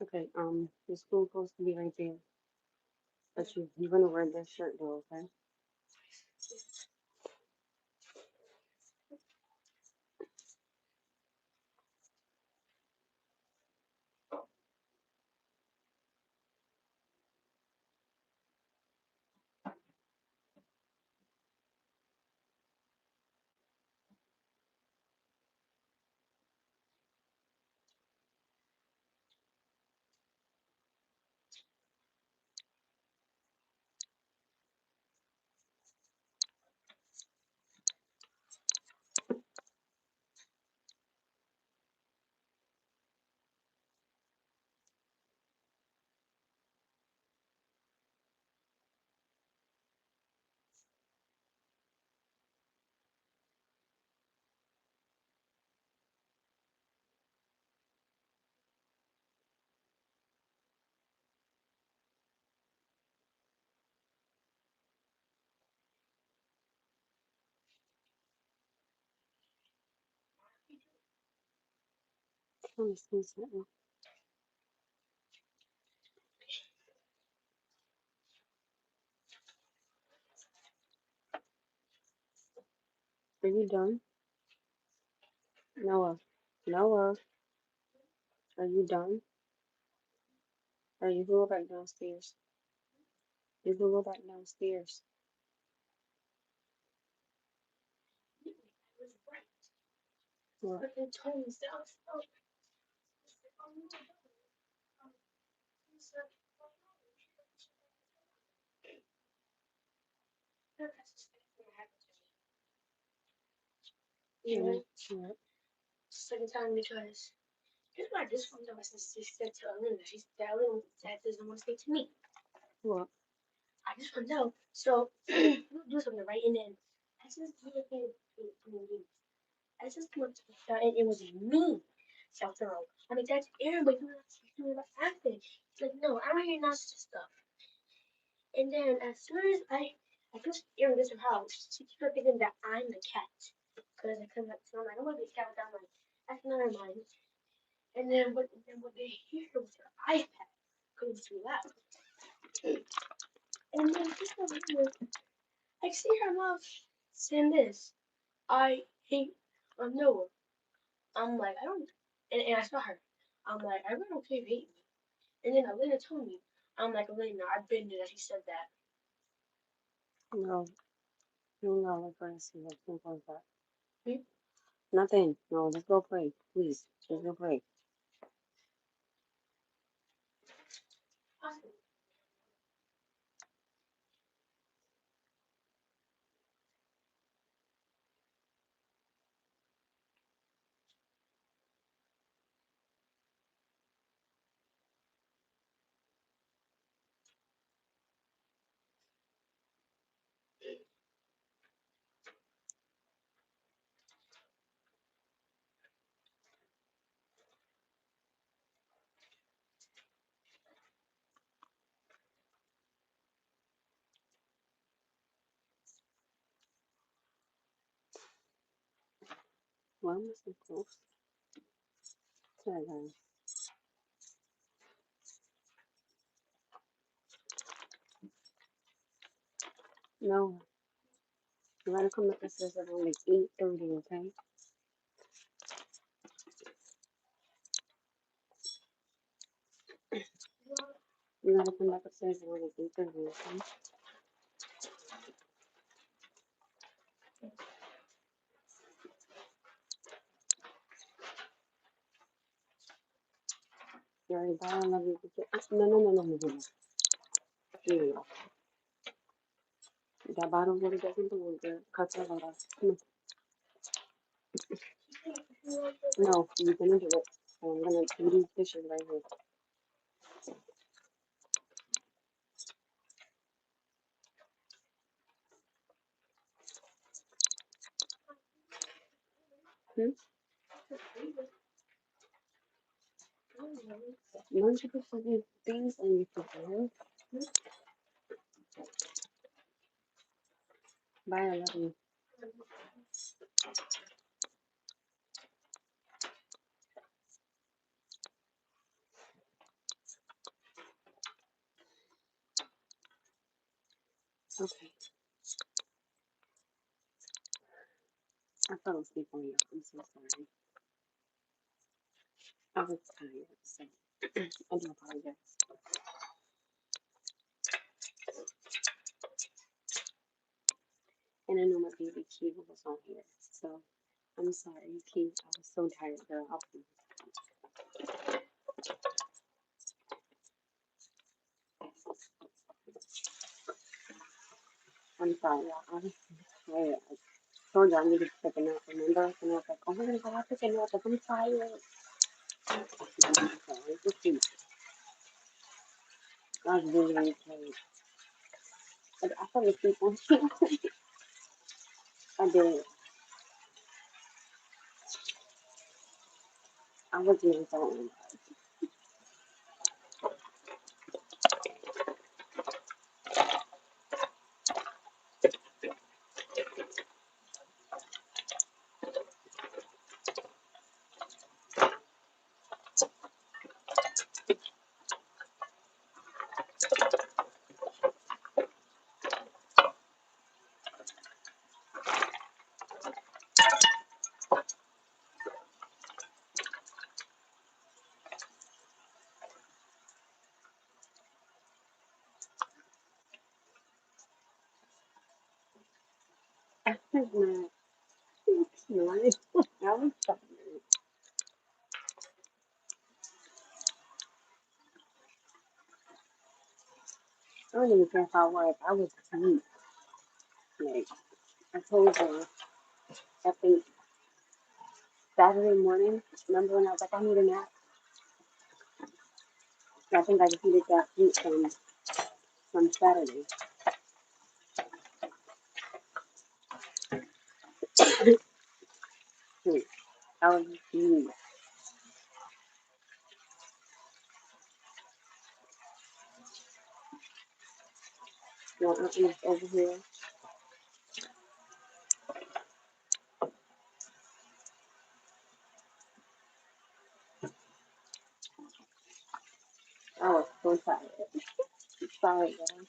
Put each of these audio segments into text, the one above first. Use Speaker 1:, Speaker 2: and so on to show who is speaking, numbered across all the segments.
Speaker 1: Okay, the school supposed to be right there, but you're gonna wear this shirt though, okay? Let me see something. Are you done? Noah. Noah, are you done? Or you can go back downstairs. You can go back downstairs. What? What? What? No, you're not like going to see what thing like that. Nothing. No, let's go pray. Please. Let's go pray. Why am I so close to that guy? No, you gotta come up and say around like 8:30, okay? You gotta come back upstairs around like 8:30, okay? You already bye, I love you. No, no, no, no, no, no, no. Here you go. That bottle really doesn't belong there. Cut that out. Come on. No, you're gonna do it. So I'm gonna do these dishes right here. Hmm? Once you put fucking things on your computer, bye, I love you. Okay. I fell asleep on you. I'm so sorry. I was tired, so I do apologize. And I know my baby Kiva was on here, so I'm sorry, Kiva. I was so tired, girl. I'm sorry, y'all. I was tired. I told you I needed to take a nap, remember? And I was like, oh my god, I took a nap, but I'm tired. So it's just I was really, really tired. I fell asleep on you. I did. I wasn't even phone. I was not. Nice. I was tired. I don't even care if I was. I was deep. Like, I told her, I think Saturday morning, remember when I was like, I need a nap? I think I just needed that sleep from Saturday. I was deep. You know, I'm over here. I was so tired. Sorry, guys.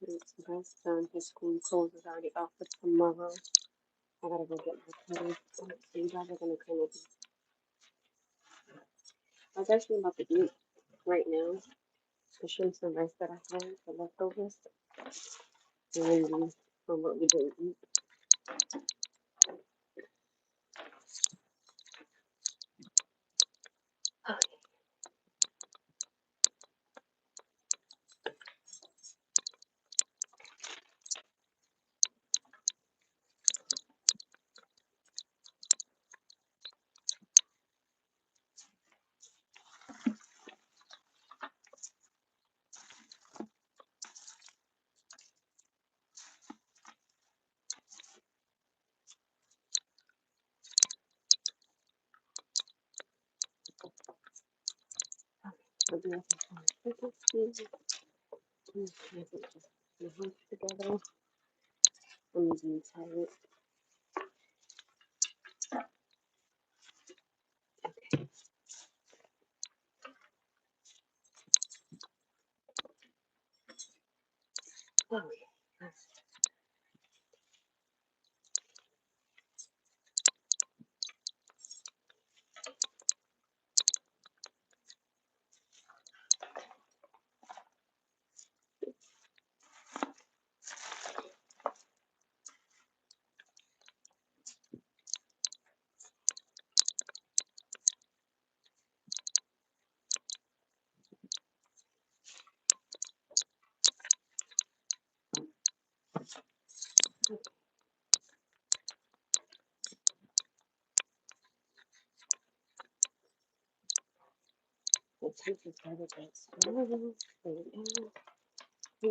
Speaker 1: It's best done. His school closes already off for tomorrow. I gotta go get my clothes. So you guys are gonna kind of. I was actually about to eat right now. The shrimp and rice that I had, the leftovers, and then from what we didn't eat. But then I think just my hands together. I'm using tired. Okay. The temperature started to get slow. I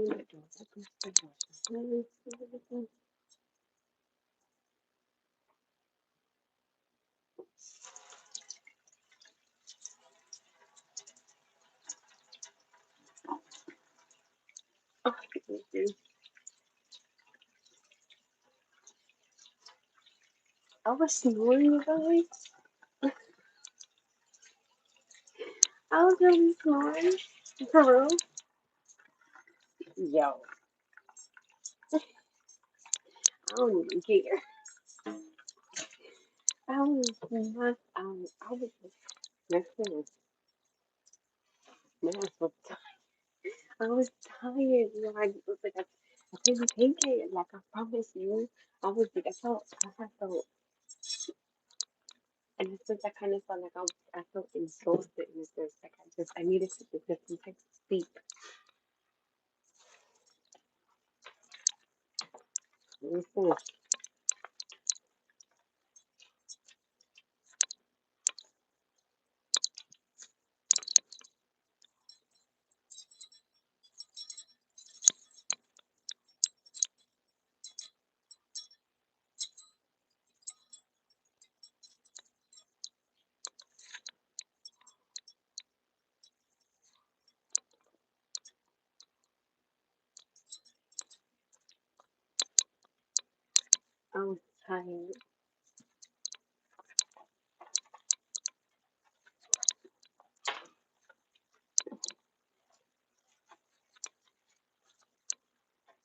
Speaker 1: was snoring, you guys. I was really snoring. For real? Yo, I don't even care. I was not, I was just, next thing, man, I was tired. You know, I was like, I couldn't take it. Like, I promise you, I felt, and it's just, I kind of felt like I felt exhausted. And it's just like, I needed to get some type of sleep. Listen, I was tired.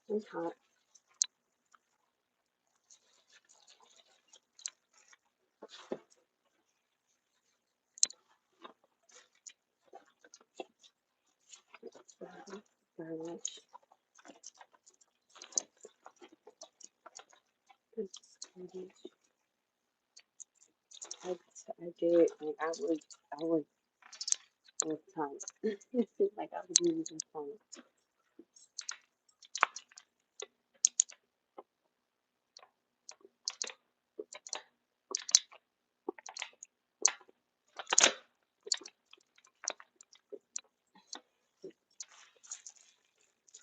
Speaker 1: It's hot. Very much. I, I did. Like, I was tired. Like, I was using phone.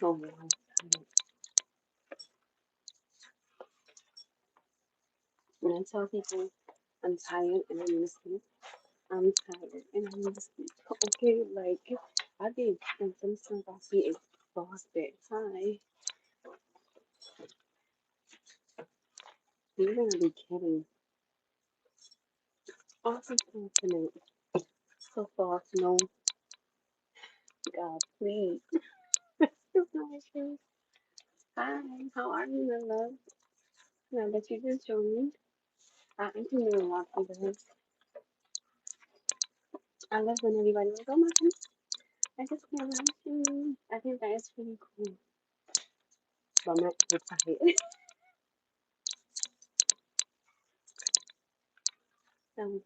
Speaker 1: Oh, man, I was tired. When I tell people I'm tired and I need to sleep, I'm tired and I need to sleep. Okay, like, I be, and sometimes I be exhausted. Hi. You're gonna be kidding. Awesome compliment. So far, no, God, please. It's not true. Hi, how are you, my love? Now that you just joined me, I am doing a lot for this. I love when everybody like, oh my God, I just can't watch you. I think that is pretty cool. But I'm not so tired.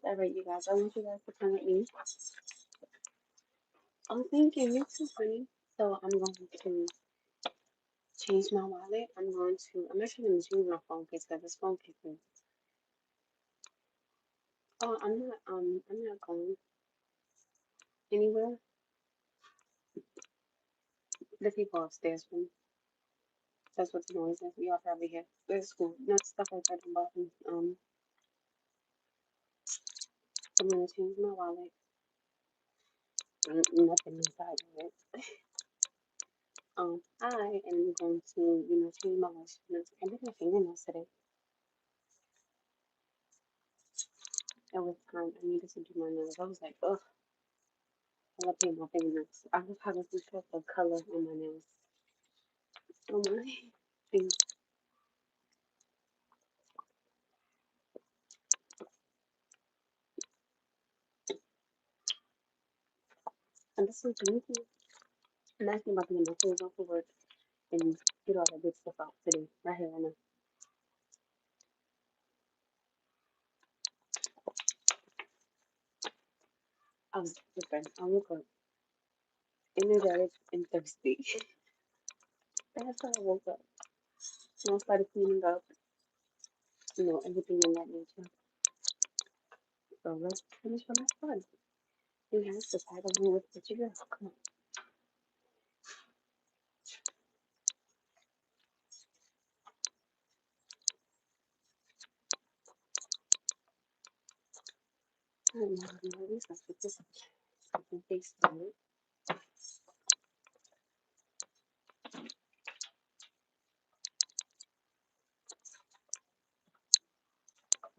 Speaker 1: Alright, you guys, I want you guys to come with me. I'm thinking you too, honey. So I'm going to change my wallet. I'm actually going to change my phone case because this phone case is, oh, I'm not going anywhere. The people upstairs from me. That's what the noise is. Y'all probably hear. It's cool. Not stuff like that about me. I'm going to change my wallet. Nothing inside of it. I am going to, change my life. I did my fingernails today. It was time. I needed to do my nails. I was like, ugh, I love painting my fingernails. I love having some sort of color on my nails. Oh my. Things. And this is me. I'm actually about to get my clothes off for work and get all that good stuff out today. Right here, right now. I was different. I woke up energetic and thirsty. That's how I woke up. And I started cleaning up, everything in that nature. So let's finish what I started. You have to tag along with what you got. Come on. I don't know. At least let's get this fucking face started.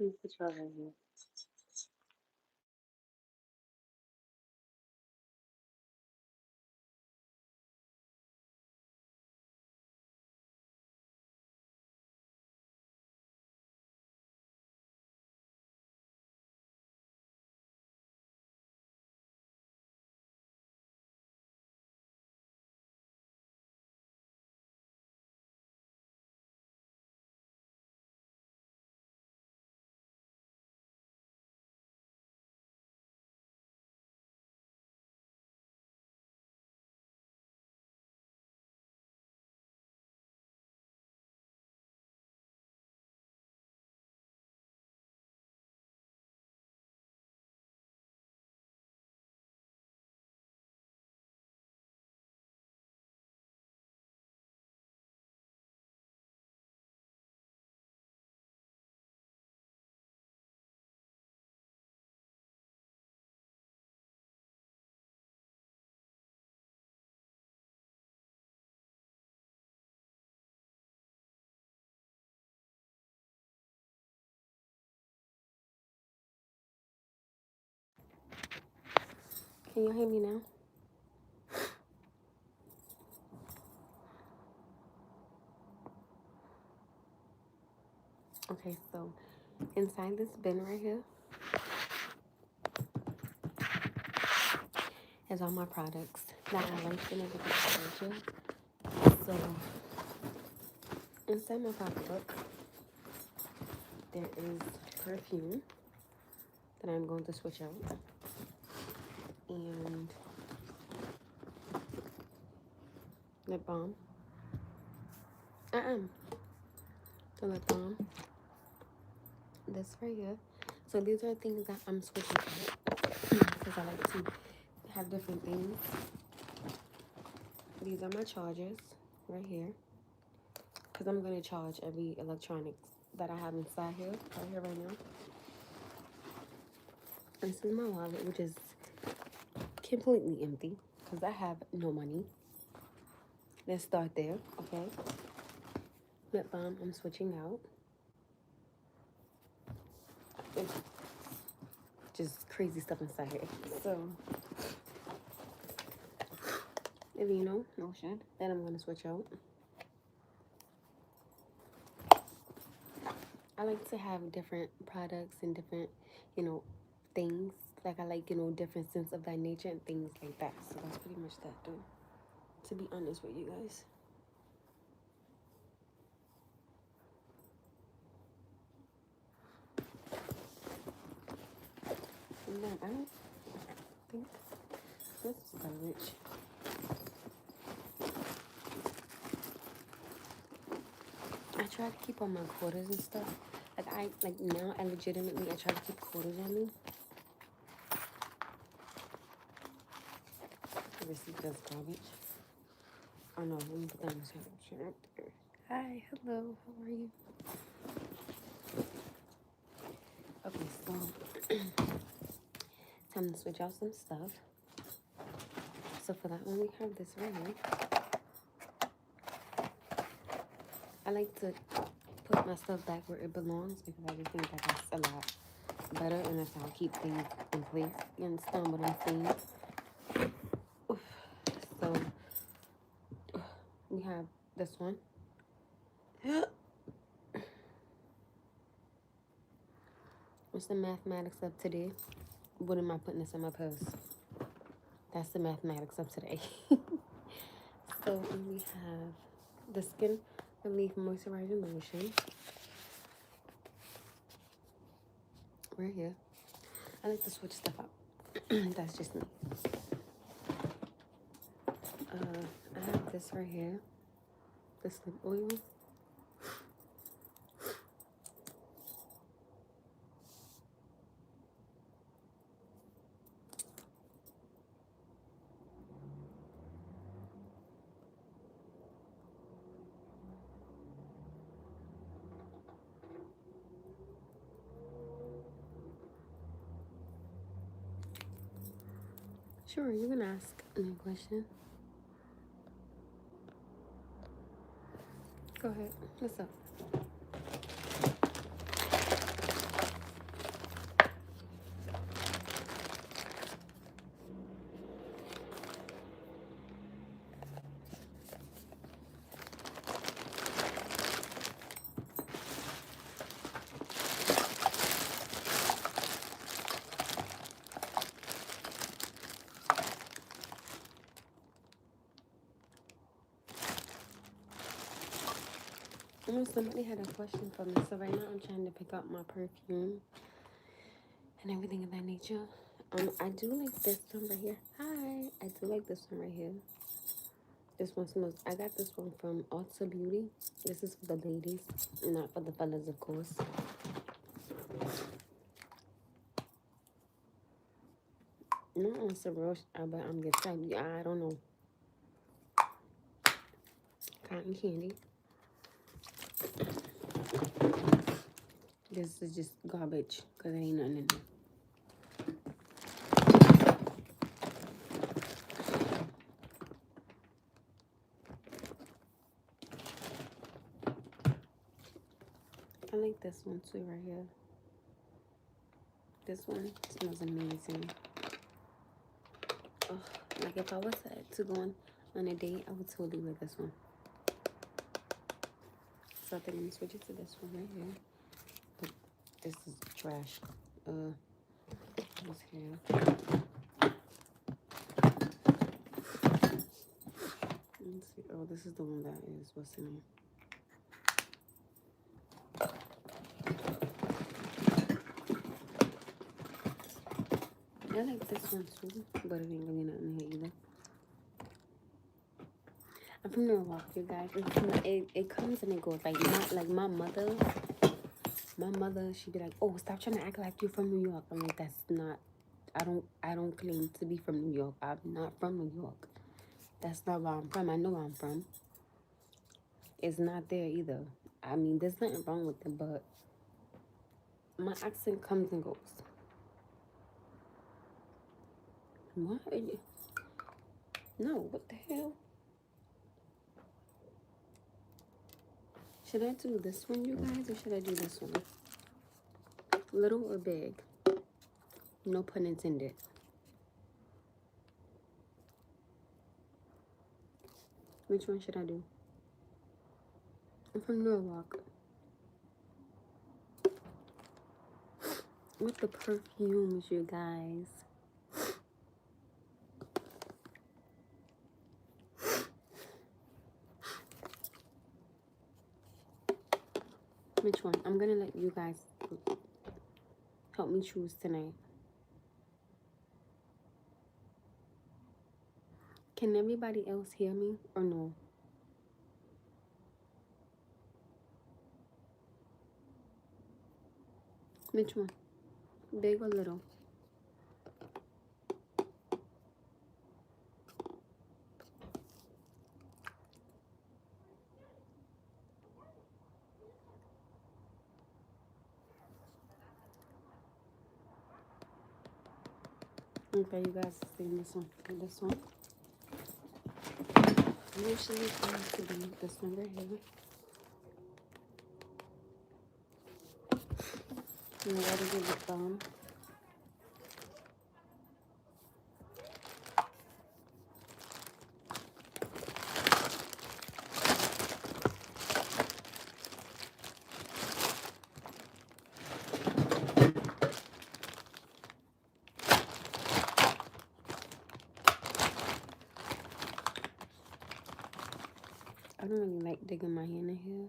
Speaker 1: Let me put you over here. Can you hear me now? Okay, so inside this bin right here is all my products that I like in a different charger. So inside my pocketbook, there is perfume that I'm going to switch out, and lip balm. The lip balm. This right here. So these are things that I'm switching out because I like to have different things. These are my chargers right here because I'm going to charge every electronics that I have inside here, right now. This is my wallet, which is completely empty because I have no money. Let's start there, okay? Lip balm, I'm switching out. It's just crazy stuff inside here. So, Aveeno lotion that I'm going to switch out. I like to have different products and different, things. Like I like, different sense of that nature and things like that. So that's pretty much that, though. To be honest with you guys. And then I don't think this is garbage. I try to keep all my quarters and stuff. Now I legitimately try to keep quarters on me. The receipt does garbage. Oh no, let me put that in the shit right there. Hi, hello, how are you? Okay, so time to switch out some stuff. So for that one, we have this right here. I like to put my stuff back where it belongs because I just think that that's a lot better and that's how I keep things in place. You understand what I'm saying? So we have this one. What's the mathematics of today? What am I putting this in my purse? That's the mathematics of today. So we have the Skin Relief Moisturizing Lotion. Right here. I like to switch stuff up. That's just me. I have this right here. This lip oil. Sure, you can ask any question. Go ahead. What's up? I know somebody had a question for me, so right now I'm trying to pick up my perfume and everything of that nature. I do like this one right here. Hi. I do like this one right here. This one smells. I got this one from Ulta Beauty. This is for the ladies, not for the fellas, of course. Not on some real, but I'm just telling you, I don't know. Cotton candy. This is just garbage because there ain't nothing in there. I like this one too right here. This one smells amazing. Oh, like if I was to go on a date, I would totally wear this one. So I think I'm gonna switch it to this one right here. But this is trash. This here. Let's see. Oh, this is the one that is what's in it. I like this one too, but it ain't really nothing here either. I'm from New York, you guys. It comes and it goes. Like my mother, she'd be like, "Oh, stop trying to act like you're from New York." I'm like, that's not. I don't claim to be from New York. I'm not from New York. That's not where I'm from. I know where I'm from. It's not there either. I mean, there's nothing wrong with it, but my accent comes and goes. What? No, what the hell? Should I do this one, you guys, or should I do this one? Little or big? No pun intended. Which one should I do? I'm from Norwalk. With the perfumes, you guys. Which one? I'm gonna let you guys help me choose tonight. Can everybody else hear me or no? Which one? Big or little? Okay, you guys see this one. This one. Usually it's going to be this one right here. You know what to give it thumb. I don't really like digging my hand in here.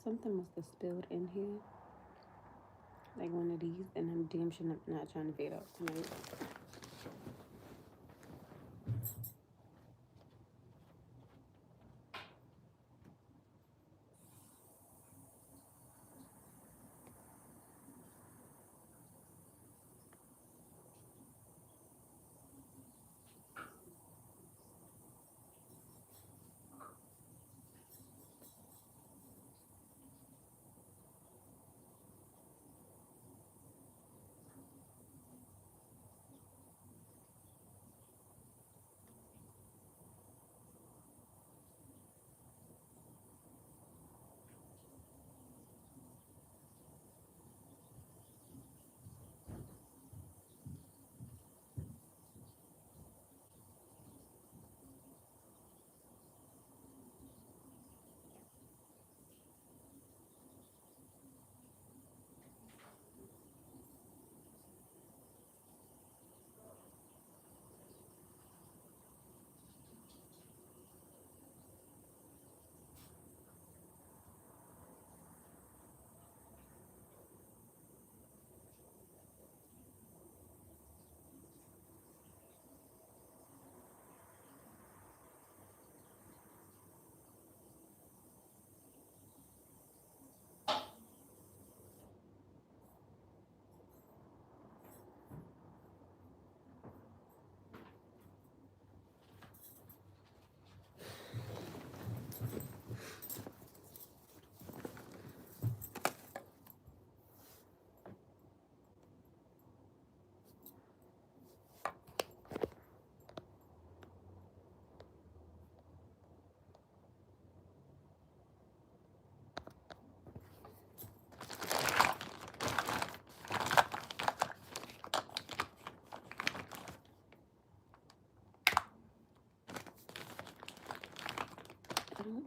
Speaker 1: Something must have spilled in here. Like one of these, and I'm damn sure not trying to fade out tonight.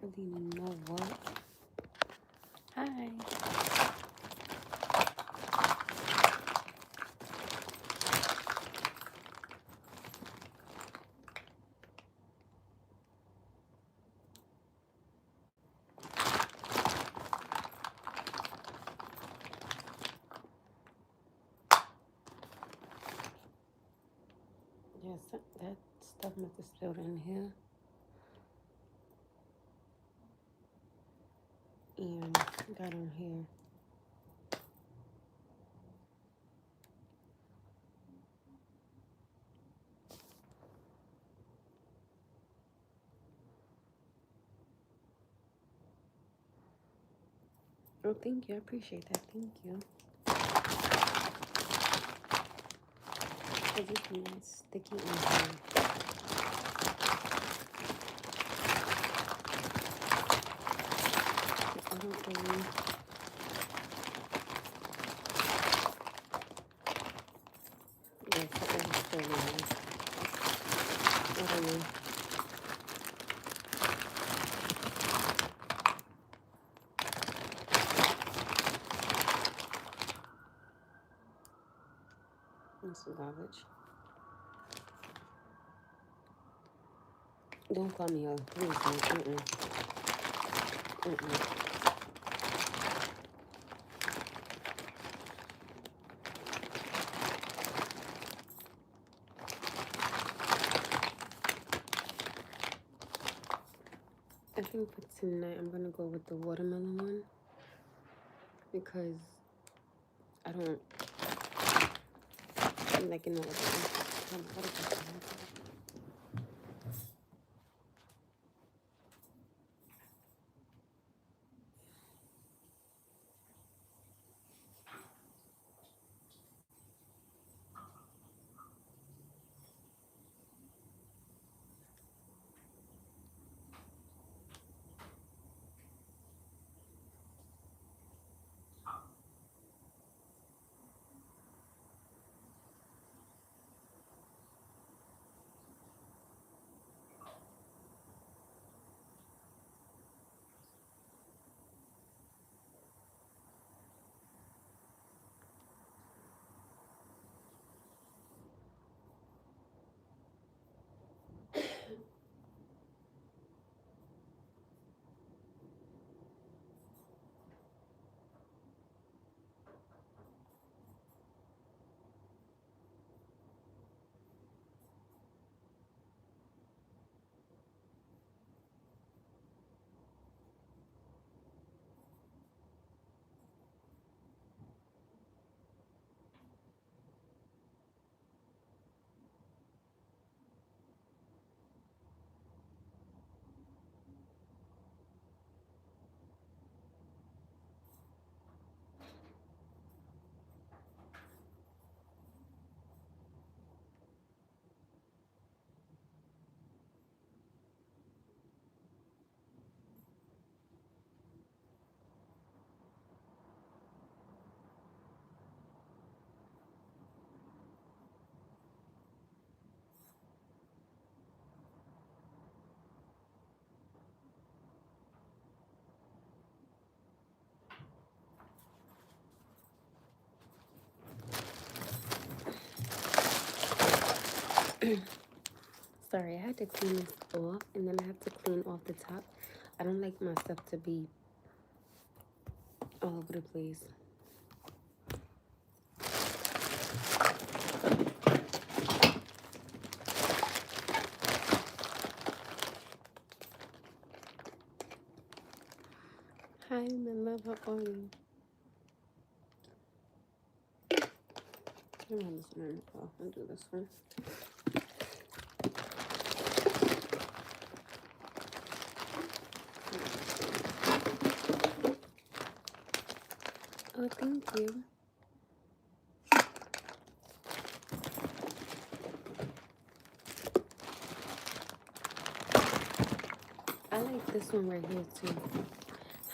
Speaker 1: really know what. Hi. Yes, that stuff must have spilled in here. And got on here. Oh, thank you. I appreciate that. Thank you. Because it's nice sticky in here. I don't really... Yes, it is still nice. I don't know. It's garbage. Don't call me up. Please don't. I think for tonight I'm going to go with the watermelon one. Because I don't like it no other one. Sorry, I had to clean this off, and then I have to clean off the top. I don't like my stuff to be all over the place. Hi, my love, how are you? I'm this one. Oh, I'll do this one. Oh, thank you. I like this one right here too.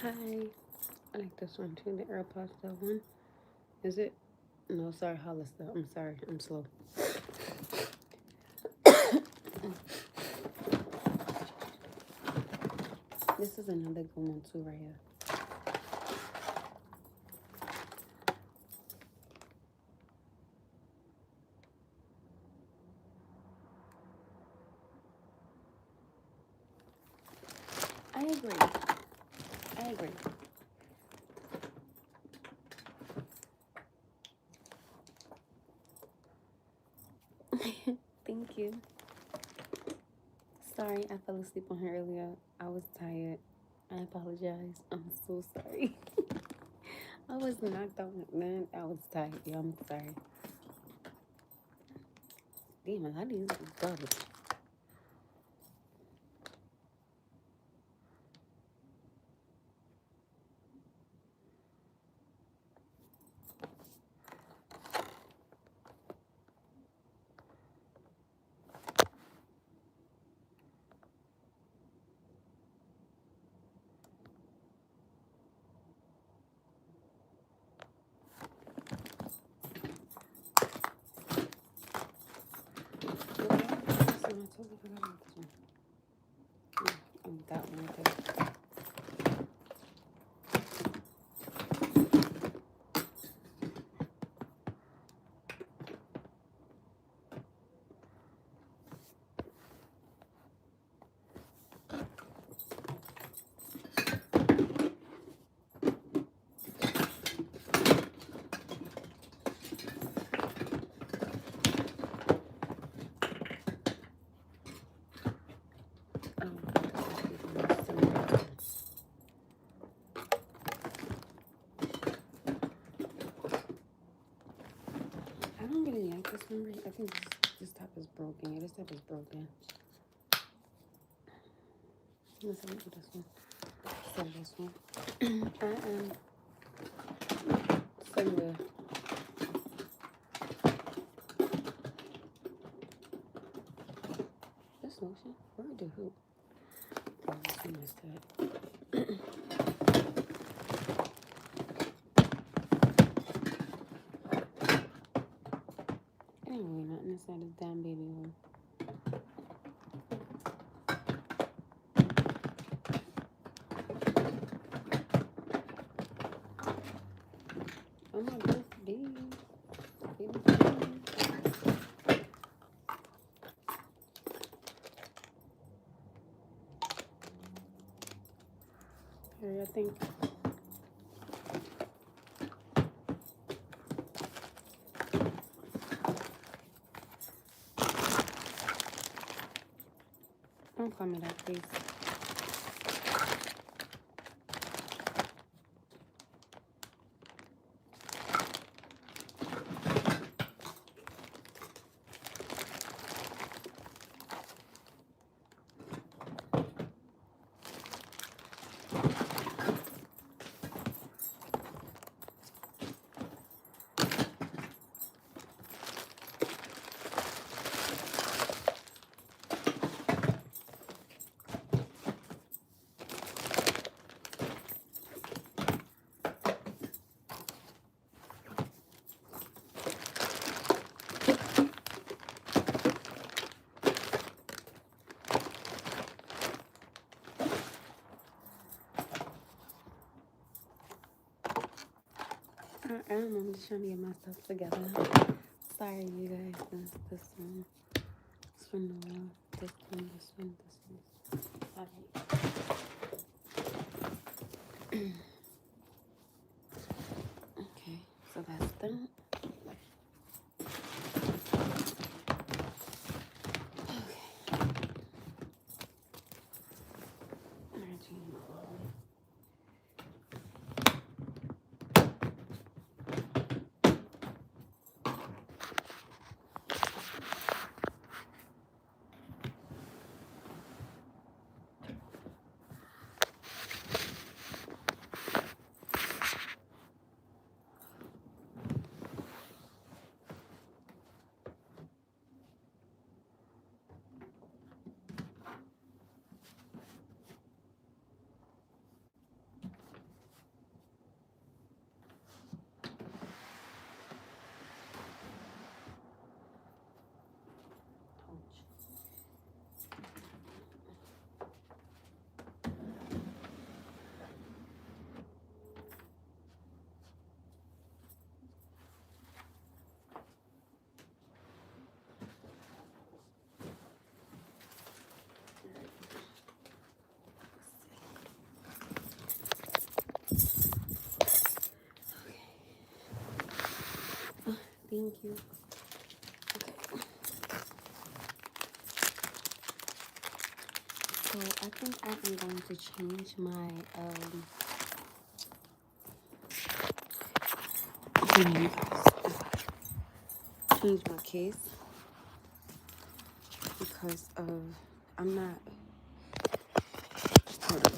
Speaker 1: Hi. I like this one too, the Aeropostale one. Is it? No, sorry, Hollister. I'm sorry, I'm slow. This is another good one too right here. I agree. Thank you. Sorry, I fell asleep on her earlier. I was tired. I apologize. I'm so sorry. I was knocked out, man. I was tired. Yeah, I'm sorry. Damn, a lot of these is garbage. That one right there. I don't really like this one. I think this top is broken. Yeah, this top is broken. Let's look at this one. So this one. I am somewhere. This lotion? Where the hoop? Oh, I missed that. Ain't really nothing inside this damn baby one. Oh my birthday. Here, I think. Don't call me that, please. I don't know, I'm just trying to get my stuff together. Sorry, you guys. This one. This one, no. This one. Alright. Okay, so that's that. Thank you. Okay. So I think I am going to change my change my case because of I'm not. Hold on.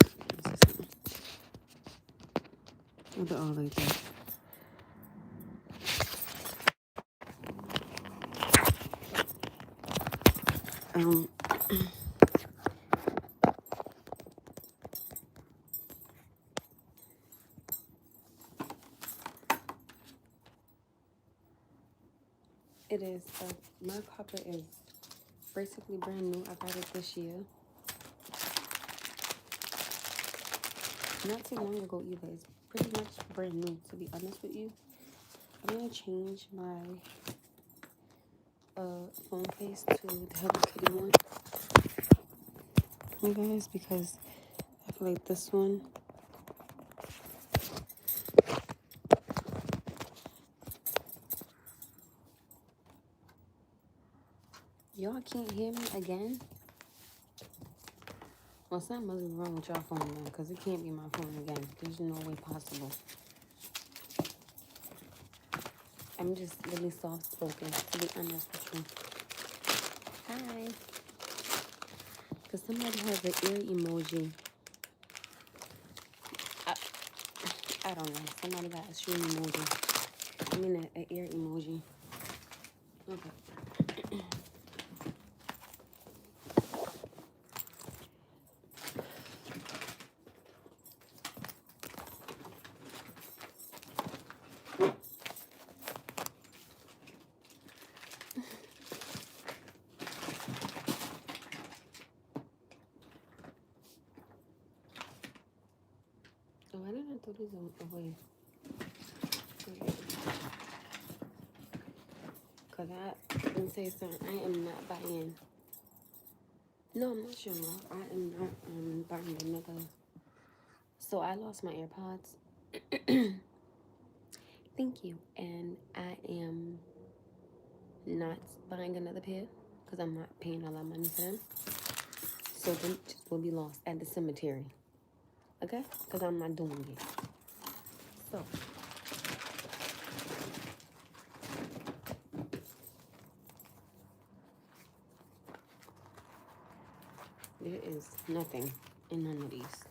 Speaker 1: Look at all like that. It is my copper is basically brand new. I got it this year. Not too long ago either. It's pretty much brand new, to be honest with you. I'm gonna change my phone case to the Hello Kitty one. You guys, because I feel like this one y'all can't hear me again. Well, something must be wrong with y'all phone then, because it can't be my phone again. There's no way possible. I'm just really soft spoken, to be honest with you. Hi. Because somebody has an ear emoji. I don't know. Somebody got a shoe emoji. I mean, an ear emoji. Okay. Oh, I didn't throw these away. Because let me tell you something. I am not buying. No, I'm not showing off. I am not buying another. So I lost my AirPods. Thank you. And I am not buying another pair because I'm not paying a lot of money for them. So them just will be lost at the cemetery. Okay? Because I'm not doing it. So. There is nothing in none of these.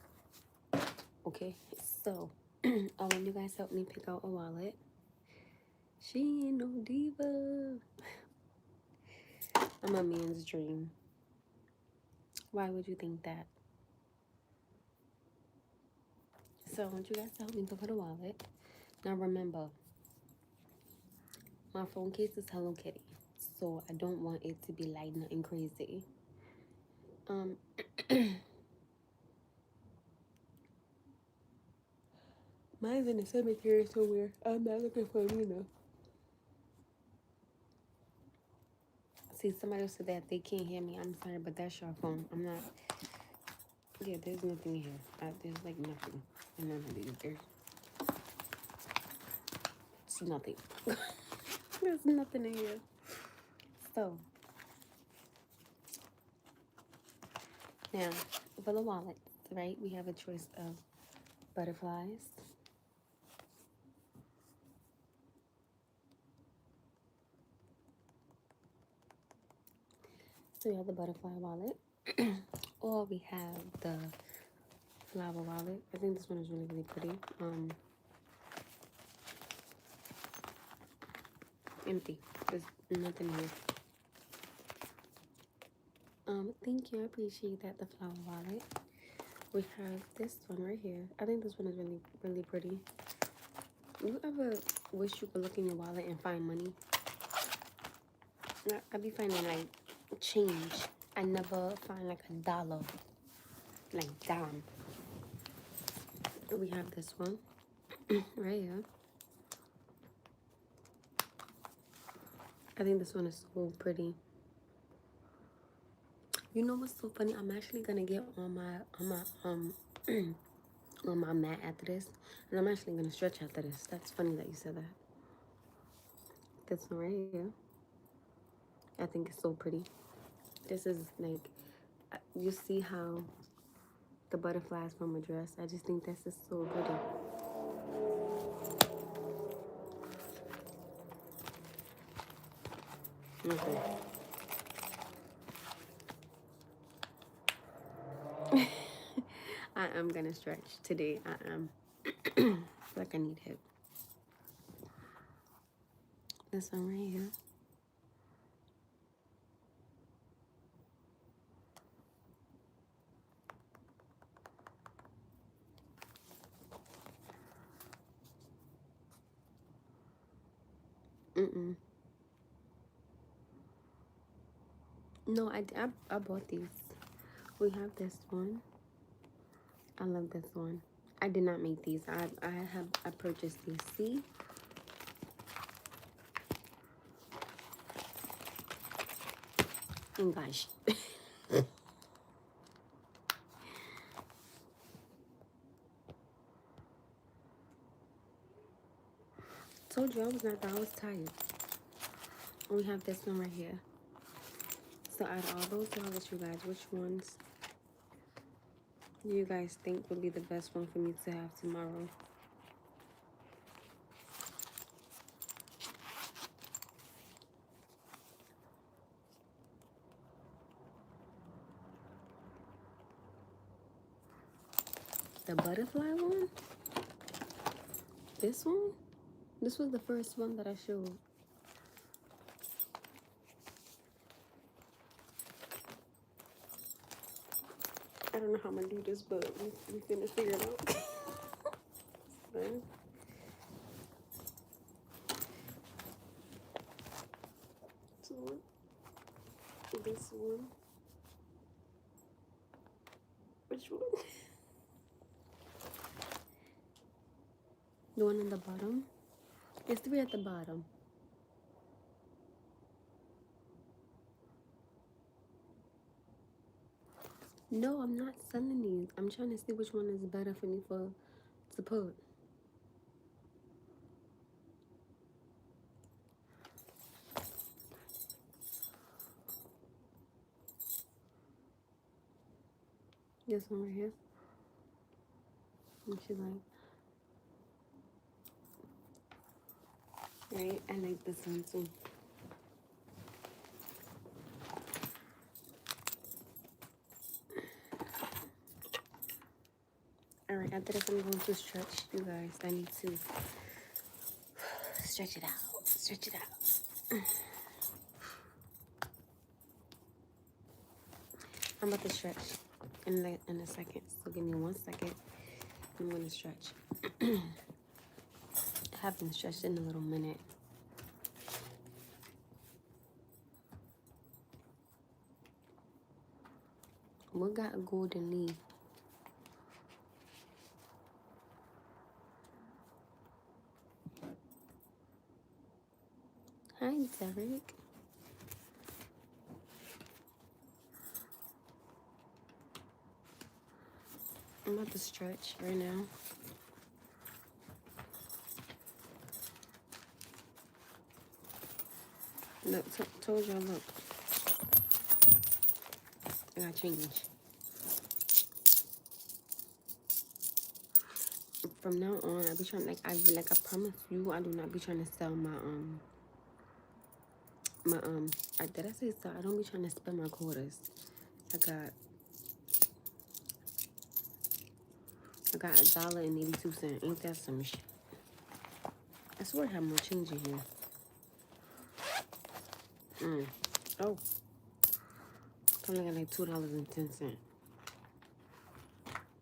Speaker 1: Okay? So, I want you guys help me pick out a wallet. She ain't no diva. I'm a man's dream. Why would you think that? So I want you guys to help me pick out a wallet. Now remember, my phone case is Hello Kitty. So I don't want it to be like nothing crazy. Mine's in the cemetery somewhere. I'm not looking for me now. See, somebody said that they can't hear me. I'm sorry, but that's your phone. I'm not. Yeah, there's nothing here. There's like nothing. And none of these. It's nothing. There's nothing in here. So, now, for the wallets, right, we have a choice of butterflies. So we have the butterfly wallet. Or we have the flower wallet. I think this one is really, really pretty. Empty. There's nothing here. Thank you. I appreciate that. The flower wallet. We have this one right here. I think this one is really, really pretty. You ever wish you could look in your wallet and find money? I be finding like change. I never find like $1, like dime. We have this one right here. I think this one is so pretty. You know what's so funny? I'm actually gonna get on my on my mat after this, and I'm actually gonna stretch after this. That's funny that you said that. this one right here. I think it's so pretty. This is like, you see how the butterflies from a dress. I just think this is so pretty. Okay. I am gonna stretch today. I am. Like I need help. This one right here. No, I bought these. We have this one. I love this one. I did not make these. I purchased these. See? And gosh. Told you I was not. I was tired. We have this one right here. So out of all those, I'll ask you guys which ones you guys think would be the best one for me to have tomorrow. The butterfly one? This one? This was the first one that I showed. I don't know how I'm gonna do this, but we finna figure it out. Then, so, this one. Which one? The one in the bottom? There's three at the bottom. No, I'm not selling these. I'm trying to see which one is better for me to put. This one right here. And she like, right? I like this one too. Alright, after this I'm going to stretch, you guys. I need to stretch it out. Stretch it out. I'm about to stretch in a second. So give me 1 second. I'm gonna stretch. I haven't stretched in a little minute. What got a golden leaf? Hi, Derek. I'm about to stretch right now. Look, told y'all, look. I got change. From now on, I be trying, like I promise you, I do not be trying to sell did I say so? I don't be trying to spend my quarters. I got $1.82. Ain't that some shit? I swear I have more change in here. Oh, I'm looking at like $2.10.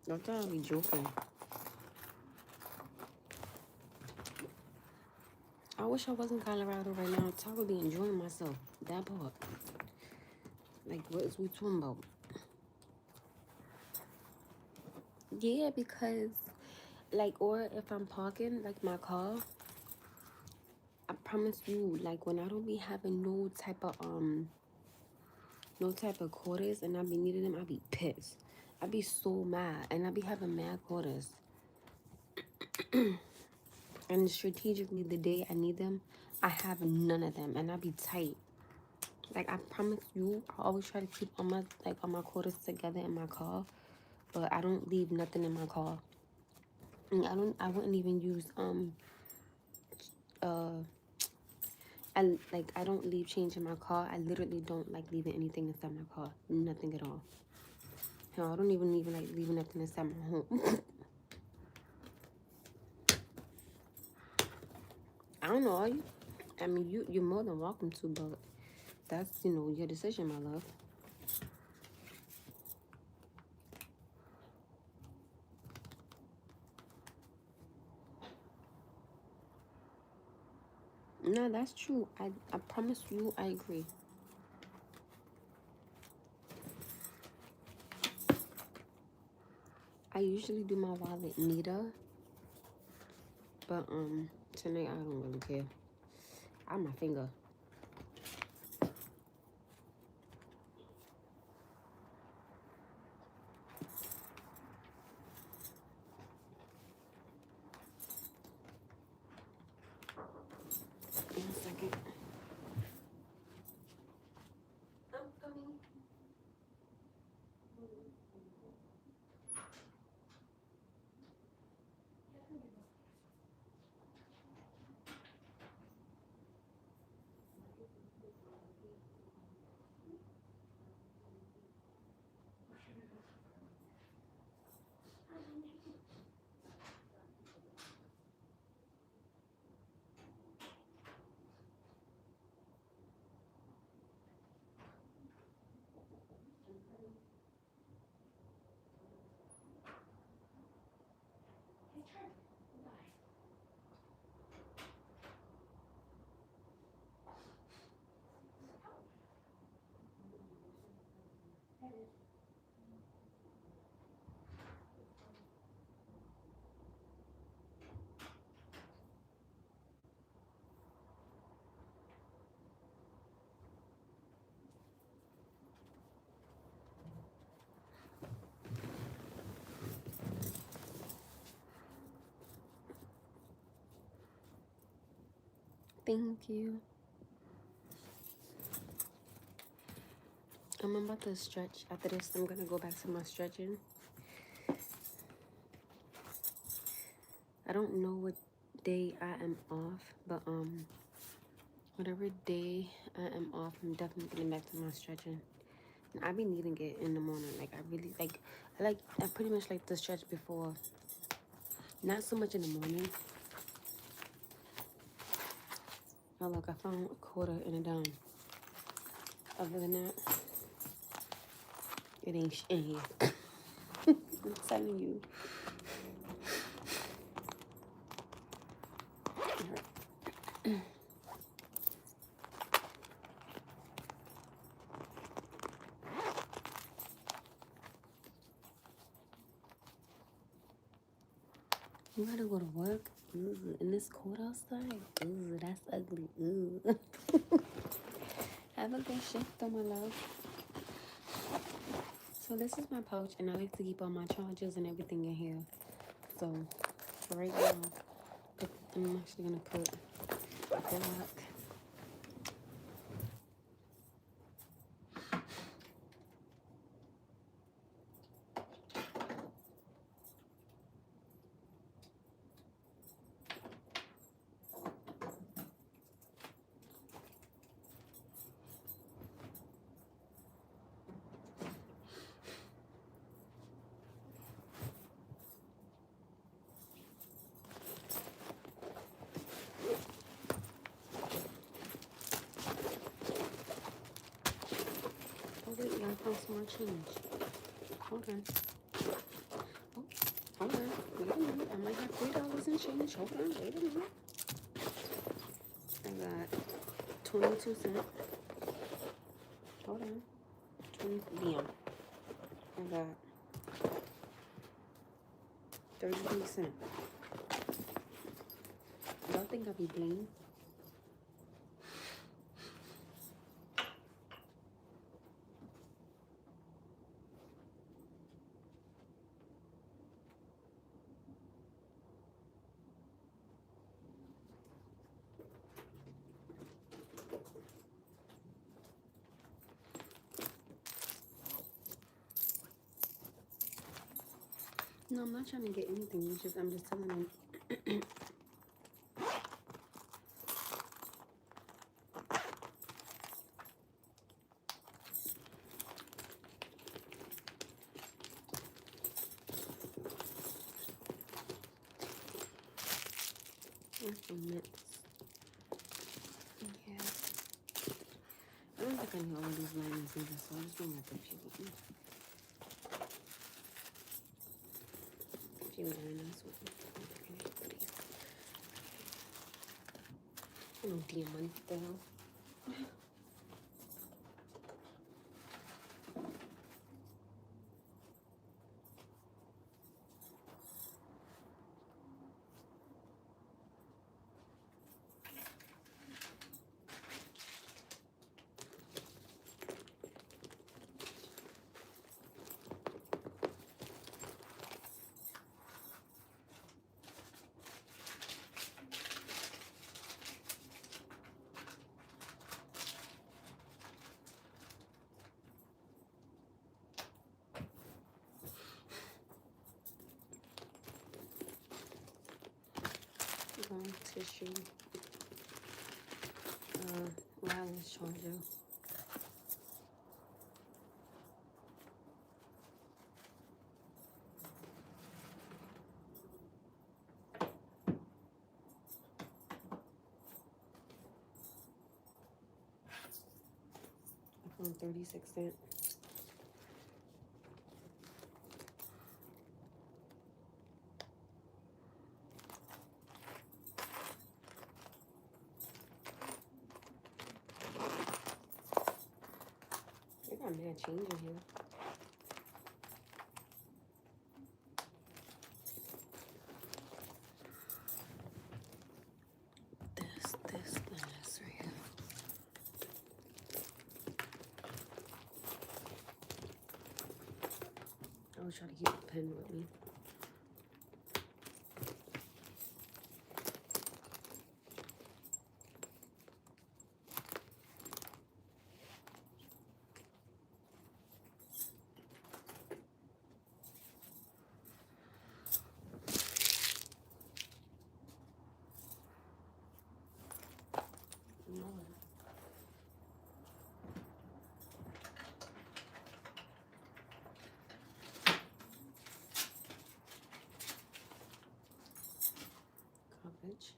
Speaker 1: Don't y'all be joking. I wish I was in Colorado right now. I would be enjoying myself. That part. Like, what is we talking about? Yeah, because, like, or if I'm parking, like, my car, I promise you, like, when I don't be having no type of quarters and I be needing them, I be pissed. I be so mad. And I be having mad quarters. And strategically, the day I need them, I have none of them, and I be tight. Like, I promise you, I always try to keep all my quarters together in my car, but I don't leave nothing in my car. And I wouldn't even use I don't leave change in my car. I literally don't like leaving anything inside my car. Nothing at all. Hell, I don't even like leaving nothing inside my home. I don't know, are you? I mean, you're more than welcome to, but that's, your decision, my love. No, that's true. I promise you, I agree. I usually do my wallet neater, but tonight I don't really care. I'm my finger. In a second. I'm coming. Thank you. I'm about to stretch. After this, I'm gonna go back to my stretching. I don't know what day I am off, but whatever day I am off, I'm definitely getting back to my stretching. And I be needing it in the morning. Like, I really I pretty much like to stretch before. Not so much in the morning. Oh look, I found a quarter and a dime. Other than that, it ain't in here. I'm telling you. You gotta go to work? Ooh, and it's cold outside? Ooh, that's ugly. Ooh. Have a good shift though, my love. So this is my pouch, and I like to keep all my chargers and everything in here. So for right now, I'm actually gonna put the lock. Oh wait, y'all found some more change. Hold on. Oh, hold on. Wait a minute. I might have $3 in change. Hold on. Wait a minute. I got 22 cents. Hold on. 20. Damn. I got 33 cents. Y'all think I be bling? No, I'm not trying to get anything. I'm just telling him. That's some mints. Yeah. I don't think I need all of these lemons either, so I'm just gonna have to few of them. A few lemons with me. No diamante. Tissue. Wireless charger. On 36 cents. They got mad change in here. This, right here. I always try to keep a pen with me. Cabbage.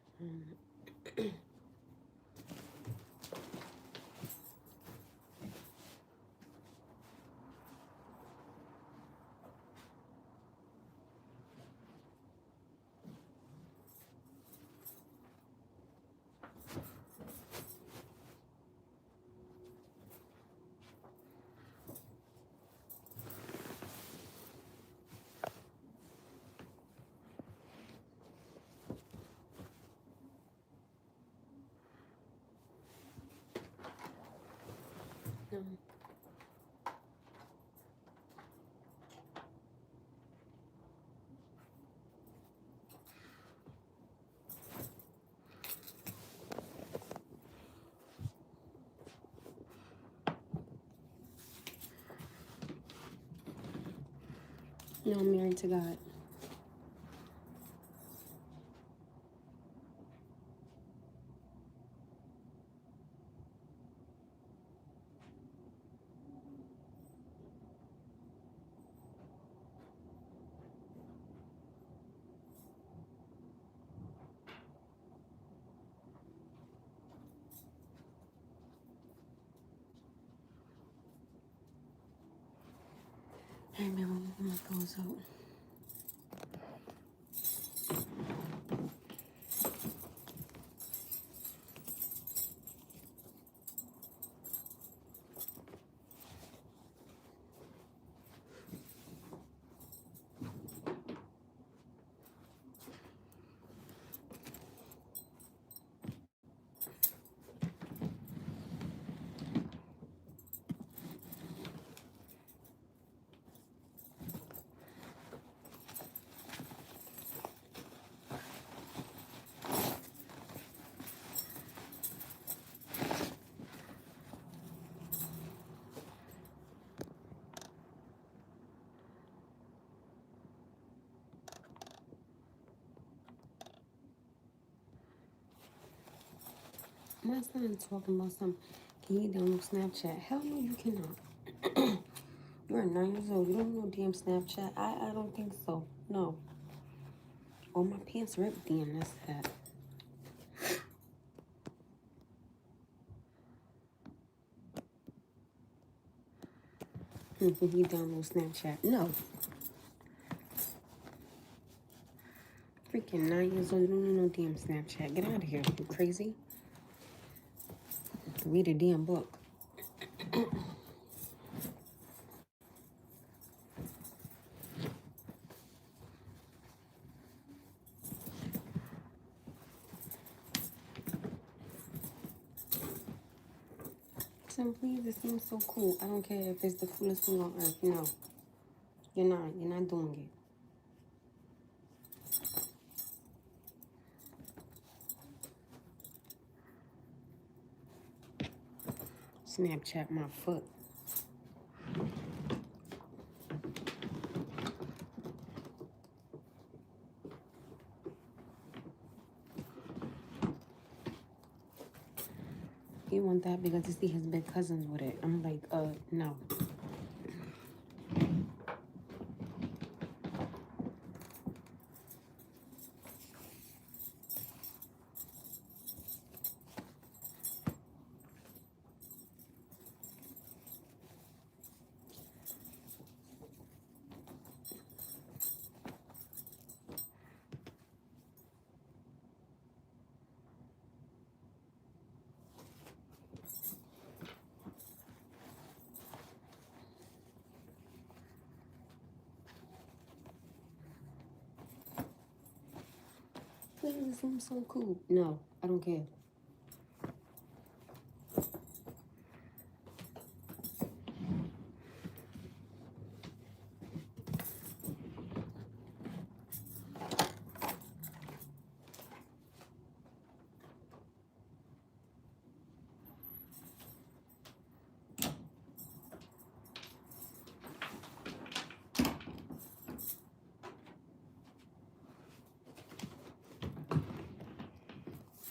Speaker 1: No, I'm married to God. I remember when my clothes out. My son talking about some, can you download Snapchat? Hell no, you cannot. You're 9 years old. You don't know damn Snapchat. I don't think so. No. Oh, my pants ripped. Damn, that's that. Can you download Snapchat? No. Freaking 9 years old. You don't know no damn Snapchat. Get out of here. You crazy? Read a damn book. Simply, this seems so cool. I don't care if it's the coolest thing on earth. No. You're not. You're not doing it. Snapchat my foot. He want that because he see his big cousins with it. I'm like, no. Please, it seems so cool. No, I don't care.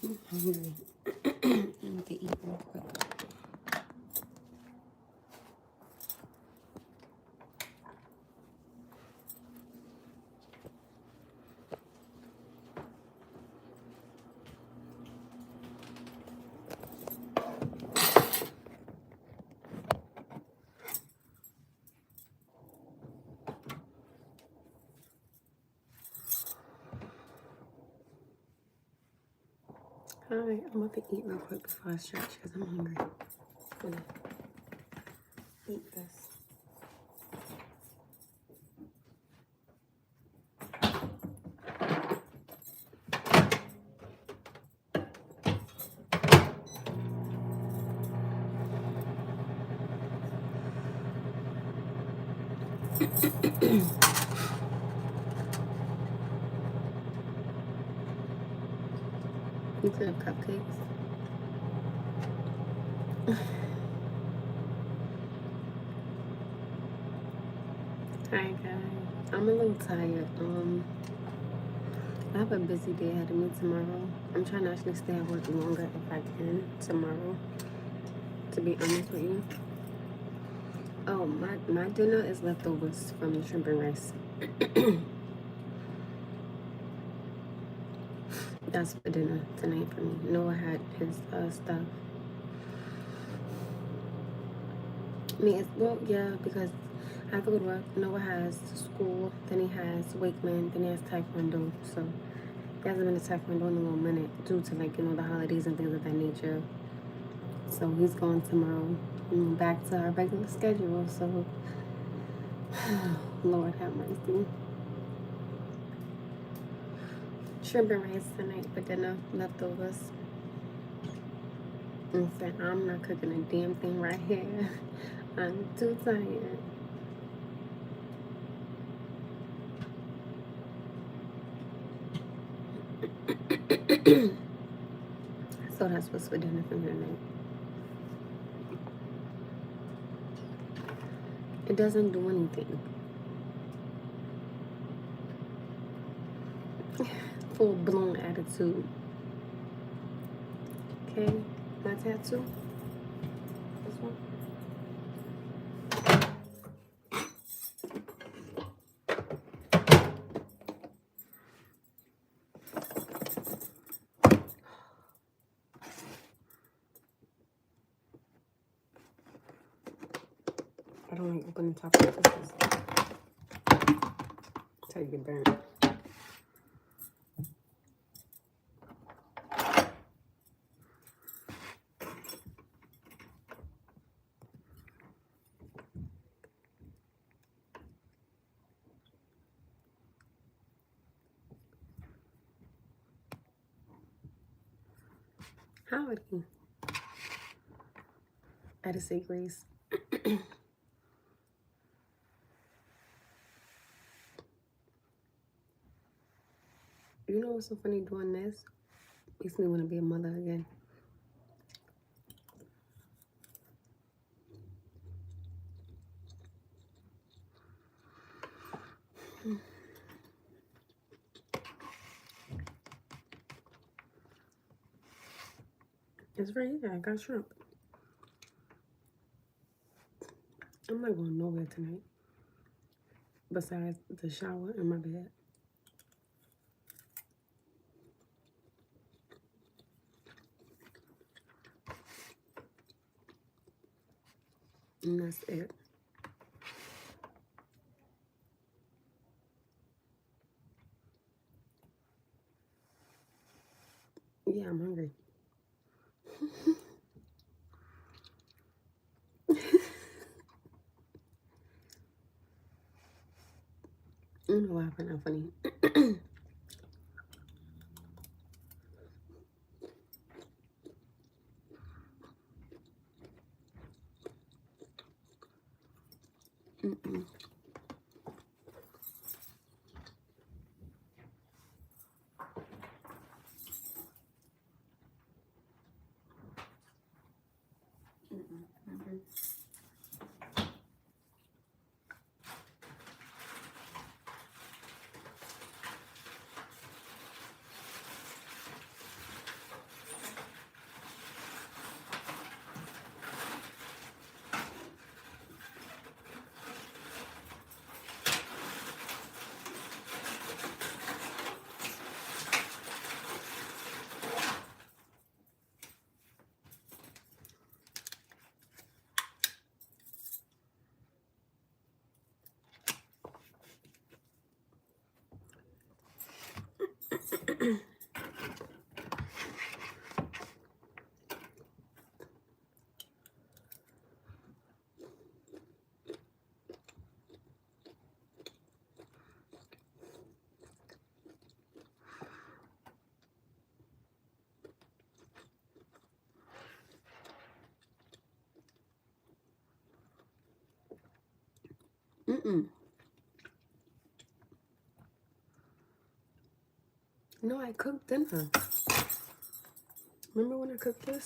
Speaker 1: I'm hungry. I need to eat real quick. Alright, I'm about to eat real quick before I stretch because I'm hungry. I'm gonna eat this. You could have cupcakes. Hi guys. I'm a little tired. I have a busy day ahead of me tomorrow. I'm trying to actually stay at work longer if I can tomorrow, to be honest with you. Oh, my dinner is leftovers from the shrimp and rice. That's for dinner tonight for me. Noah had his stuff. I mean, well, yeah, because I have to go to work. Noah has school, then he has Wakeman, then he has Taekwondo. So he hasn't been to Taekwondo in a little minute due to, like, the holidays and things of that nature. So he's going tomorrow back to our regular schedule. So, Lord have mercy. Shrimp and rice tonight for dinner, leftovers. In fact, I'm not cooking a damn thing right here. I'm too tired. So that's what's for dinner for me tonight. It doesn't do anything. Full blown attitude. Okay?
Speaker 2: My tattoo. This one. I don't like opening top of this. That's how you get burnt. Howdy. I had to say grace. You know what's so funny doing this? Makes me want to be a mother again. It's right here. I got shrimp. I'm not going nowhere tonight. Besides the shower and my bed. And that's it. Yeah, I'm hungry. I don't know why I find that funny. No, I cooked dinner. Remember when I cooked this?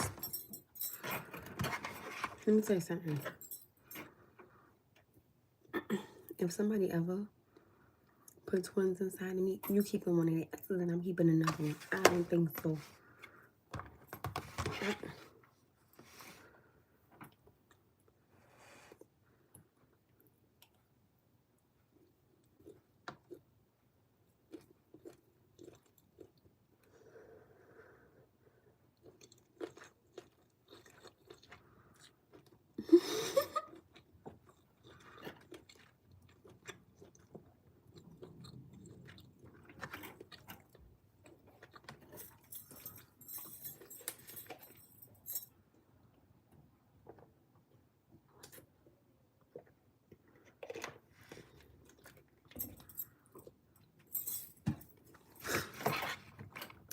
Speaker 2: Let me tell you something. If somebody ever put twins inside of me, you keeping one of the X's and I'm keeping another one. I don't think so.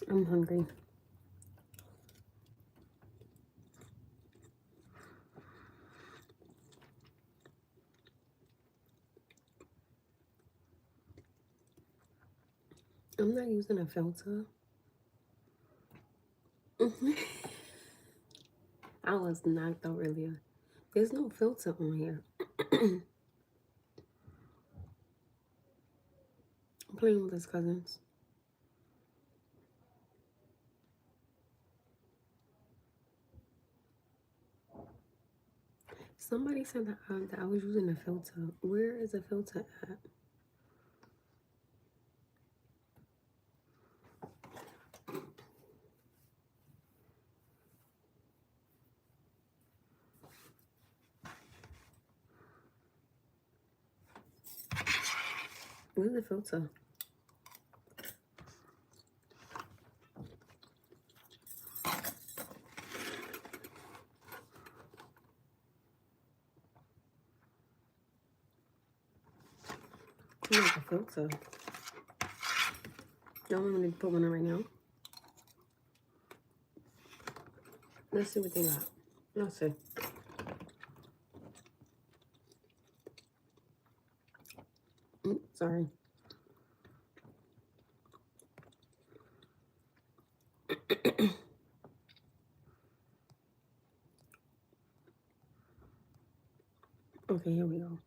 Speaker 2: I'm hungry. I'm not using a filter. I was knocked out earlier. There's no filter on here. I'm playing with his cousins. Somebody said that I was using a filter. Where is a filter at? Where's the filter? I want a filter. Y'all want me to put one on right now? Let's see what they got. Let's see. Sorry. Okay, here we go.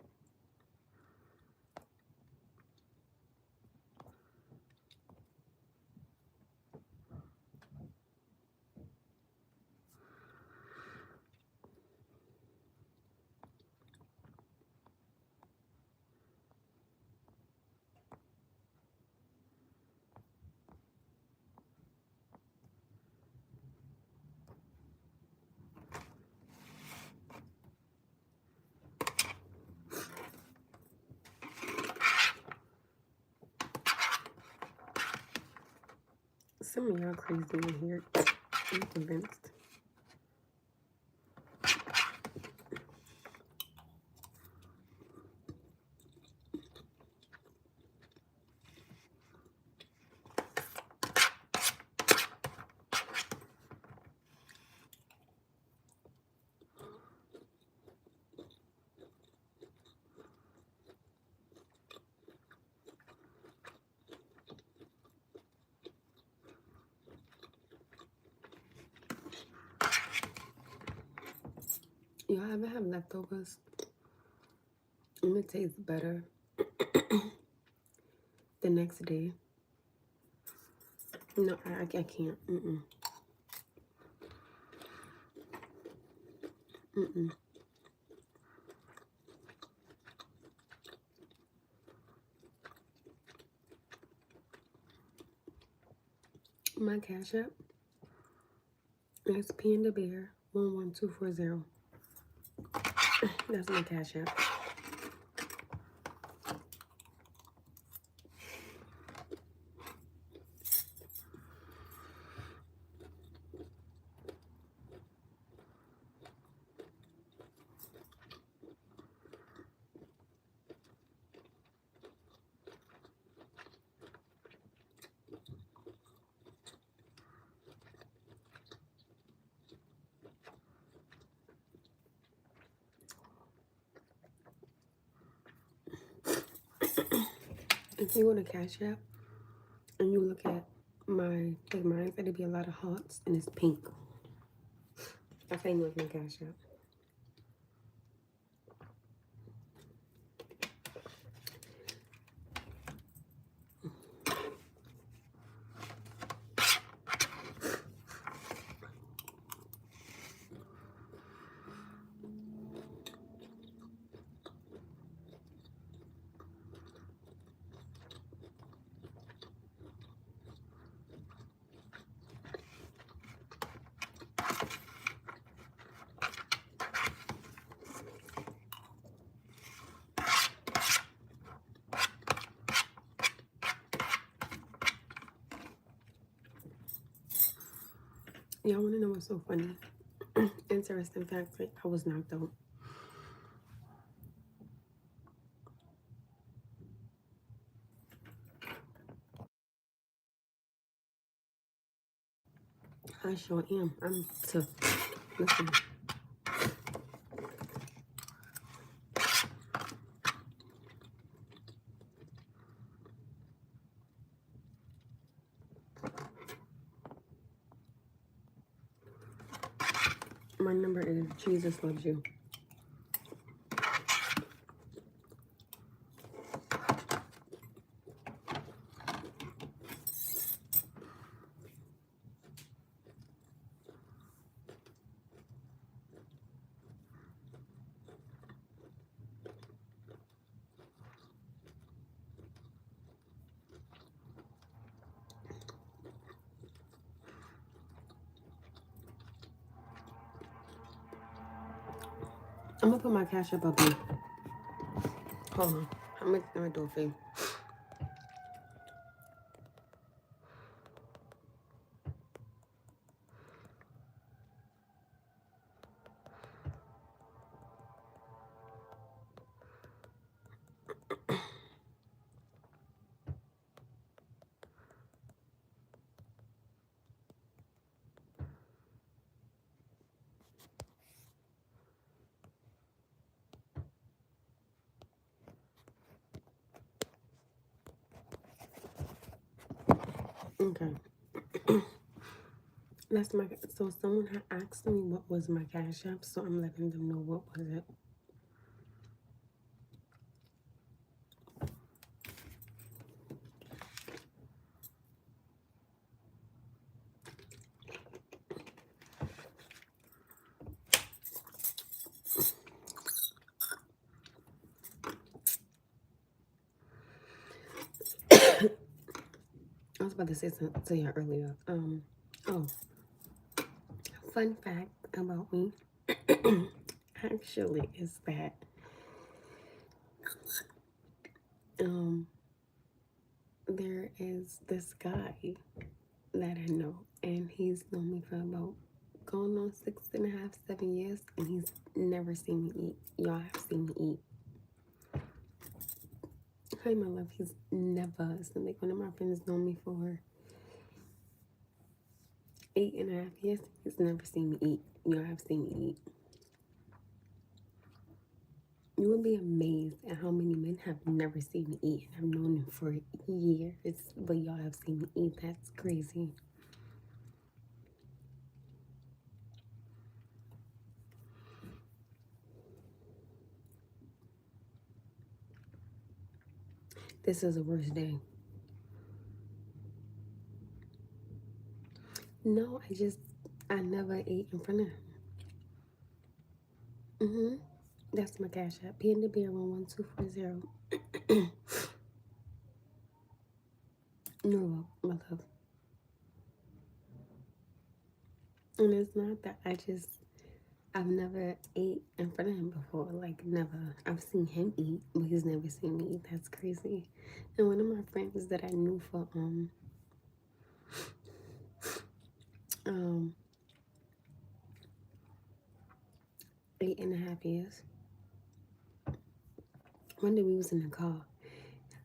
Speaker 2: Some of y'all crazy in here. I'm convinced. Y'all ever have leftovers and it tastes better the next day? No, I can't. My Cash App is Panda Bear 11240. That's my Cash App. If you go to Cash App and you look at mine, it'd be a lot of hearts and it's pink. That's how you know it's my Cash App. Y'all want to know what's so funny? Interesting fact, like I was knocked out. I sure am. I'm tough. Listen. My number is Jesus Loves You. I'm gonna put my cash up here. Hold on. I'm gonna do it for you. Okay. That's my. So someone had asked me what was my cash app, so I'm letting them know what was it. I was about to say something to you earlier. Oh, fun fact about me actually is that um there is this guy that I know, and he's known me for about going on 6.5, 7 years, and he's never seen me eat. Y'all have seen me eat. Hi, my love. He's never. So like one of my friends known me for 8.5 years. He's never seen me eat. Y'all have seen me eat. You would be amazed at how many men have never seen me eat, and I've known him for years, but y'all have seen me eat. That's crazy. This is the worst day. No, I never ate in front of him. That's my cash app. P and the beer 11240. No, my love. And it's not that I've never ate in front of him before. Like, never. I've seen him eat, but he's never seen me eat. That's crazy. And one of my friends that I knew for, 8.5 years. One day we was in the car.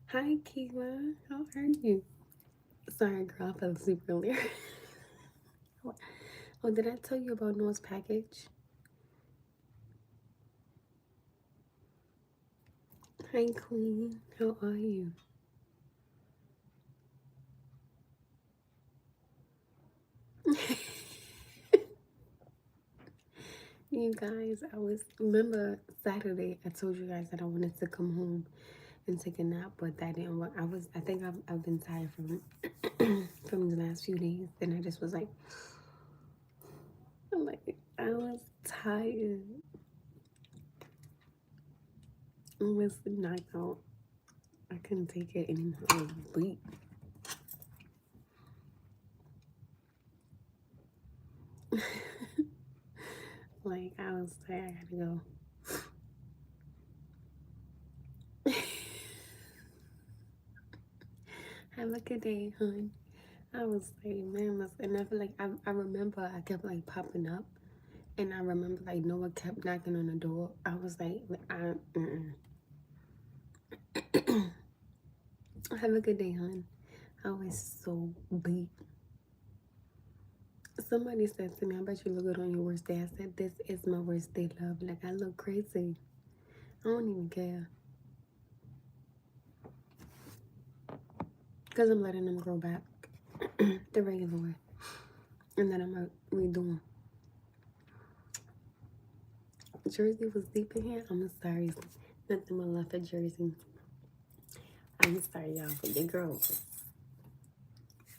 Speaker 2: Hi, Keela. How are you? Sorry, girl. I fell asleep earlier. Oh, did I tell you about Noah's package? Hi, Queen. How are you? You guys, remember Saturday, I told you guys that I wanted to come home and take a nap, but that didn't work. I think I've been tired from from the last few days, and I just was like, I was tired. I was knocked out. I couldn't take it anymore. I was weak. Like, I was like, I gotta go. Have a good day, hon. I was like, man, and I feel like I remember I kept like popping up, and I remember like Noah kept knocking on the door. I was like, have a good day, hon. I was so beat. Somebody said to me, I bet you look good on your worst day. I said, this is my worst day, love. Like, I look crazy. I don't even care. Because I'm letting them grow back the regular way. And then I'm redoing. Jersey was deep in here. I'm sorry. Nothing but love for Jersey. I'm sorry, y'all, but your girl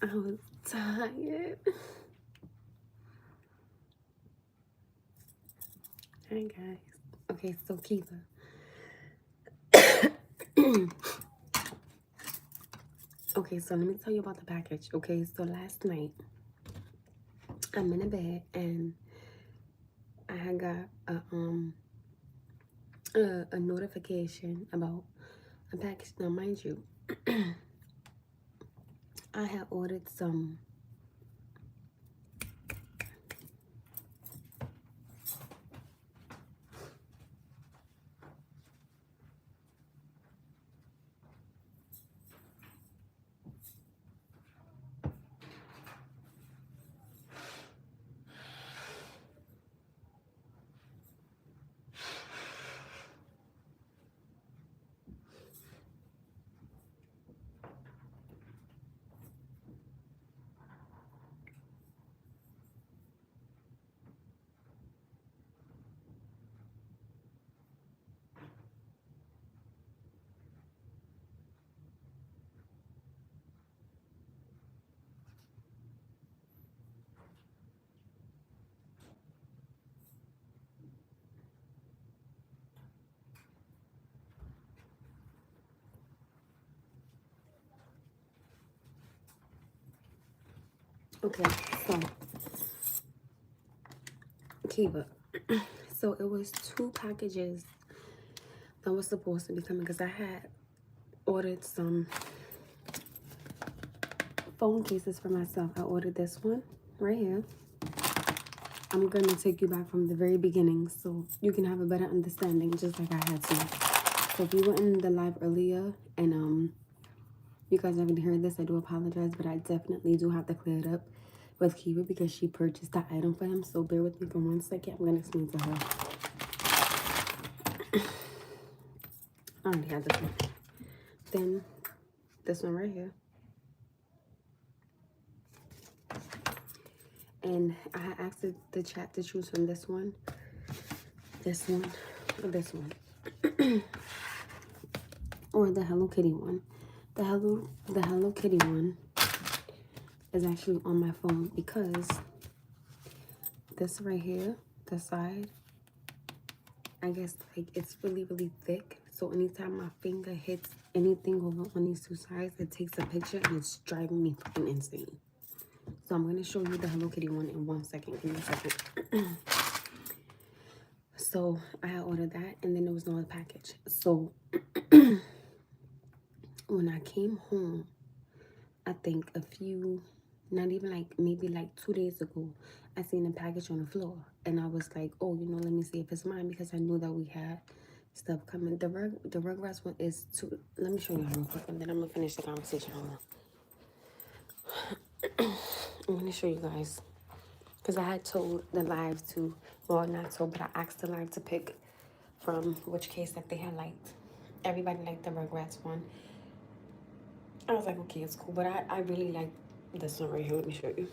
Speaker 2: I was tired. Hi, guys. Okay, so Kiva. Okay, so let me tell you about the package. Okay, so last night, I'm in a bed, and I had got a a notification about a package. Now, mind you, I had ordered some. Okay, so Kiva. So it was two packages that was supposed to be coming because I had ordered some phone cases for myself. I ordered this one right here. I'm gonna take you back from the very beginning so you can have a better understanding, just like I had to. So if you were in the live earlier and you guys haven't heard this, I do apologize, but I definitely do have to clear it up with Kiva because she purchased that item for him. So bear with me for 1 second. I'm gonna explain to her. I already had this one. Then this one right here. And I asked the chat to choose from this one, or this one, or the Hello Kitty one. The Hello Kitty one is actually on my phone because this right here, the side, I guess like it's really thick. So anytime my finger hits anything over on these two sides, it takes a picture and it's driving me fucking insane. So I'm gonna show you the Hello Kitty one in 1 second. Give me a second. So I had ordered that and then there was no other package. So when I came home, I think not even like maybe like 2 days ago, I seen a package on the floor and I was like, oh, let me see if it's mine because I knew that we had stuff coming. The Rugrats one is two. Let me show you real quick and then I'm gonna finish the conversation. Hold on. I'm gonna show you guys because I had told the live to, well, not told, but I asked the live to pick from which case that they had liked. Everybody liked the Rugrats one. I was like, okay, it's cool, but I really like this one right here. Let me show you.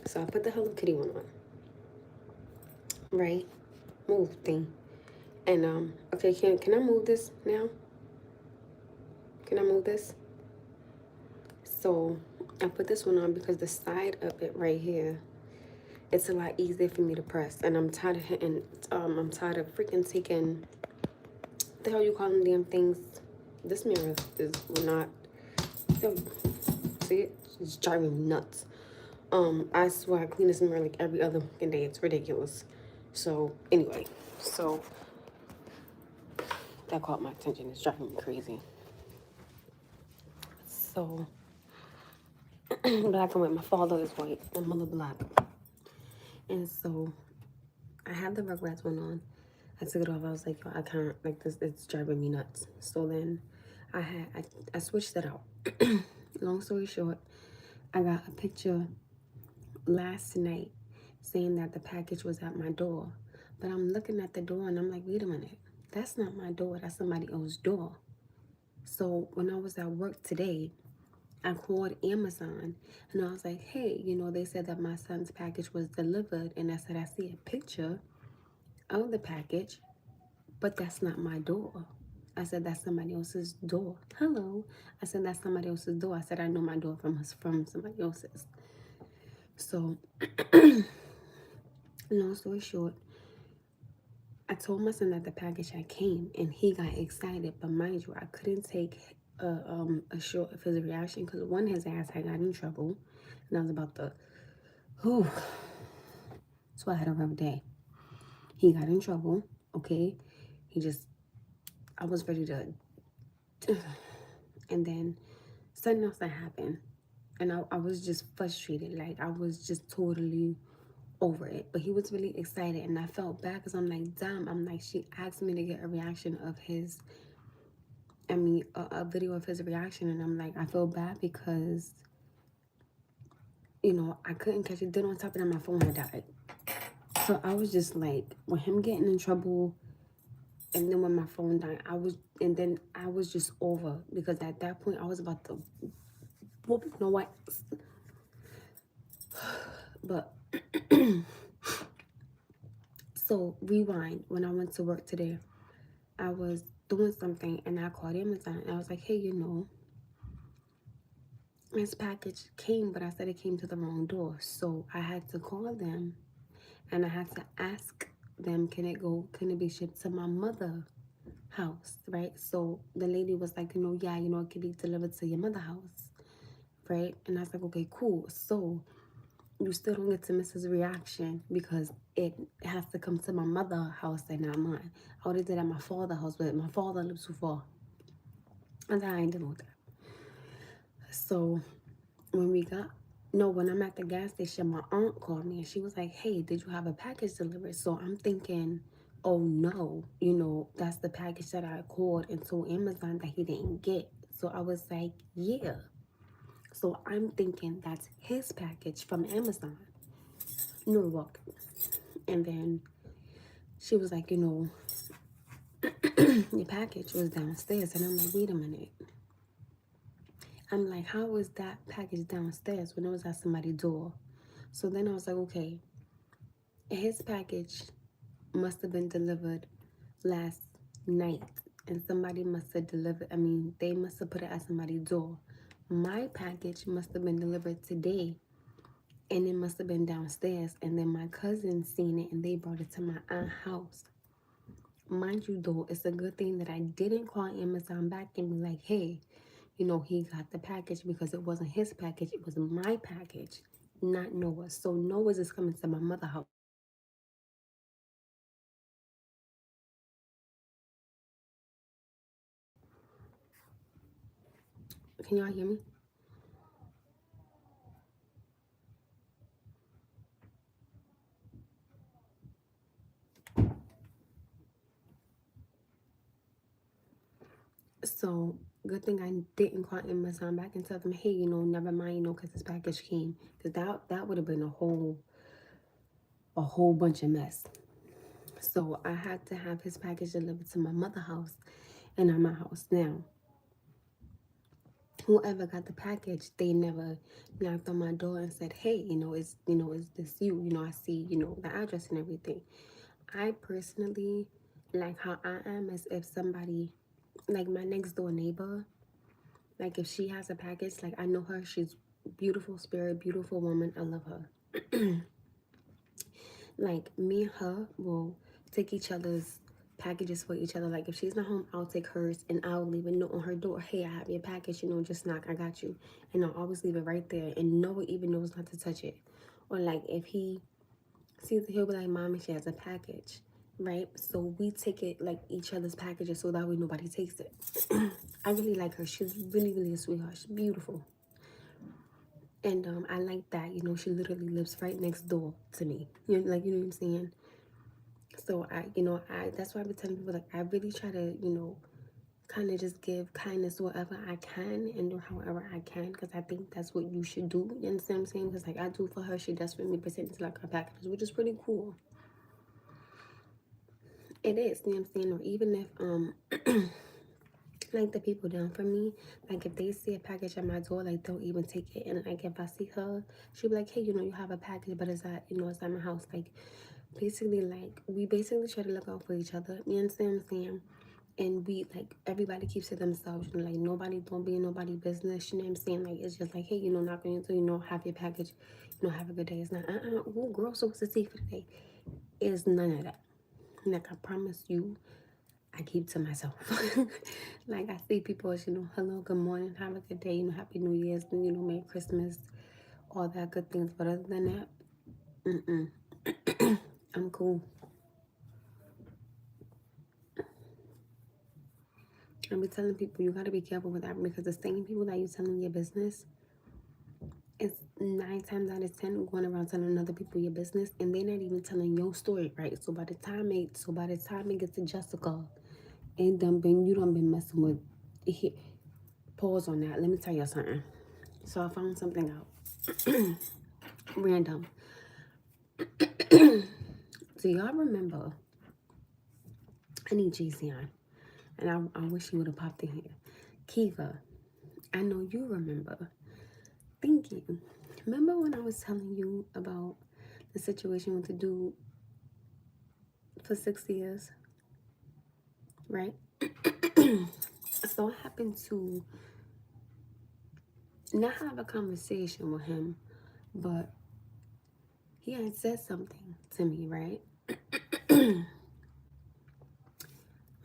Speaker 2: So I put the Hello Kitty one on, right? Move thing. And okay, can I move this now? Can I move this? So I put this one on because the side of it right here, it's a lot easier for me to press. And I'm tired of hitting, I'm tired of freaking taking, what the hell you call them damn things? This mirror is not, see it? It's driving me nuts. I swear I clean this mirror like every other fucking day. It's ridiculous. So anyway, so that caught my attention. It's driving me crazy. So black and white. My father is white. My mother black. And so I had the Rugrats one on. I took it off. I was like, yo, I can't like this. It's driving me nuts. So then I switched it out. Long story short, I got a picture last night saying that the package was at my door. But I'm looking at the door and I'm like, wait a minute. That's not my door. That's somebody else's door. So when I was at work today, I called Amazon and I was like, hey, they said that my son's package was delivered. And I said, I see a picture of the package, but that's not my door. I said, that's somebody else's door. Hello. I said, that's somebody else's door. I said, I know my door from somebody else's. So, long story short, I told my son that the package had came and he got excited. But mind you, I couldn't take a short of his reaction because one, his ass had got in trouble. And I was about to, so I had a rough day. He got in trouble Okay, he just, I was ready to, and then something else that happened, and I was just frustrated. Like I was just totally over it. But he was really excited, and I felt bad because I'm like, damn. I'm like, she asked me to get a reaction of his. I mean, a video of his reaction, and I'm like, I feel bad because I couldn't catch it. Then on top of that, my phone had died. So I was just like, with him getting in trouble, and then when my phone died, and then I was just over because at that point I was about to whoop, you know what? But so rewind. When I went to work today, I was doing something and I called Amazon and I was like, hey, this package came, but I said it came to the wrong door. So I had to call them and I had to ask them, can it be shipped to my mother house, right? So the lady was like, yeah, it can be delivered to your mother house, right? And I was like, okay, cool. So you still don't get to miss his reaction because it has to come to my mother house and not mine. I would have did at my father's house, but my father lives too far. And I ain't dealing with that. So when we got no, when I'm at the gas station, my aunt called me and she was like, hey, did you have a package delivered? So I'm thinking, oh no, that's the package that I called and told Amazon that he didn't get. So I was like, yeah. So I'm thinking that's his package from Amazon. Walk. And then she was like, your package was downstairs. And I'm like, wait a minute. I'm like, how was that package downstairs when it was at somebody's door? So then I was like, okay, his package must have been delivered last night. And somebody must have delivered, they must have put it at somebody's door. My package must have been delivered today. And it must have been downstairs. And then my cousin seen it and they brought it to my aunt's house. Mind you, though, it's a good thing that I didn't call Amazon back and be like, hey, he got the package because it wasn't his package. It was my package, not Noah's. So Noah's is coming to my mother's house. Can y'all hear me? So good thing I didn't call Amazon back and tell them, hey, never mind, because this package came. Because that would have been a whole bunch of mess. So I had to have his package delivered to my mother's house and not my house. Now, whoever got the package, they never knocked on my door and said, hey, is this you? I see, the address and everything. I personally, like how I am, as if somebody, like my next door neighbor, like if she has a package, like I know her, she's beautiful spirit, beautiful woman, I love her. Like me and her will take each other's packages for each other. Like if she's not home, I'll take hers and I'll leave a note on her door. Hey, I have your package, just knock, I got you. And I'll always leave it right there and no one even knows not to touch it. Or like if he sees it, he'll be like, Mommy, she has a package. Right? So we take it like each other's packages so that way nobody takes it. I really like her. She's really, really a sweetheart. She's beautiful. And I like that, she literally lives right next door to me. You know what I'm saying? So I that's why I've been telling people like I really try to, kind of just give kindness wherever I can and do however I can because I think that's what you should do. You understand what I'm saying? Because like I do for her, she does for me, percentage like her packages, which is pretty cool. It is, you know what I'm saying? Or even if like the people down for me, like if they see a package at my door, like they'll even take it. And like if I see her, she'll be like, hey, you have a package, but it's at it's at my house. Like basically, like we basically try to look out for each other. You understand what I'm saying? And we like everybody keeps to themselves. Like nobody don't be in nobody business. You know what I'm saying? Like it's just like, hey, not going to have your package. Have a good day. It's not oh girl, so what's the secret today? It's none of that. Like I promise you, I keep to myself. Like I see people as, hello, good morning, have a good day, happy New Year's, Merry Christmas, all that good things. But other than that, I'm cool. I be telling people you gotta be careful with that because the same people that you telling your business is 9 times out of 10 going around telling other people your business, and they're not even telling your story right. So by the time it gets to Jessica, you done been messing with. He, pause on that. Let me tell you something. So I found something out random. Do y'all remember? I need JC on, and I wish he would have popped in here. Kiva, I know you remember. Thank you. Remember when I was telling you about the situation with the dude for 6 years, right? So I happened to not have a conversation with him, but he had said something to me, right?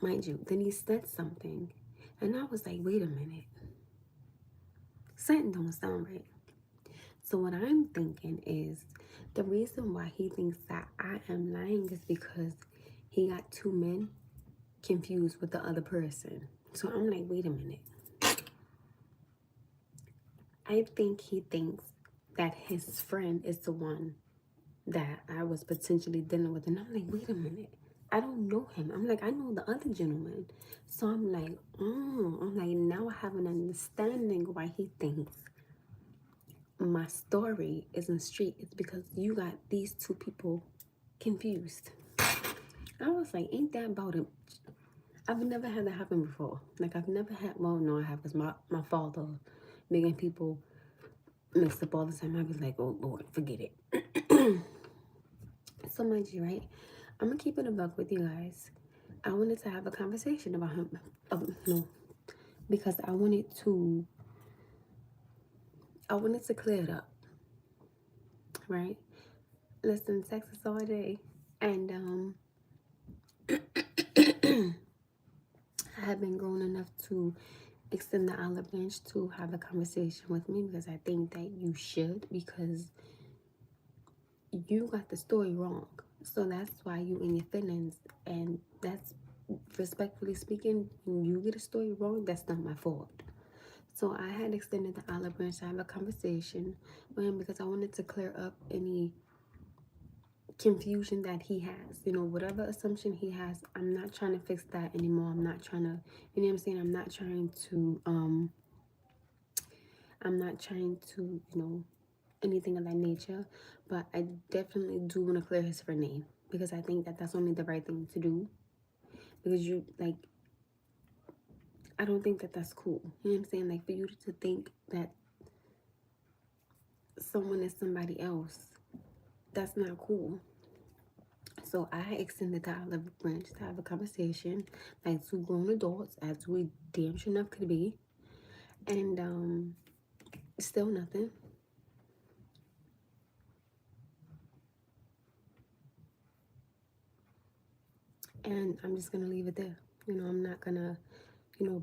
Speaker 2: Mind you, then he said something, and I was like, wait a minute, something don't sound right. So what I'm thinking is the reason why he thinks that I am lying is because he got two men confused with the other person. So I'm like, wait a minute. I think he thinks that his friend is the one that I was potentially dealing with. And I'm like, wait a minute. I don't know him. I'm like, I know the other gentleman. So I'm like, now I have an understanding why he thinks my story isn't straight. It's because you got these two people confused. I was like, ain't that about it? I've never had that happen before. Like, I've never had, well, no, I have, because my father making people mixed up all the time. I was like, oh, Lord, forget it. So, mind you, right? I'm going to keep it a buck with you guys. I wanted to have a conversation about him. No, because I wanted to clear it up, right? Listen, sex is all day. And I have been grown enough to extend the olive branch to have a conversation with me because I think that you should, because you got the story wrong. So that's why you in your feelings, and that's, respectfully speaking, when you get a story wrong, that's not my fault. So I had extended the olive branch to have a conversation with him because I wanted to clear up any confusion that he has. Whatever assumption he has, I'm not trying to fix that anymore. I'm not trying to, you know what I'm saying? I'm not trying to, anything of that nature. But I definitely do want to clear his friend name because I think that that's only the right thing to do. Because I don't think that that's cool. You know what I'm saying? Like, for you to think that someone is somebody else, that's not cool. So I extended the olive branch to have a conversation, like two grown adults, as we damn sure enough could be. And still nothing. And I'm just gonna leave it there. I'm not gonna,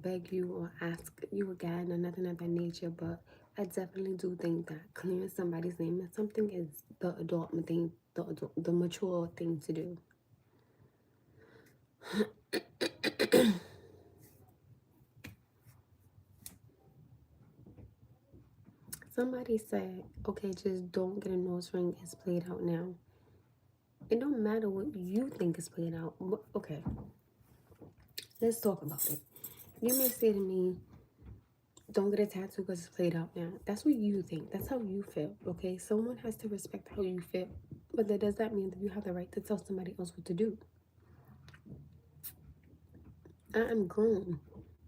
Speaker 2: beg you or ask you again or nothing of that nature. But I definitely do think that clearing somebody's name is something is the the mature thing to do. Somebody said, okay, just don't get a nose ring. It's played out now. It don't matter what you think is played out. Okay, let's talk about it. You may say to me, don't get a tattoo because it's played out now. That's what you think. That's how you feel, okay? Someone has to respect how you feel. But that does not mean that you have the right to tell somebody else what to do. I am grown.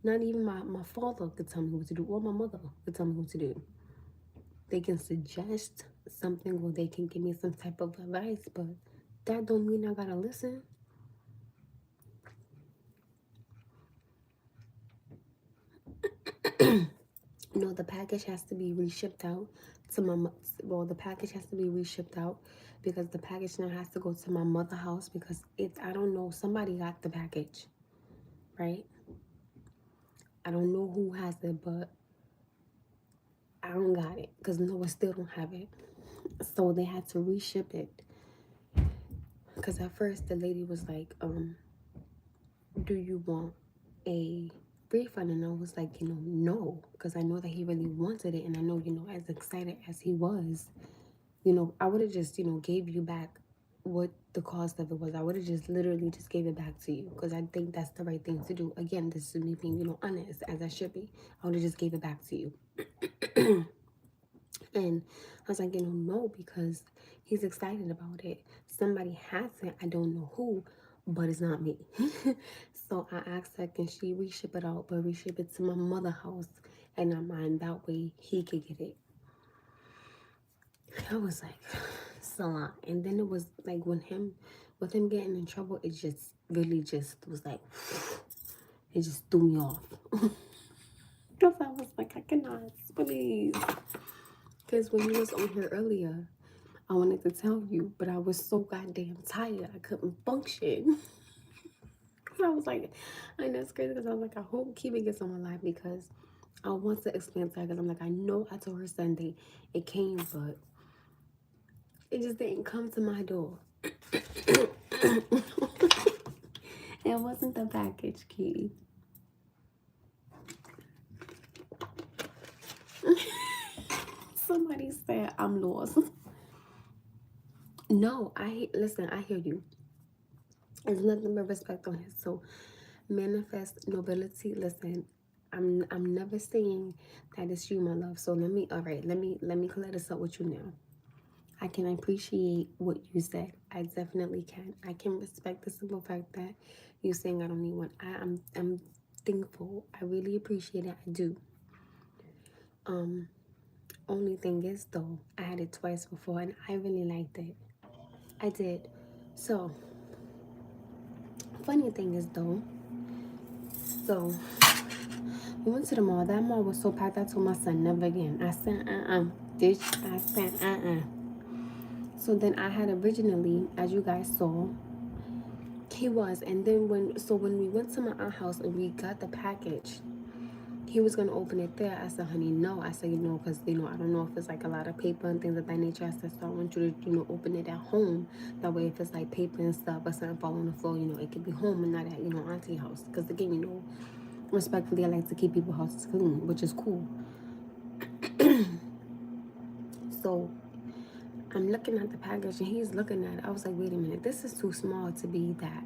Speaker 2: Not even my father could tell me what to do, or my mother could tell me what to do. They can suggest something or they can give me some type of advice, but that don't mean I gotta listen. The package has to be reshipped out to the package has to be reshipped out because the package now has to go to my mother house because I don't know, somebody got the package, right? I don't know who has it, but I don't got it because Noah still don't have it. So they had to reship it because at first the lady was like, do you want a refund, and I was like, no, because I know that he really wanted it, and I know, as excited as he was, I would have just, gave you back what the cost of it was. I would have just literally just gave it back to you because I think that's the right thing to do. Again, this is me being, honest as I should be. I would have just gave it back to you. And I was like, no, because he's excited about it. Somebody has it. I don't know who, but it's not me. So I asked her, can she reship it out, but reship it to my mother house and not mine. That way he could get it. I was like, it's a lot. And then it was like with him getting in trouble, it just really just was like, it just threw me off. Because I was like, I cannot, please. Because when you was on here earlier, I wanted to tell you, but I was so goddamn tired. I couldn't function. Cause I was like, I know it's crazy because I was like, I hope Kiva gets on my live because I want to explain to her because I'm like, I know I told her Sunday it came, but it just didn't come to my door. It wasn't the package key. Somebody said I'm lost. No, listen, I hear you. There's nothing but respect on it. So manifest nobility. Listen, I'm never saying that it's you, my love. So let me clear this up with you now. I can appreciate what you said. I definitely can. I can respect the simple fact that you saying I don't need one. I'm thankful. I really appreciate it. I do. Only thing is though, I had it twice before and I really liked it. I did. So funny thing is though, so we went to the mall. That mall was so packed. I told my son never again. I said Bitch, I said So then I had originally, as you guys saw, he was, and then when we went to my aunt's house and we got the package, he was gonna open it there. I said, honey, no. I said, because I don't know if it's like a lot of paper and things of that nature. I said, so I want you to open it at home. That way, if it's like paper and stuff or something fall on the floor, it could be home and not at auntie house. Because again, respectfully, I like to keep people's houses clean, which is cool. So I'm looking at the package and he's looking at it. I was like, wait a minute, this is too small to be that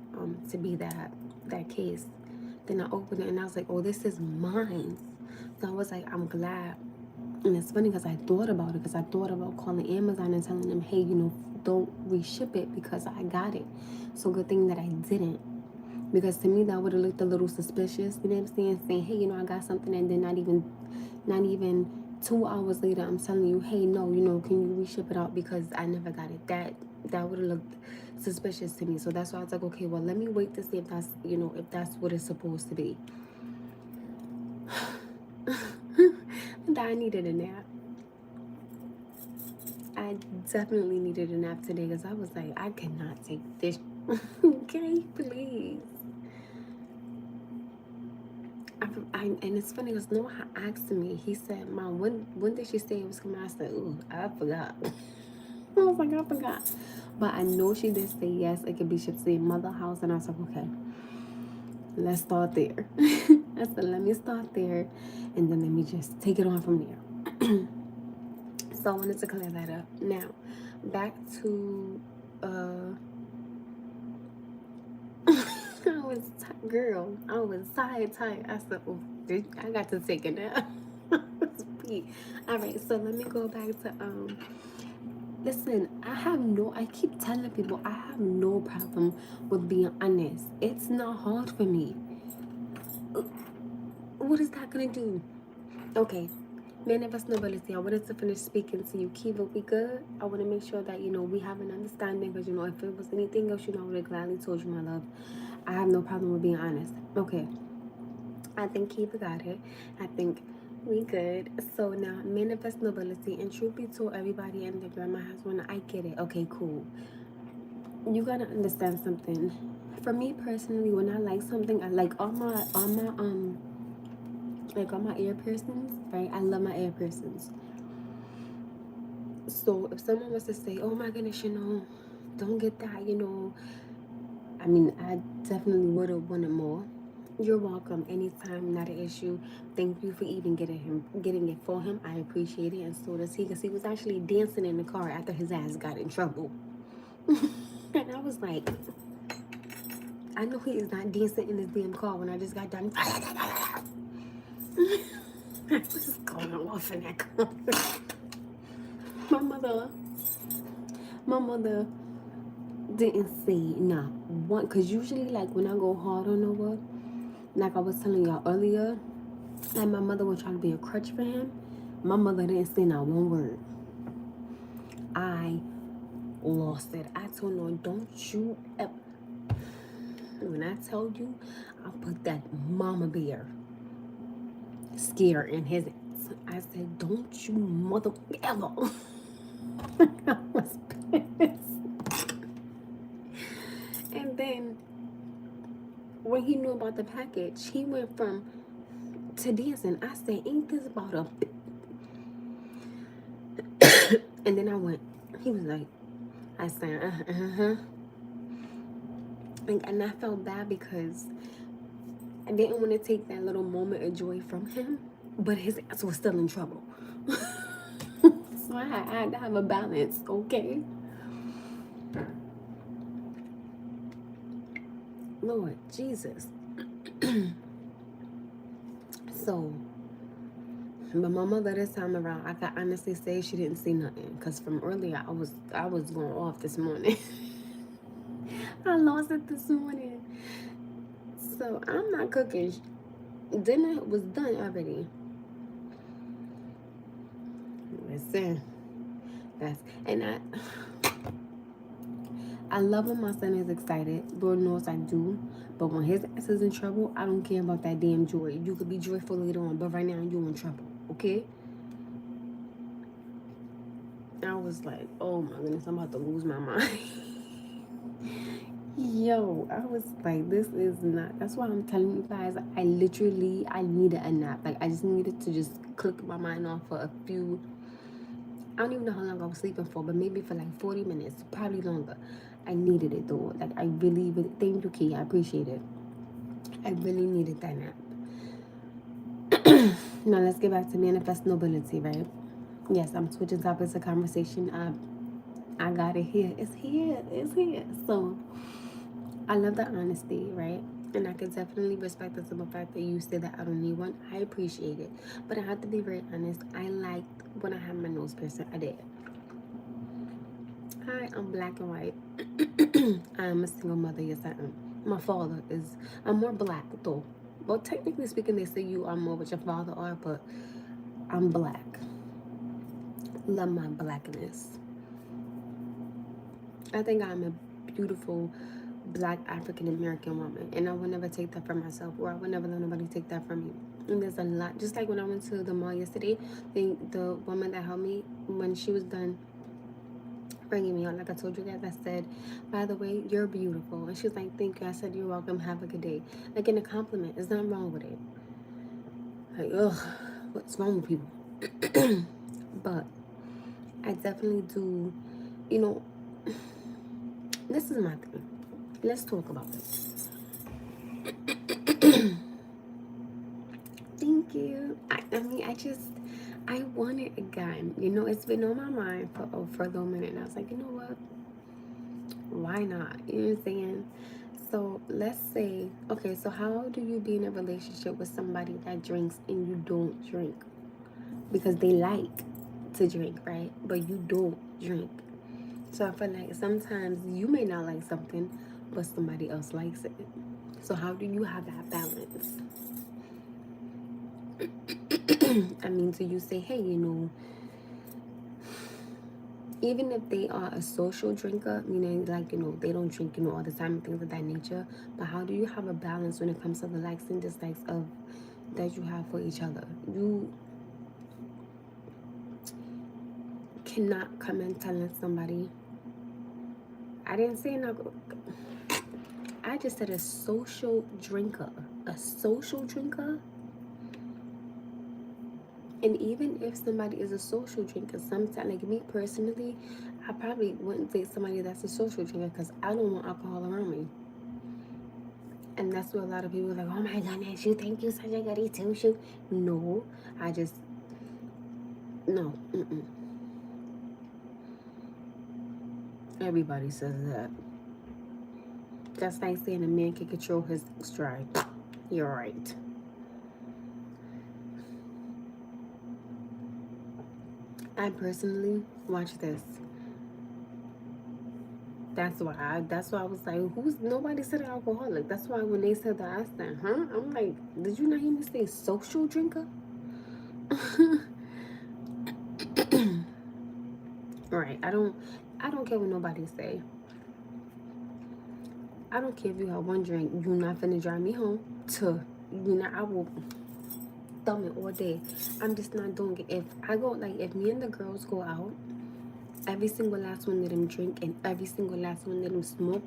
Speaker 2: case. Then I opened it and I was like, oh, this is mine. So I was like, I'm glad. And it's funny because I thought about it, because I thought about calling Amazon and telling them, hey, don't reship it because I got it. So good thing that I didn't. Because to me that would have looked a little suspicious, you know what I'm saying, hey, I got something, and then not even 2 hours later I'm telling you, hey, no, can you reship it out because I never got it. That would have looked suspicious to me. So that's why I was like, okay, well, let me wait to see if that's what it's supposed to be. And I needed a nap. I definitely needed a nap today because I was like, I cannot take this. Okay, please. And it's funny because Noah asked me. He said, "Mom, when did she say it was coming?" I said, "Ooh, I forgot." I was like, I forgot, but I know she did say yes. It could be shipped to your mother house, and I was like, okay, let's start there. I said, let me start there, and then let me just take it on from there. So I wanted to clear that up. Now, back to I was girl. I was tired. I said, "Oh, I got to take a nap." All right, so let me go back to Listen, I keep telling people I have no problem with being honest. It's not hard for me. What is that gonna do? Okay, manifest nobility. I wanted to finish speaking to you. Kiva, we good? I want to make sure that, we have an understanding because, if it was anything else, I would have gladly told you, my love. I have no problem with being honest. Okay. I think Kiva got it. I think we good. So now, manifest nobility. And truth be told, everybody and their grandma has one. I get it. Okay, cool. You gotta understand something. For me personally, when I like something, I like all my ear piercings, right? I love my ear piercings. So if someone was to say, oh my goodness, don't get that, I mean, I definitely would have wanted more. You're welcome. Anytime, not an issue. Thank you for even getting it for him. I appreciate it, and so does he, because he was actually dancing in the car after his ass got in trouble. And I was like, I know he is not dancing in his damn car when I just got done. I was going off in that car. My mother, my mother didn't say nah one, cause usually like when I go hard on Noah, like I was telling y'all earlier, like my mother would try to be a crutch for him. My mother didn't say not one word. I lost it. I told her, don't you ever. When I told you, I put that mama bear scare in his ass. I said, don't you mother ever. I was pissed. And then when he knew about the package, he went from to dancing. I said, ain't this about a and then I went, he was like, I said, uh-huh. And I felt bad because I didn't want to take that little moment of joy from him, but his ass was still in trouble. So I had to have a balance, okay? Lord Jesus. So, but my mother this time around, I can honestly say she didn't see nothing. Cause from earlier I was going off this morning. I lost it this morning. So I'm not cooking. Dinner was done already. Listen, that's and I love when my son is excited. Lord knows I do. But when his ass is in trouble, I don't care about that damn joy. You could be joyful later on, but right now you're in trouble, okay? I was like, oh my goodness, I'm about to lose my mind. Yo, I was like, this is not. That's why I'm telling you guys, I needed a nap. Like, I just needed to just click my mind off for a few. I don't even know how long I was sleeping for, but maybe for like 40 minutes, probably longer. I needed it though. Like, I really, really, thank you, Key. I appreciate it. I really needed that nap. Now, let's get back to manifest nobility, right? Yes, I'm switching topics of conversation. I got it here. It's here. It's here. So, I love the honesty, right? And I can definitely respect the simple fact that you said that I don't need one. I appreciate it. But I have to be very honest. I liked when I had my nose piercing. I did. Hi, I'm black and white. I'm a single mother. Yes, I am. My father is. I'm more black though. Well, technically speaking, they say you are more what your father are, but I'm black. Love my blackness. I think I'm a beautiful black African American woman, and I would never take that for myself, or I would never let nobody take that from me. And there's a lot. Just like when I went to the mall yesterday, the woman that helped me when she was done bringing me on, like I told you guys, I said, by the way, you're beautiful. And she was like, thank you. I said, you're welcome. Have a good day. Like in a compliment. There's nothing wrong with it. Like, ugh, what's wrong with people? But I definitely do, you know, this is my thing. Let's talk about this. Thank you. I mean, I want it again. You know, it's been on my mind for a little minute. And I was like, you know what? Why not? You know what I'm saying? So let's say, okay, so how do you be in a relationship with somebody that drinks and you don't drink? Because they like to drink, right? But you don't drink. So I feel like sometimes you may not like something, but somebody else likes it. So how do you have that balance? I mean, do you say, hey, you know, even if they are a social drinker, meaning like, you know, they don't drink, you know, all the time and things of that nature, but how do you have a balance when it comes to the likes and dislikes of that you have for each other? You cannot come in telling somebody, I didn't say no, I just said a social drinker. A social drinker. And even if somebody is a social drinker, sometimes, like me personally, I probably wouldn't date somebody that's a social drinker because I don't want alcohol around me. And that's what a lot of people are like, oh my goodness, you think you such a goody two shoe? No, I just, no. Everybody says that. That's like saying a man can control his stride. You're right. I personally, watch this. That's why I was like, who's nobody said alcoholic. That's why when they said that, I said, huh? I'm like, did you not hear me say social drinker? Right. I don't care what nobody say. I don't care if you have one drink, you not finna drive me home. To I will thumb it all day. I'm just not doing it. If I go like if me and the girls go out, every single last one of them drink and every single last one of them smoke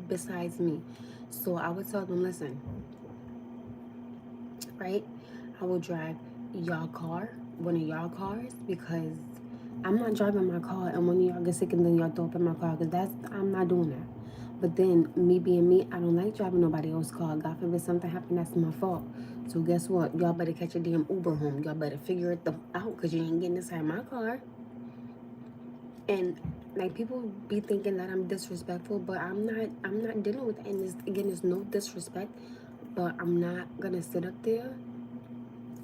Speaker 2: besides me. So I would tell them, listen, right? I will drive y'all car, one of y'all cars, because I'm not driving my car and one of y'all get sick and then y'all throw up in my car, because I'm not doing that. But then me being me, I don't like driving nobody else's car. God forbid something happen, that's my fault. So guess what? Y'all better catch a damn Uber home. Y'all better figure it out, because you ain't getting inside my car. And like people be thinking that I'm disrespectful, but I'm not dealing with that. And again, there's no disrespect, but I'm not gonna sit up there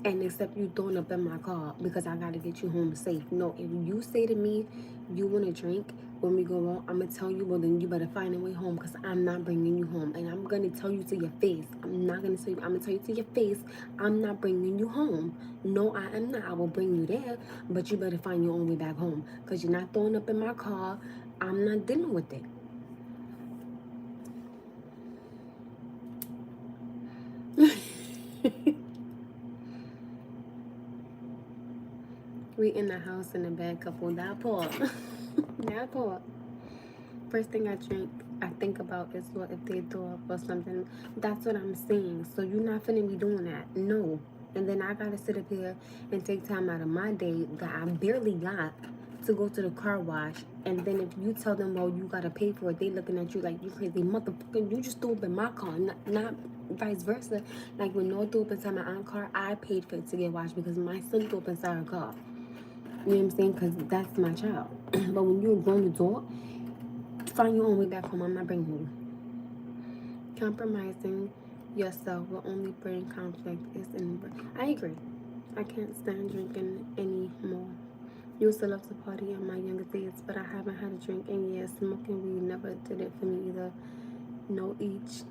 Speaker 2: and accept you throwing up in my car because I gotta get you home safe. No, if you say to me you want to drink when we go out, I'm gonna tell you, well then you better find a way home, because I'm not bringing you home. And I'm gonna tell you to your face. I'm not gonna tell you, I'm gonna tell you to your face, I'm not bringing you home. No, I am not. I will bring you there, but you better find your own way back home, because you're not throwing up in my car. I'm not dealing with it. We in the house in a bad couple. That part. That part. First thing I drink, I think about is what if they throw up or something. That's what I'm saying. So you're not finna be doing that. No. And then I gotta sit up here and take time out of my day that I barely got to go to the car wash. And then if you tell them, well, you gotta pay for it, they looking at you like you crazy motherfucker. You just threw up in my car, not vice versa. Like when Noah threw up inside my aunt's car, I paid for it to get washed because my son threw up inside her car. You know what I'm saying? Because that's my child. But when you're a grown adult, find your own way back home. I'm not bringing you. Compromising yourself will only bring conflict. I agree. I can't stand drinking anymore. Used to love to party in my younger days, but I haven't had a drink in years. Smoking weed never did it for me either. No, each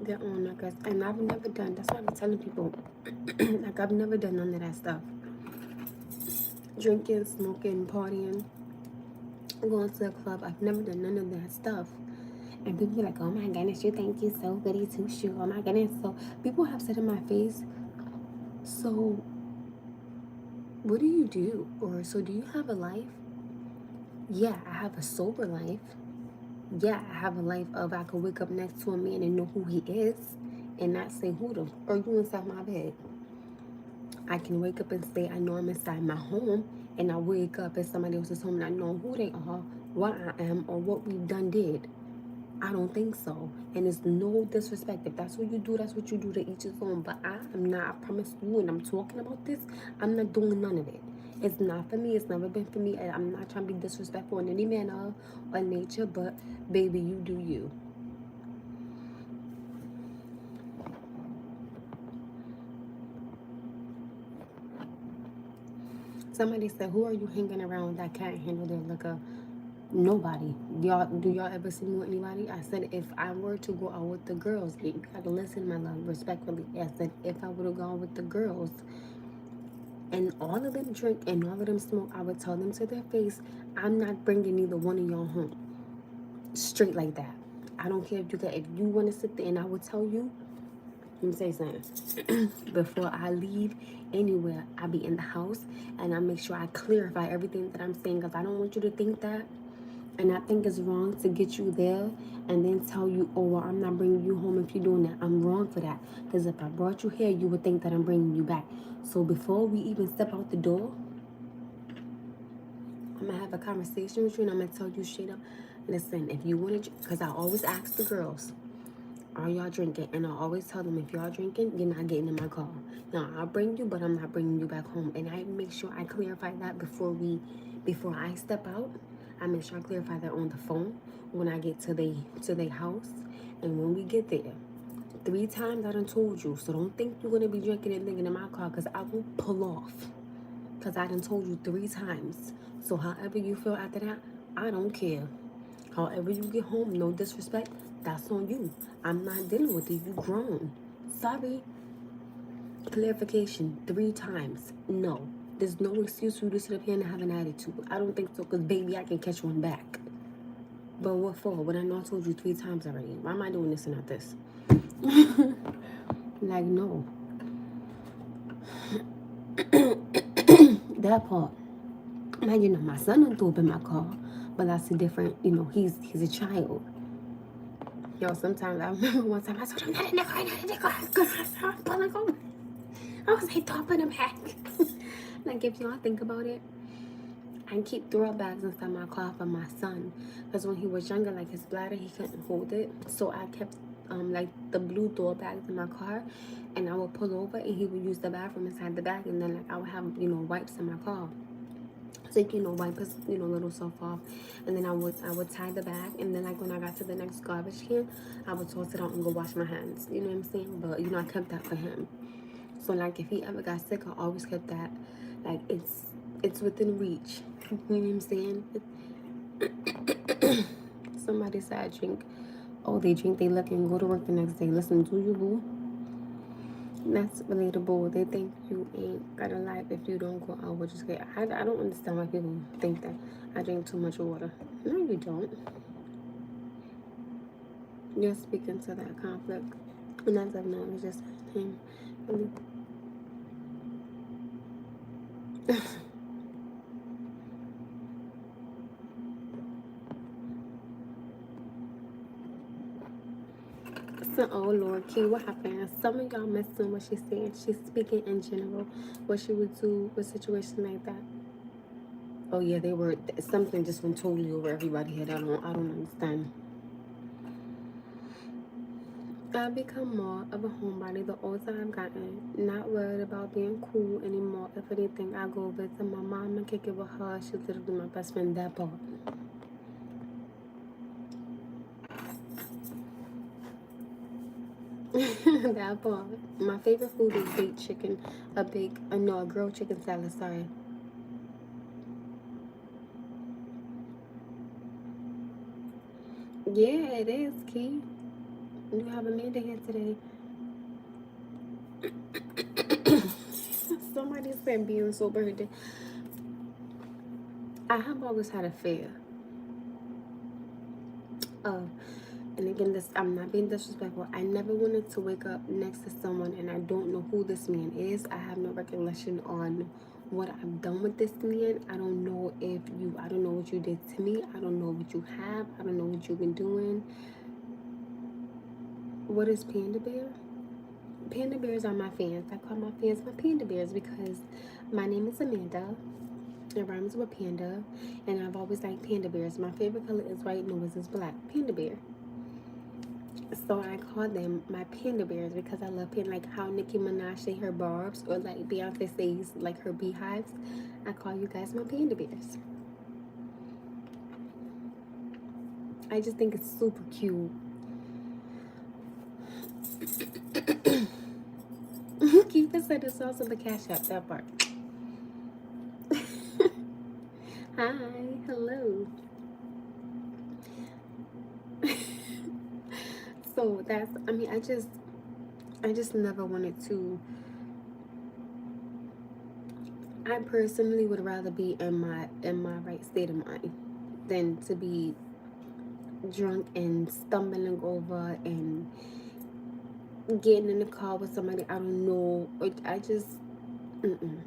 Speaker 2: their own, I guess. And I've never done. That's why I'm telling people. Like I've never done none of that stuff. Drinking, smoking, partying, going to the club. I've never done none of that stuff. And people be like, oh my goodness, you think you so goody two shoe. Oh my goodness. So people have said in my face, so what do you do? Or so do you have a life? Yeah, I have a sober life. Yeah, I have a life of I could wake up next to a man and know who he is and not say who the are you inside my bed. I can wake up and say I know I'm inside my home, and I wake up at somebody else's home and I know who they are, what I am, or what we've done did. I don't think so. And it's no disrespect. If that's what you do, that's what you do, to each his own. But I am not, I promise you, and I'm talking about this, I'm not doing none of it. It's not for me. It's never been for me. And I'm not trying to be disrespectful in any manner or nature, but baby, you do you. Somebody said, who are you hanging around that can't handle their liquor? Nobody. Do y'all ever see me with anybody? I said if I were to go out with the girls, you gotta listen, my love, respectfully. I said if I would have gone with the girls and all of them drink and all of them smoke, I would tell them to their face, I'm not bringing either one of y'all home. Straight like that. I don't care if you want to sit there, and I would tell you. Let me say something. Before I leave anywhere, I be in the house and I make sure I clarify everything that I'm saying, because I don't want you to think that. And I think it's wrong to get you there and then tell you, oh, well, I'm not bringing you home if you're doing that. I'm wrong for that. Because if I brought you here, you would think that I'm bringing you back. So before we even step out the door, I'm going to have a conversation with you and I'm going to tell you straight up, listen, if you want to, because I always ask the girls, Are y'all drinking? And I always tell them, if y'all drinking, you're not getting in my car. Now I'll bring you, but I'm not bringing you back home. And I make sure I clarify that before I step out. I make sure I clarify that on the phone when I get to their house, and when we get there. 3 times I done told you, so don't think you're gonna be drinking and thinking in my car, cause I will pull off. Cause I done told you 3 times. So however you feel after that, I don't care. However you get home, no disrespect, that's on you. I'm not dealing with it. You grown. Sorry. Clarification 3 times. No. There's no excuse for you to sit up here and have an attitude. I don't think so, because baby, I can catch one back. But what for? When I know I told you 3 times already. Why am I doing this and not this? Like, no. That part. Now, you know, my son done threw up in my car. But that's a different, you know, he's a child. Yo, sometimes I remember one time I told him, not in the car, not in the car. I'm pulling over. I was like, don't put him back. Like, if y'all think about it, I keep throw bags inside my car for my son. Because when he was younger, like, his bladder, he couldn't hold it. So I kept, like, the blue door bags in my car. And I would pull over, and he would use the bathroom inside the bag. And then, like, I would have, you know, wipes in my car. So, you know, wipe his, you know, little stuff off. And then I would tie the bag. And then, like, when I got to the next garbage can, I would toss it out and go wash my hands. You know what I'm saying? But, you know, I kept that for him. So, like, if he ever got sick, I always kept that. Like, it's within reach. You know what I'm saying? Somebody said I drink. Oh, they drink, they look, and go to work the next day. Listen, do you, boo? That's relatable. They think you ain't got a life if you don't go out, which is great. I don't understand why people think that I drink too much water. No, you don't. You're speaking to that conflict. And as I've known, it's just him. So, oh Lord, Key, what happened? Some of y'all missing what she's saying. She's speaking in general, what she would do with a situation like that. Oh yeah, they were something just went totally over everybody head. I don't understand. I've become more of a homebody the older I've gotten. Not worried about being cool anymore. If anything, I go visit my mom and kick it with her. She's literally my best friend. That part. That part. My favorite food is baked chicken. A grilled chicken salad. Sorry. Yeah, it is, Key. You have Amanda here today. Somebody said being sober. I have always had a fear of, and again, this, I'm not being disrespectful. I never wanted to wake up next to someone and I don't know who this man is. I have no recollection on what I've done with this man. I don't know I don't know what you did to me. I don't know what you have. I don't know what you've been doing. What is Panda Bear? Panda Bears are my fans. I call my fans my Panda Bears because my name is Amanda. It rhymes with panda, and I've always liked panda bears. My favorite color is white, and yours is black. Panda bear. So I call them my panda bears because I love panda. Like how Nicki Minaj say her barbs, or like Beyonce says like her beehives. I call you guys my panda bears. I just think it's super cute. Keep it said it's also the cash app, that part. Hi, hello. So that's, I mean, I just never wanted to. I personally would rather be in my right state of mind than to be drunk and stumbling over and getting in the car with somebody I don't know. I just, mm-mm.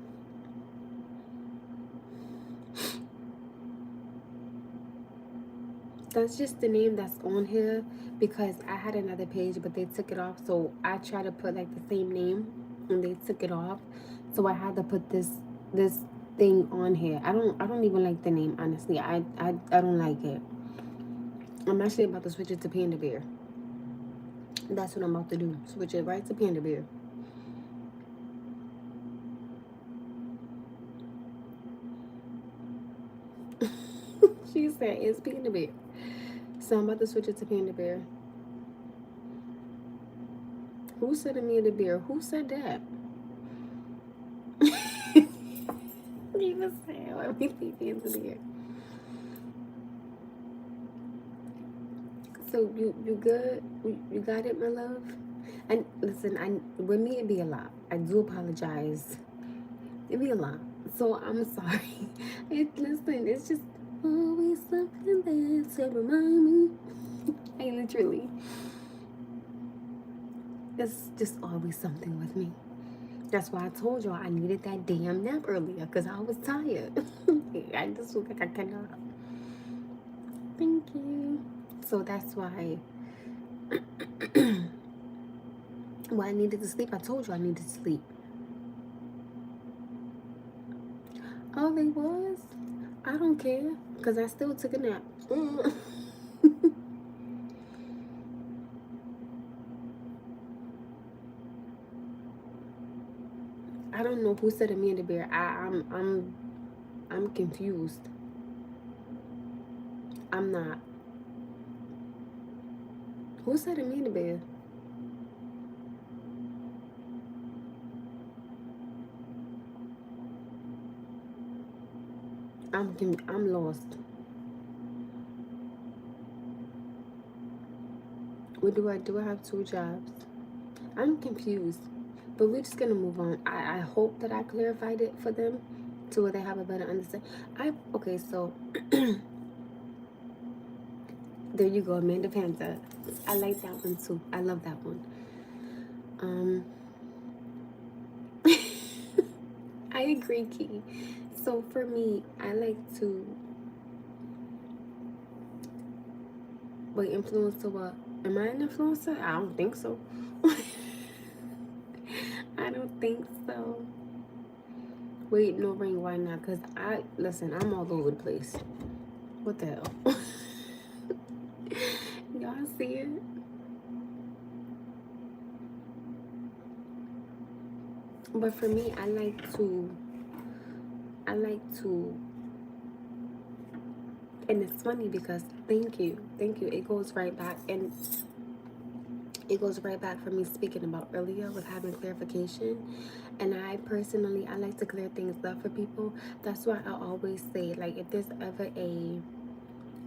Speaker 2: That's just the name that's on here because I had another page, but they took it off. So I tried to put like the same name, and they took it off. So I had to put this thing on here. I don't even like the name, honestly. I don't like it. I'm actually about to switch it to Panda Bear. That's what I'm about to do. Switch it right to Panda Bear. She said it's Panda Bear. So I'm about to switch it to Panda Bear. Who said Amanda Bear? Who said that? He was saying, let me see Panda Bear. So you good? You got it, my love? And listen, I with me it be a lot. I do apologize. It be a lot. So I'm sorry. Listen, it's just always something there to remind me. I literally, it's just always something with me. That's why I told y'all I needed that damn nap earlier because I was tired. I just look like I cannot. Thank you. So that's why I needed to sleep. I told you I needed to sleep. Oh, they was? I don't care because I still took a nap. I don't know who said Amanda Bear. I'm confused. I'm not. Who said Amanda Bear? I'm lost. What do I do? I have two jobs. I'm confused. But we're just gonna move on. I hope that I clarified it for them to where they have a better understanding. Okay, so there you go, Amanda Panther. I like that one too. I love that one. Um I agree, Key. So for me, I like to wait, influencer what? Am I an influencer? I don't think so. I don't think so. Wait, no ring, why not? Cause listen, I'm all over the place. What the hell? Y'all see it? But for me, I like to, and it's funny because thank you. It goes right back, and it goes right back for me speaking about earlier with having clarification. And I personally, I like to clear things up for people. That's why I always say, like, if there's ever a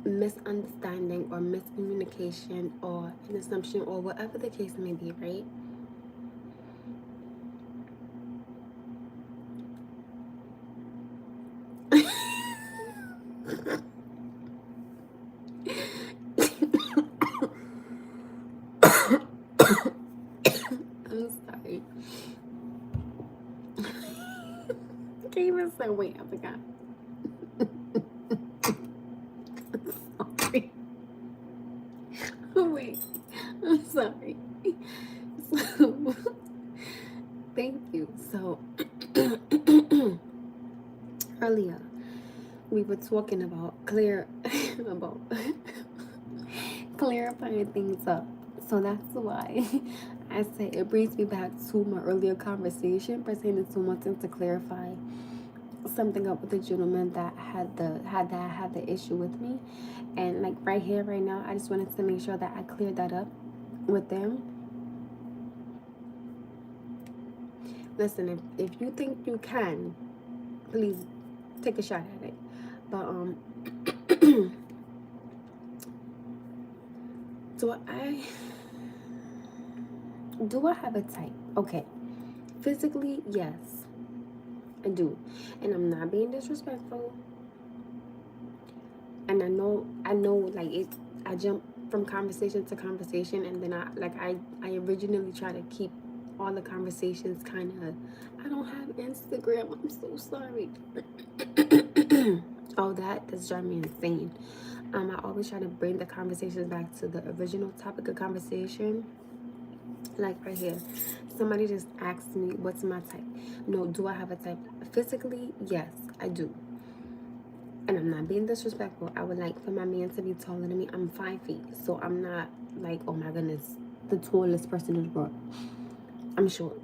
Speaker 2: misunderstanding or miscommunication or an assumption or whatever the case may be, right? I'm sorry. Can't even say, wait, I forgot. Sorry. Wait, I'm sorry. So, thank you. So, earlier we were talking about about clarifying things up. So that's why I say it brings me back to my earlier conversation pertaining to wanting to clarify something up with the gentleman that had the issue with me, and like right here, right now, I just wanted to make sure that I cleared that up with them. Listen, if you think you can, please take a shot at it. But do I have a type? Okay, physically, yes, I do, and I'm not being disrespectful. And I know, like it. I jump from conversation to conversation, and then I originally try to keep all the conversations kind of. I don't have Instagram. I'm so sorry. Oh, that's driving me insane. I always try to bring the conversations back to the original topic of conversation. Like right here, somebody just asked me, "What's my type?" No, do I have a type? Physically, yes, I do. And I'm not being disrespectful. I would like for my man to be taller than me. I'm 5 feet, so I'm not like, oh my goodness, the tallest person in the world. I'm short.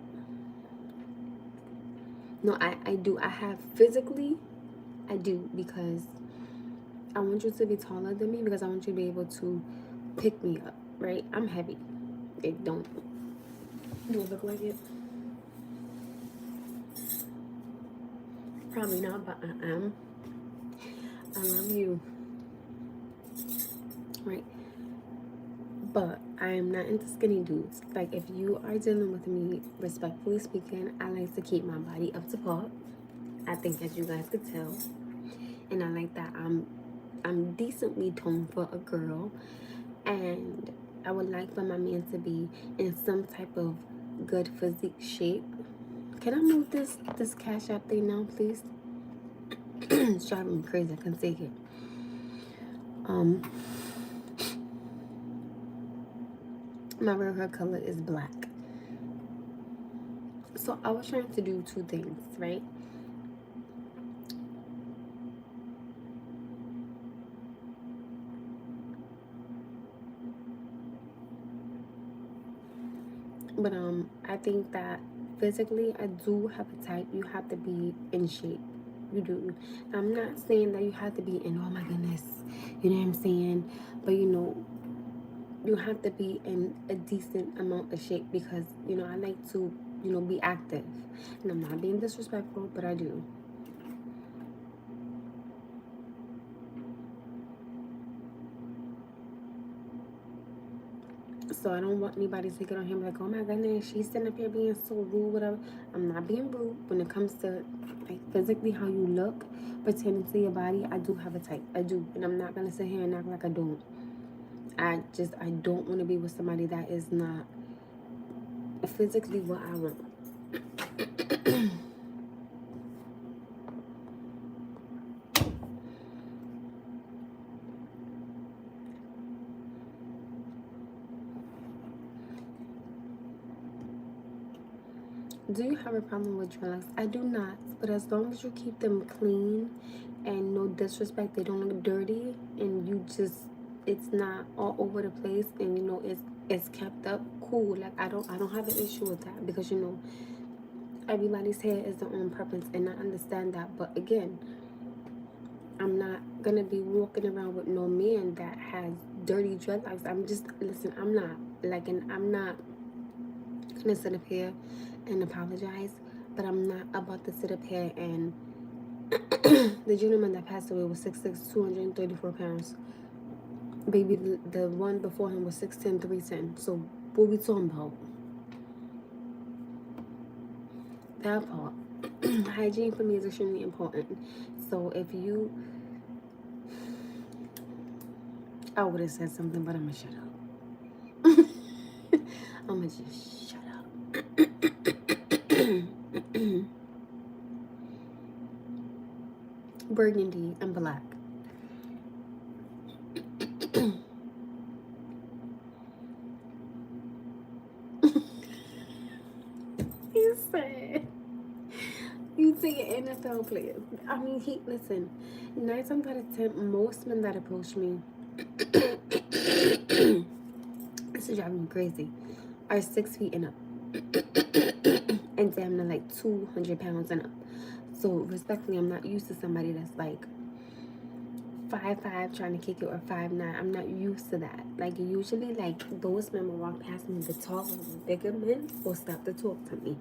Speaker 2: No, I do. I have physically, I do, because I want you to be taller than me, because I want you to be able to pick me up, right? I'm heavy. It don't. Do it look like it? Probably not, but I am. I love you, right? But I am not into skinny dudes. Like, if you are dealing with me, respectfully speaking, I like to keep my body up to par. I think, as you guys could tell, and I like that I'm decently toned for a girl, and I would like for my man to be in some type of good physique shape. Can I move this Cash App thing now, please? It's driving me crazy. I can take it. My real hair color is black. So I was trying to do two things, right? But I think that physically I do have a type. You have to be in shape. You do. I'm not saying that you have to be in, oh my goodness, you know what I'm saying? But you have to be in a decent amount of shape, because I like to be active, and I'm not being disrespectful, but I do. So I don't want anybody to get on him like, oh my goodness, she's sitting up here being so rude, whatever. I'm not being rude. When it comes to like physically how you look, pertaining to your body, I do have a type. I do. And I'm not gonna sit here and act like I don't. I don't want to be with somebody that is not physically what I want. Do you have a problem with dreadlocks? I do not, but as long as you keep them clean and no disrespect, they don't look dirty, and it's not all over the place, and it's kept up, cool. Like, I don't have an issue with that, because everybody's hair is their own preference, and I understand that. But again, I'm not gonna be walking around with no man that has dirty dreadlocks. I'm not like, and I'm not gonna sit up here and apologize, but I'm not about to sit up here and the gentleman that passed away was 6'6", 234 pounds. Baby, the one before him was 6'10", 310. So what we talking about? That part. Hygiene for me is extremely important. So if you, I would have said something, but I'm gonna shut up. I'm gonna just shut up. Burgundy and black. You said you take an NFL player. I mean, listen. 9 times out of 10, most men that approach me, this is driving me crazy, are 6 feet and up, and damn near like 200 pounds and up. So respectfully, I'm not used to somebody that's like 5'5" trying to kick it, or 5'9". I'm not used to that. Like, usually, like, those men will walk past me. The taller, bigger men will stop to talk to me.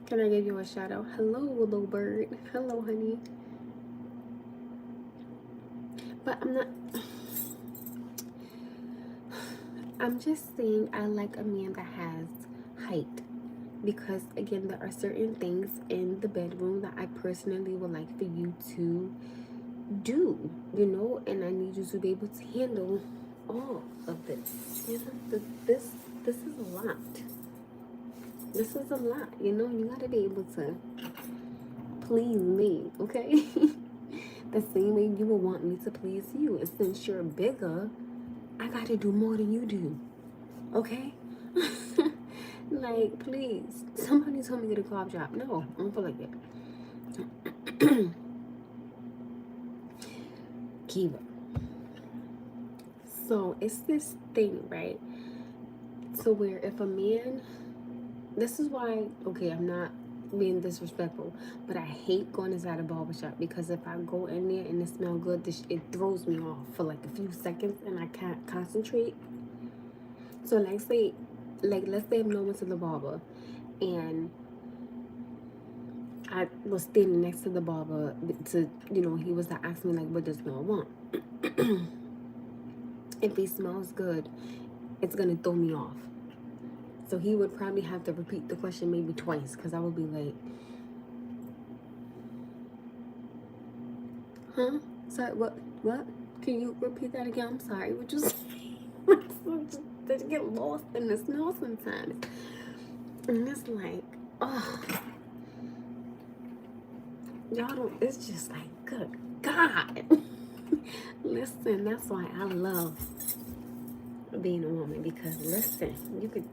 Speaker 2: Can I give you a shout out? Hello, willow bird. Hello, honey. But I'm just saying I like a man that has height. Because, again, there are certain things in the bedroom that I personally would like for you to do, and I need you to be able to handle all of this. This is a lot. This is a lot, you gotta be able to please me, okay? The same way you will want me to please you. And since you're bigger, I gotta do more than you do, okay? Like, please. Somebody told me to get a carb drop. No, I don't feel like it. Kiva. So it's this thing, right? So where if a man, this is why, okay, I'm not being disrespectful, but I hate going inside a barbershop because if I go in there and it smells good, it throws me off for like a few seconds and I can't concentrate. So let's say I'm going to the barber and I was standing next to the barber to, he was to ask me like, what does smell want? If he smells good, it's gonna throw me off. So he would probably have to repeat the question maybe twice because I would be like, huh? Sorry, what? What? Can you repeat that again? I'm sorry. What you say? Did you get lost in the smell sometimes? And it's like, oh, y'all don't, it's just like, good God. Listen, that's why I love being a woman because listen, you could,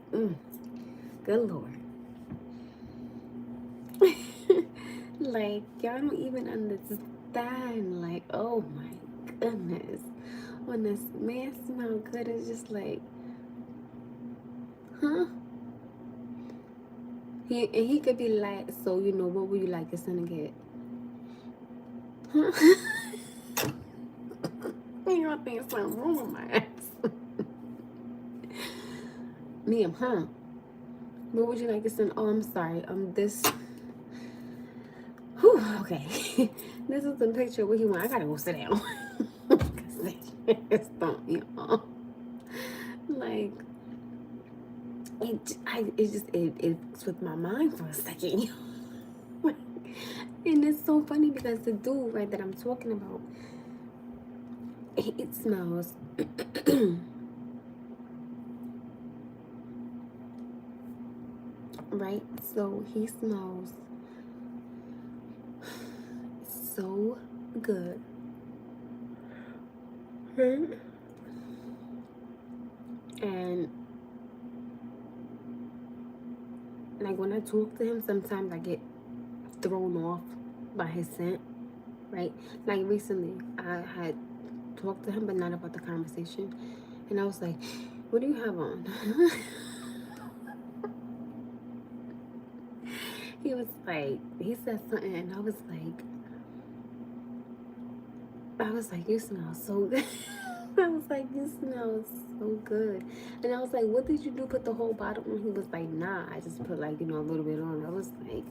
Speaker 2: good Lord. Like, y'all don't even understand. Like, oh my goodness. When this man smell good, it's just like, huh? He could be like, so, what would you like your son to get? Huh? You don't think something wrong with my ass. Ma'am, huh? What would you like your son? Oh, I'm sorry. This. Whew, okay. This is the picture of what he want. I gotta go sit down. Because it's don't, Like, it's with my mind for a second. And it's so funny because the dude, right, that I'm talking about, it smells right? So he smells so good. And like when I talk to him, sometimes I get thrown off by his scent, right? Like recently, I had talked to him, but not about the conversation. And I was like, what do you have on? He was like, he said something, and I was like, you smell so good. I was like, you smell so good. And I was like, what did you do? Put the whole bottle on? He was like, nah, I just put like, a little bit on. I was like,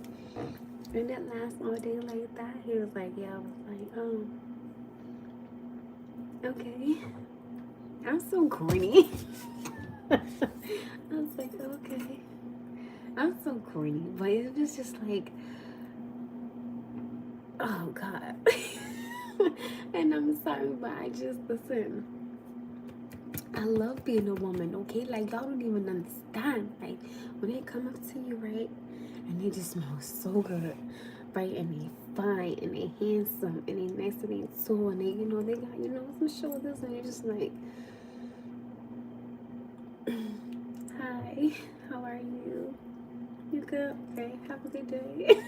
Speaker 2: and that last all day like that? He was like, yeah. I was like, oh, okay. I'm so corny. I was like, okay. I'm so corny. But it was just like, oh, God. And I'm sorry, but I just, listen. I love being a woman, okay? Like, y'all don't even understand. Like, when they come up to you, right? And they just smell so good, right? And they fine, and they handsome, and they nice, and they tall, and they, they got, some shoulders, and you're just like, hi, how are you? You good? Okay, have a good day.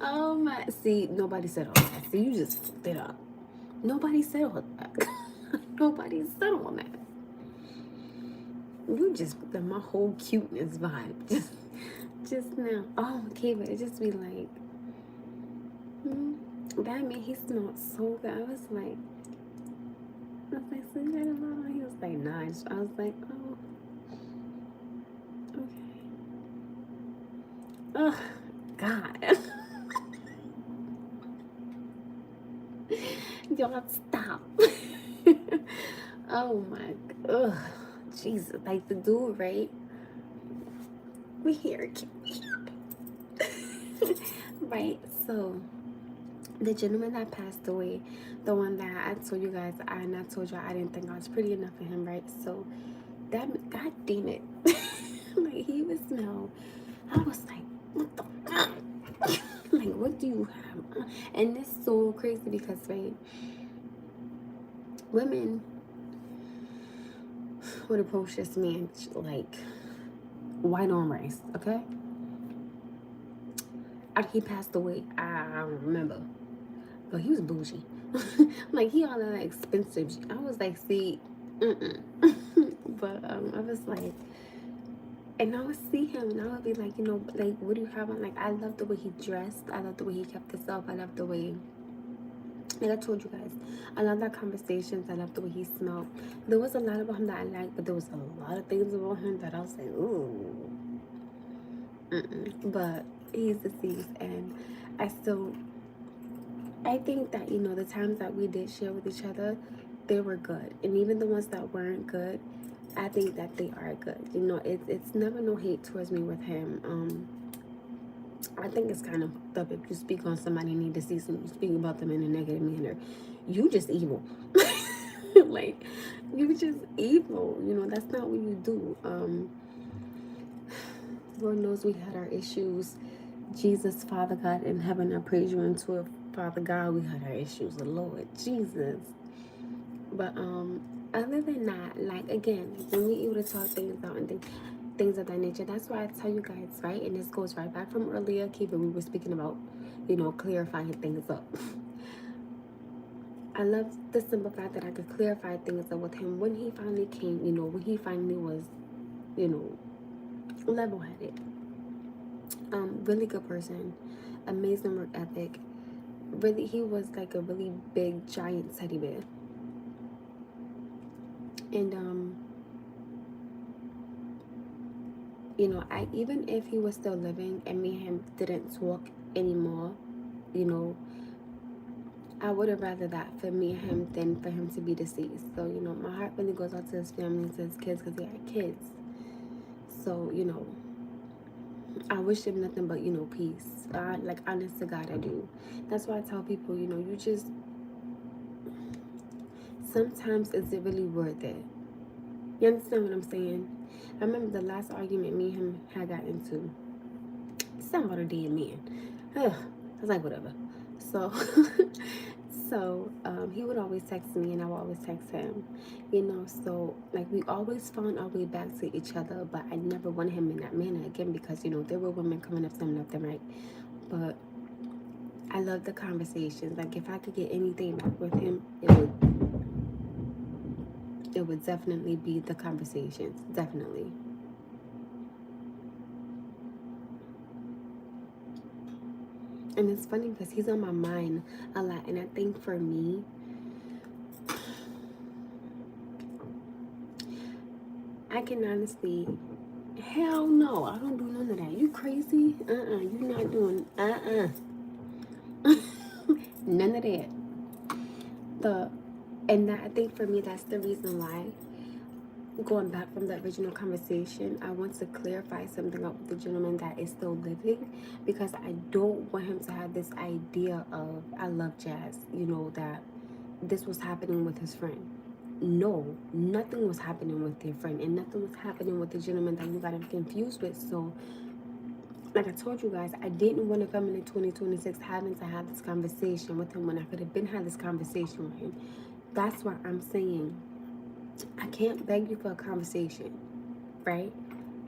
Speaker 2: Oh my, see, nobody said all that. See, you just fucked it up. Nobody said all that. Nobody said all that. You just put my whole cuteness vibe just now. Oh, okay, but it just be like, that man, he smelled so good. I was like, so you got a lot on? He was like, nah. I was like, oh, okay. Oh, God. Y'all stop. Oh my, ugh, Jesus. Like the dude, right? We here. Right? So, the gentleman that passed away, the one that I told you guys, I told you I didn't think I was pretty enough for him, right? So, that, God damn it. Like, he would smell. I was like, what the fuck? Like, what do you have? And it's so crazy because, right, women would approach this man like white on rice, okay? After he passed away, I don't remember. but he was bougie. Like, he all that expensive I was like, see, mm-mm. But I was like, and I would see him and I would be like, like, what do you have on? Like, I love the way he dressed. I love the way he kept himself. I love the way, like I told you guys, I love that conversations. I love the way he smelled. There was a lot about him that I liked, but there was a lot of things about him that I was like, ooh, mm-mm. But he's deceased, and I still, I think that, the times that we did share with each other, they were good. And even the ones that weren't good, I think that they are good. It's never no hate towards me with him. I think it's kind of fucked up if you speak on somebody and need to see some, you speak about them in a negative manner. You just evil. Like, you just evil. That's not what you do. Lord knows we had our issues. Jesus, Father God in heaven, I praise you into it. Father God, we had our issues. The Lord Jesus. But other than that, like, again, when we able to talk things out and things of that nature, that's why I tell you guys, right? And this goes right back from earlier, Kiva, we were speaking about, clarifying things up. I love the simple fact that I could clarify things up with him when he finally came, when he finally was, you know, level headed. Really good person, amazing work ethic. Really, he was like a really big, giant teddy bear. And I, even if he was still living and me and him didn't talk anymore, you know, I would have rather that for me and him than for him to be deceased. So, my heart really goes out to his family and to his kids because they had kids. So, I wish him nothing but, peace. Like, honest to God, I do. That's why I tell people, you just, sometimes is it really worth it? You understand what I'm saying? I remember the last argument me and him had got into. Something about a dead man. Ugh, I was like, whatever. So, he would always text me and I would always text him. So, like, we always found our way back to each other, but I never wanted him in that manner again because, there were women coming up to him left and right. But I love the conversations. Like, if I could get anything back with him, it would definitely be the conversations. Definitely. And it's funny because he's on my mind a lot. And I think for me, I can honestly, hell no, I don't do none of that. You crazy? You not doing, none of that. The, and that, I think for me, that's the reason why, going back from the original conversation, I want to clarify something up with the gentleman that is still living because I don't want him to have this idea of, I love Jazz, that this was happening with his friend. No, nothing was happening with your friend and nothing was happening with the gentleman that you got him confused with. So, like I told you guys, I didn't want to come into 2026 having to have this conversation with him when I could have been had this conversation with him. That's why I'm saying I can't beg you for a conversation, right?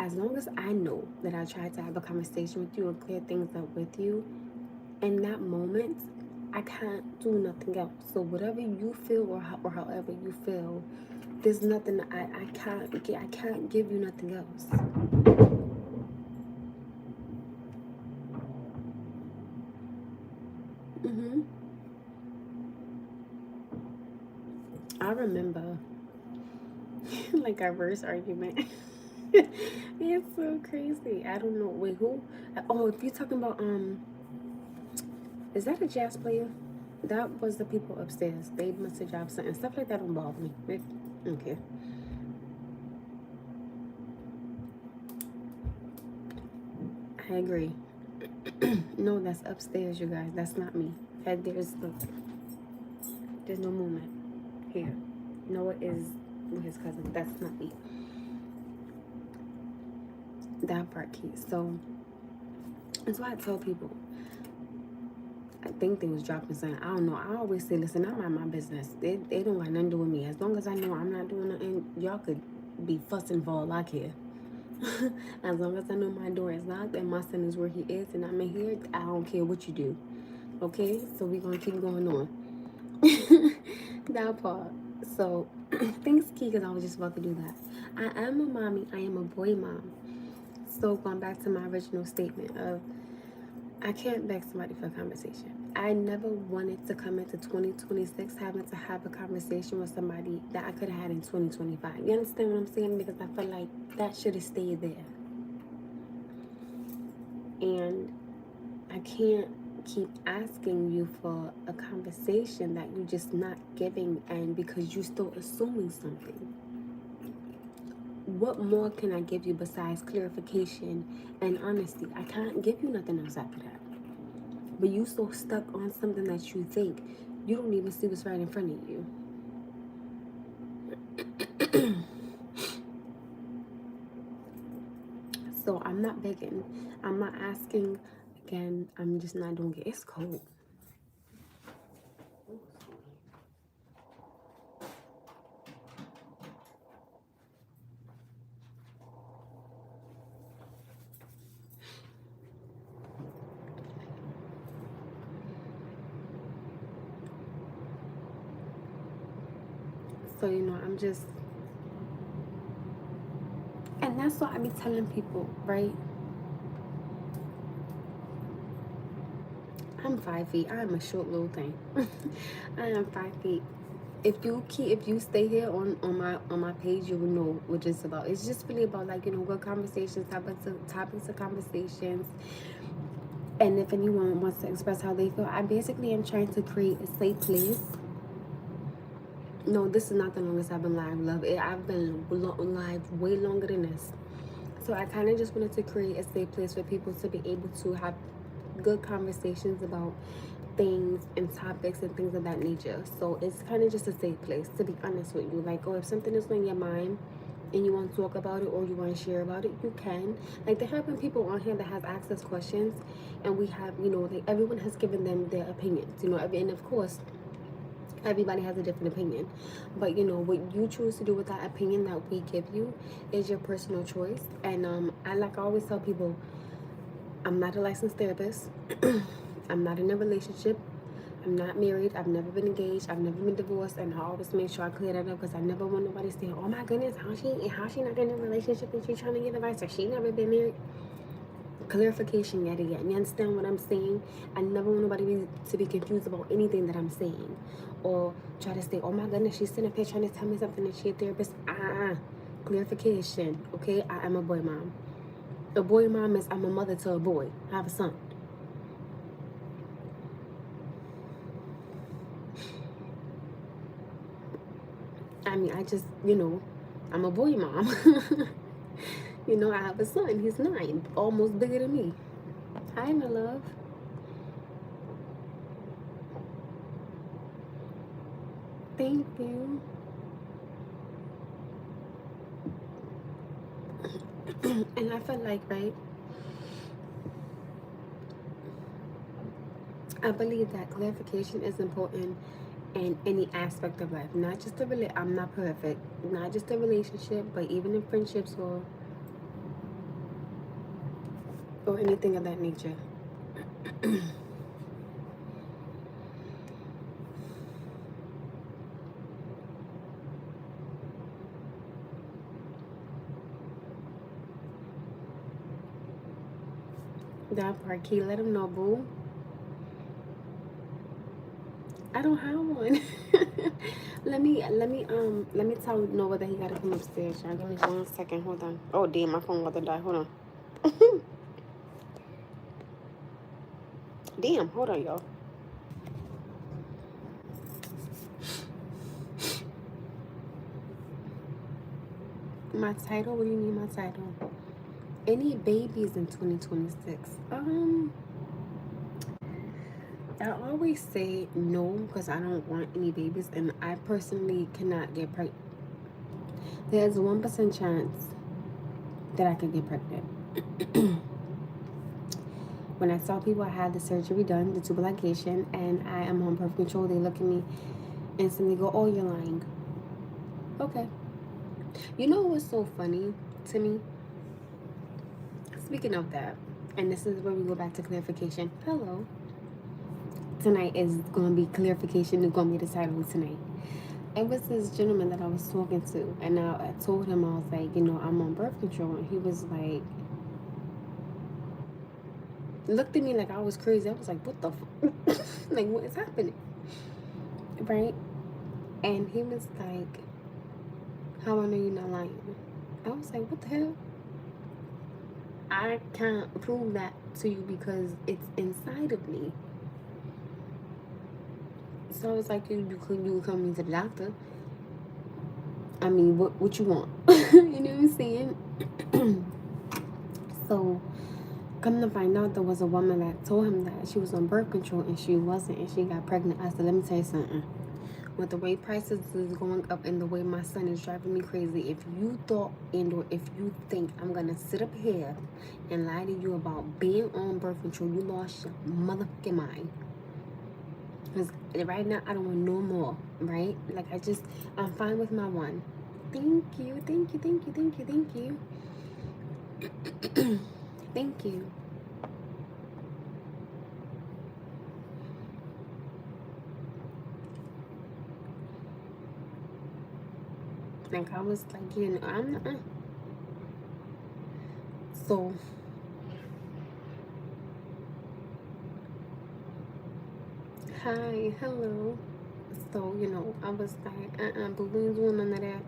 Speaker 2: As long as I know that I tried to have a conversation with you and clear things up with you, in that moment, I can't do nothing else. So whatever you feel or however you feel, there's nothing I can't give you nothing else. hmm I remember like our first argument. It's so crazy. I don't know. Wait, who? Oh, if you're talking about is that a jazz player? That was the people upstairs. They must have dropped something. Stuff like that don't bother me. Okay. I agree. No, that's upstairs, you guys. That's not me. There's no movement here. Noah is with his cousin. That's not me. That part key. So that's why I tell people. I think they was dropping something. I don't know. I always say, listen, I mind my business. They don't got nothing to do with me. As long as I know I'm not doing nothing, y'all could be fussing for all I care. As long as I know my door is locked and my son is where he is and I'm in here, I don't care what you do. Okay, so we're gonna keep going on. That part. So thanks, Key, because I was just about to do that. I am a mommy. I am a boy mom. So going back to my original statement of I can't beg somebody for a conversation. I never wanted to come into 2026 having to have a conversation with somebody that I could have had in 2025. You understand what I'm saying? Because I feel like that should have stayed there. And I can't keep asking you for a conversation that you're just not giving, and because you're still assuming something. What more can I give you besides clarification and honesty? I can't give you nothing else after that. But you so stuck on something that you think you don't even see what's right in front of you. So I'm not begging. I'm not asking again. I'm just not doing it. It's cold. So I'm just, and that's what I be telling people, right? I'm 5 feet. I am a short little thing. I am 5 feet. If you stay here on my page, you will know what it's about. It's just really about like good conversations, topics of conversations, and if anyone wants to express how they feel, I basically am trying to create a safe place. No, this is not the longest I've been live, love. I've been live way longer than this. So I kind of just wanted to create a safe place for people to be able to have good conversations about things and topics and things of that nature. So it's kind of just a safe place, to be honest with you. Like, if something is on your mind and you want to talk about it or you want to share about it, you can. Like, there have been people on here that has asked us questions, and we have, like, everyone has given them their opinions, and of course, everybody has a different opinion, but what you choose to do with that opinion that we give you is your personal choice. And I always tell people, I'm not a licensed therapist. I'm not in a relationship. I'm not married. I've never been engaged. I've never been divorced. And I always make sure I clear that up, because I never want nobody to say, oh my goodness, how she not in a relationship and she trying to get advice, or she never been married. Clarification yet again. You understand what I'm saying? I never want nobody to be confused about anything that I'm saying, or try to say, oh my goodness, she's sitting up here trying to tell me something that she a therapist. Clarification. Okay, I am a boy mom. A boy mom is I'm a mother to a boy. I have a son. I mean, I just, I'm a boy mom. I have a son. He's 9, almost bigger than me. Hi, my love. Thank you. And I feel like, right, I believe that clarification is important in any aspect of life. Not just I'm not perfect. Not just a relationship, but even in friendships or anything of that nature. That part, Key, let him know, boo. I don't have one. let me tell Noah that he gotta come upstairs. Y'all give me 1 second. Hold on. Oh damn, my phone about to die. Hold on. Damn, hold on, y'all. My title? What do you mean my title? Any babies in 2026? I always say no, because I don't want any babies, and I personally cannot get pregnant. There's a 1% chance that I could get pregnant. When I tell people I had the surgery done, the tubal ligation, and I am on birth control, they look at me instantly, go, oh, you're lying. Okay. You know what's so funny to me? Speaking of that, and this is where we go back to clarification. Hello. tonight is going to be clarification. Is going to be the title tonight. It was this gentleman that I was talking to, and I told him, I was like, I'm on birth control, and he was like, looked at me like I was crazy. I was like, what the like, what is happening? Right? And he was like, how I know you're not lying? I was like, what the hell? I can't prove that to you because it's inside of me. So I was like, you could come into the doctor. I mean, what you want? You know what I'm saying? So, come to find out, there was a woman that told him that she was on birth control and she wasn't, and she got pregnant. I said, let me tell you something. With the way prices is going up and the way my son is driving me crazy, if you thought or if you think I'm gonna sit up here and lie to you about being on birth control, you lost your motherfucking mind. Because right now, I don't want no more, right? Like, I'm fine with my one. Thank you, thank you, thank you, thank you, thank you. Thank you. Like, I was like, I'm not. So, hi, hello. So, I was like, but we ain't doing none of that.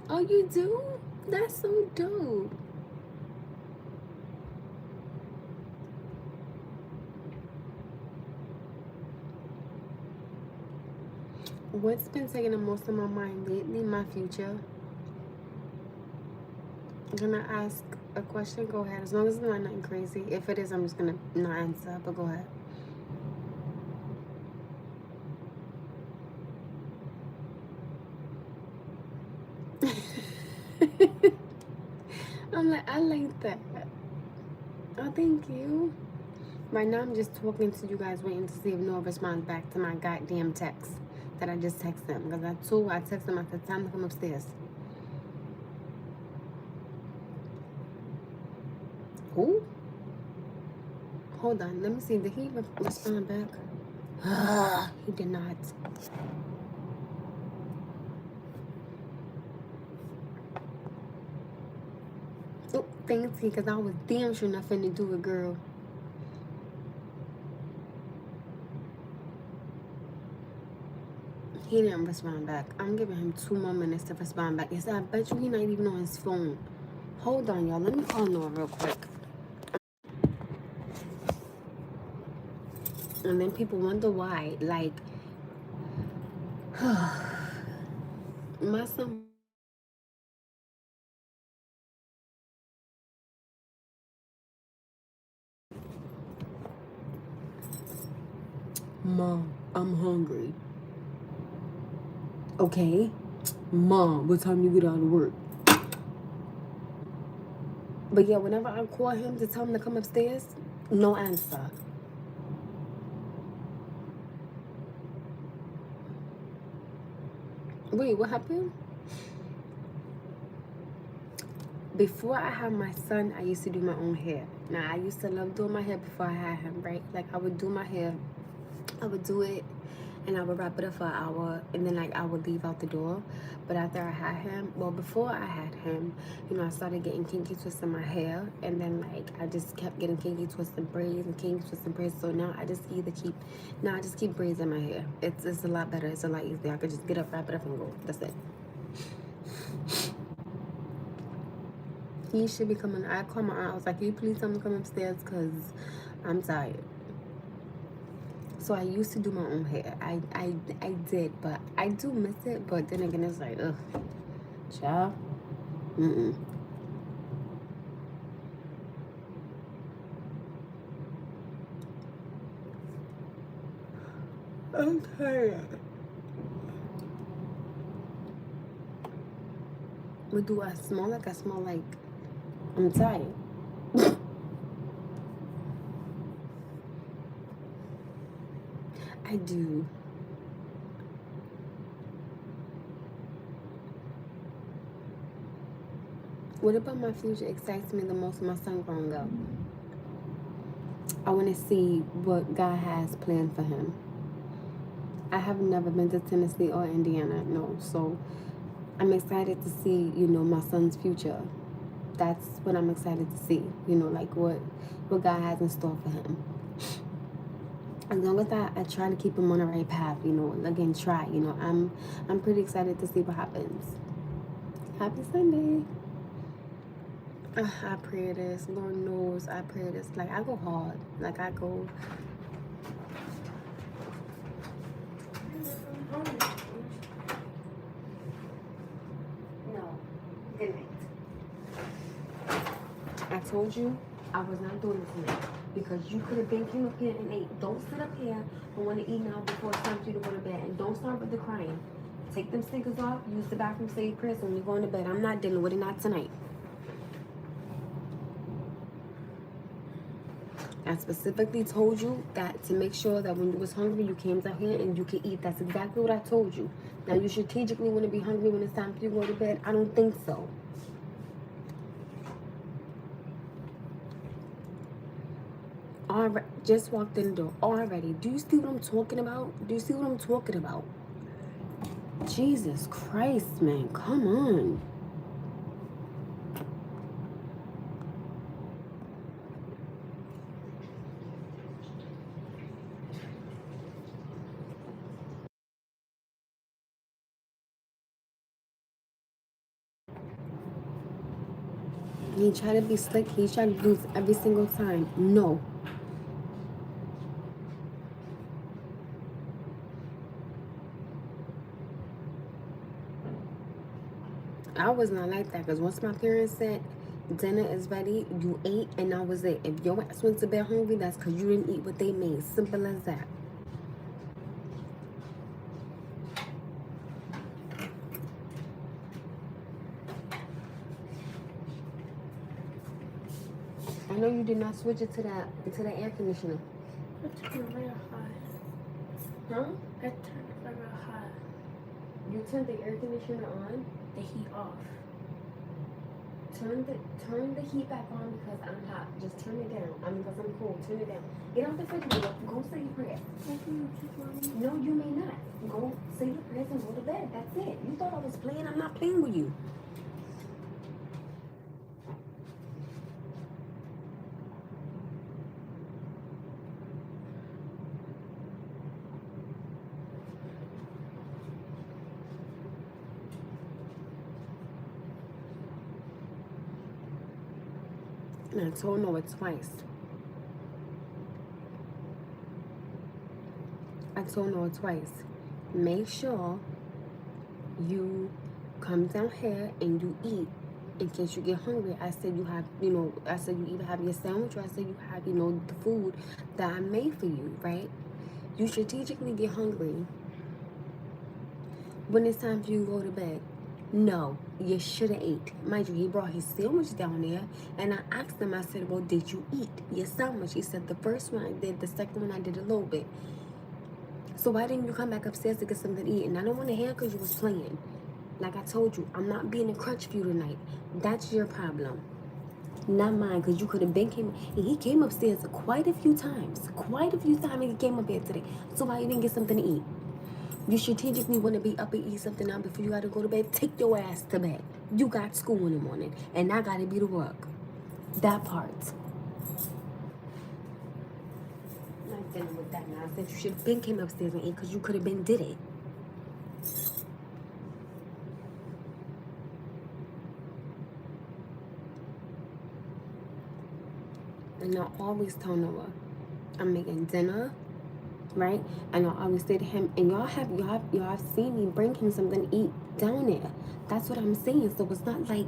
Speaker 2: Oh, you do? That's so dope. What's been taking the most of my mind lately? My future. I'm gonna ask a question. Go ahead. As long as it's not nothing crazy. If it is, I'm just gonna not answer. But go ahead. I like that. Oh, thank you. Right now, I'm just talking to you guys, waiting to see if Noah responds back to my goddamn text that I just texted him. Because I texted him, I said, time to come upstairs. Who? Hold on, let me see. Did he respond back? He did not. Oh, thanks, because I was damn sure nothing to do with girl. He didn't respond back. I'm giving him 2 more minutes to respond back. Yes, I bet you he not even on his phone. Hold on, y'all. Let me call Noah real quick. And then people wonder why. Like, my son. Mom, I'm hungry. Okay. Mom, what time you get out of work? But yeah, whenever I call him to tell him to come upstairs, no answer. Wait, what happened? Before I had my son, I used to do my own hair. Now, I used to love doing my hair before I had him, right? Like, I would do my hair. I would do it, and I would wrap it up for an hour, and then, like, I would leave out the door. But after I had him, well, before I had him, I started getting kinky twists in my hair, and then, like, I just kept getting kinky twists and braids and kinky twists and braids. So now I just keep braids in my hair. It's a lot better. It's a lot easier. I could just get up, wrap it up, and go. That's it. He should be coming. I called my aunt. I was like, can you please tell me to come upstairs because I'm tired. So I used to do my own hair. I did, but I do miss it. But then again, it's like, ugh, child. Mm-mm. I'm tired. But do I smell like I smell like I'm tired? I do. What about my future excites me the most? My son growing up. I want to see what God has planned for him. I have never been to Tennessee or Indiana, no. So I'm excited to see, my son's future. That's what I'm excited to see. Like what God has in store for him. As long as I try to keep him on the right path, again try. I'm pretty excited to see what happens. Happy Sunday. I pray this. Lord knows I pray this. Like I go hard. Like I go. No. Good night. I told you I was not doing this tonight because you could have been came up here and ate. Don't sit up here and want to eat now before it's time for you to go to bed. And don't start with the crying. Take them stickers off. Use the bathroom, say your prayers, and when you're going to bed. I'm not dealing with it. Not tonight. I specifically told you that to make sure that when you was hungry, you came down here and you could eat. That's exactly what I told you. Now, you strategically want to be hungry when it's time for you to go to bed? I don't think so. Already, just walked in the door. Already. Do you see what I'm talking about? Do you see what I'm talking about? Jesus Christ, man. Come on. He tried to be slick. He tried to do this every single time. No. I was not like that because once my parents said dinner is ready, you ate, and that was it. If your ass went to bed hungry, that's because you didn't eat what they made. Simple as that. I know you did not switch it to the air conditioner.
Speaker 1: I turned it real high.
Speaker 2: Huh?
Speaker 1: I turned it real high.
Speaker 2: You turned the air conditioner on?
Speaker 1: The heat off.
Speaker 2: Turn the heat back on because I'm hot. Just turn it down. Because I'm cold. Turn it down. Get off the refrigerator. Go say your prayers. No, you may not. Go say your prayers and go to bed. That's it. You thought I was playing. I'm not playing with you. And I told Noah twice. Make sure you come down here and you eat in case you get hungry. I said you have, I said you either have your sandwich or I said you have, the food that I made for you, right? You strategically get hungry when it's time for you to go to bed. No, you should have ate. Mind you, he brought his sandwich down there, and I asked him, I said, well, did you eat your sandwich? He said, the first one I did, the second one I did a little bit. So why didn't you come back upstairs to get something to eat? And I don't want to hear because you was playing. Like I told you, I'm not being a crutch for you tonight. That's your problem. Not mine, because you could have been came. And he came upstairs quite a few times. He came up here today. So why you didn't get something to eat? You strategically want to be up and eat something now before you got to go to bed. Take your ass to bed. You got school in the morning, and I got to be to work. That part. I'm not dealing with that nonsense. You should have been came upstairs and ate because you could have been did it. And I always tell Noah, I'm making dinner, right? And I always say to him, and y'all have seen me bring him something to eat down there. That's what I'm saying. So it's not like,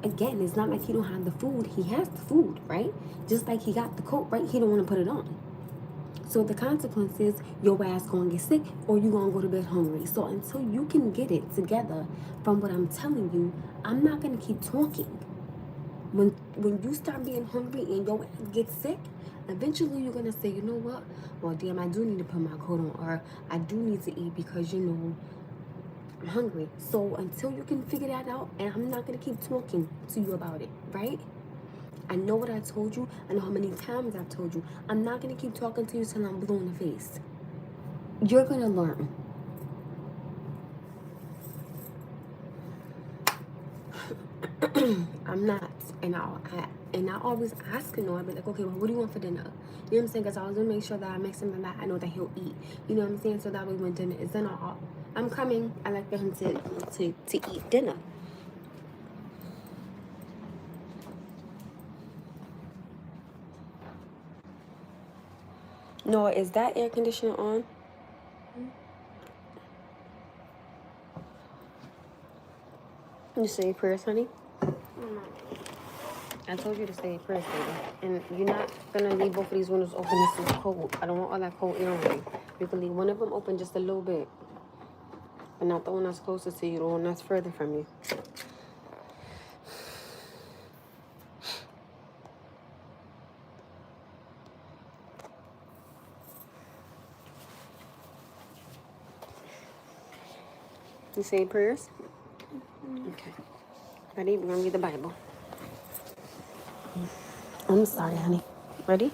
Speaker 2: again, it's not like he don't have the food. He has the food, right? Just like he got the coat, right? He don't want to put it on. So the consequence is your ass gonna get sick or you gonna go to bed hungry. So until you can get it together from what I'm telling you, I'm not gonna keep talking. When you start being hungry and your ass gets sick, eventually you're gonna say, you know what? Well, damn, I do need to put my coat on, or I do need to eat because I'm hungry. So until you can figure that out, and I'm not gonna keep talking to you about it, right? I know what I told you. I know how many times I've told you. I'm not gonna keep talking to you till I'm blue in the face. You're gonna learn. I'm not, and I always ask him. I'll be like, okay, well, what do you want for dinner? You know what I'm saying? Because I always want to make sure that I make something that I know that he'll eat. You know what I'm saying? So that way when dinner is done, I'm coming. I like for him to eat dinner. Noah, is that air conditioner on? You say your prayers, honey? I told you to say your prayers, baby. And you're not gonna leave both of these windows open. This is cold. I don't want all that cold air on me. You can leave one of them open just a little bit. But not the one that's closest to you, the one that's further from you. You say your prayers? Okay. Ready? We're gonna read the Bible. I'm sorry, honey. Ready?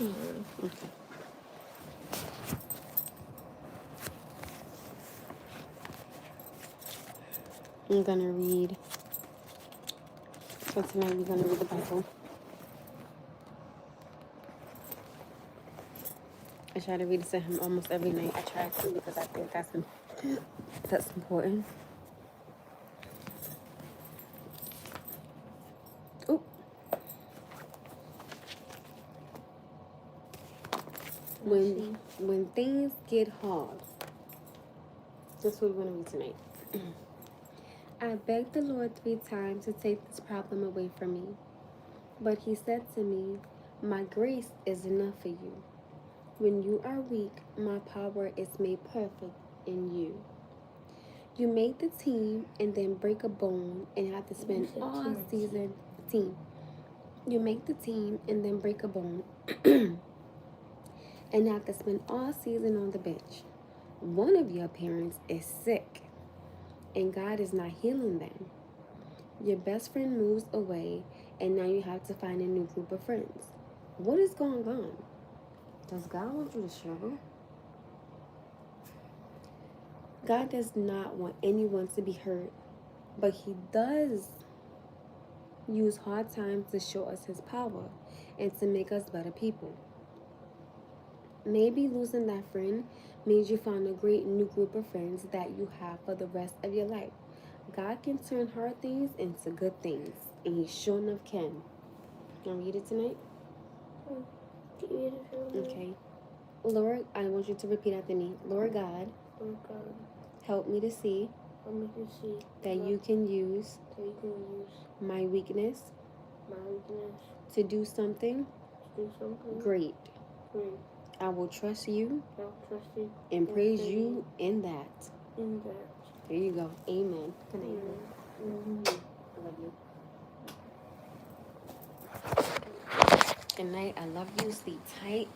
Speaker 2: Okay. I'm gonna read. So tonight we're gonna read the Bible. I try to read it to him almost every night. I try to because I think that's important. Ooh. When things get hard, that's what we're gonna read tonight. I begged the Lord 3 times to take this problem away from me, but he said to me, "My grace is enough for you. When you are weak, my power is made perfect in you." You make the team and then break a bone and have to spend all season. Team. You make the team and then break a bone and have to spend all season on the bench. One of your parents is sick and God is not healing them. Your best friend moves away and now you have to find a new group of friends. What is going on? Does God want you to struggle? God does not want anyone to be hurt, but he does use hard times to show us his power and to make us better people. Maybe losing that friend means you found a great new group of friends that you have for the rest of your life. God can turn hard things into good things, and he sure enough can. Can I read it tonight? Okay. Lord, I want you to repeat after me. Lord God, help me to see that you can use my weakness to do something great. I will trust you and praise you in that. There you go. Amen. Good night. I love you. Good night. I love you. Sleep tight.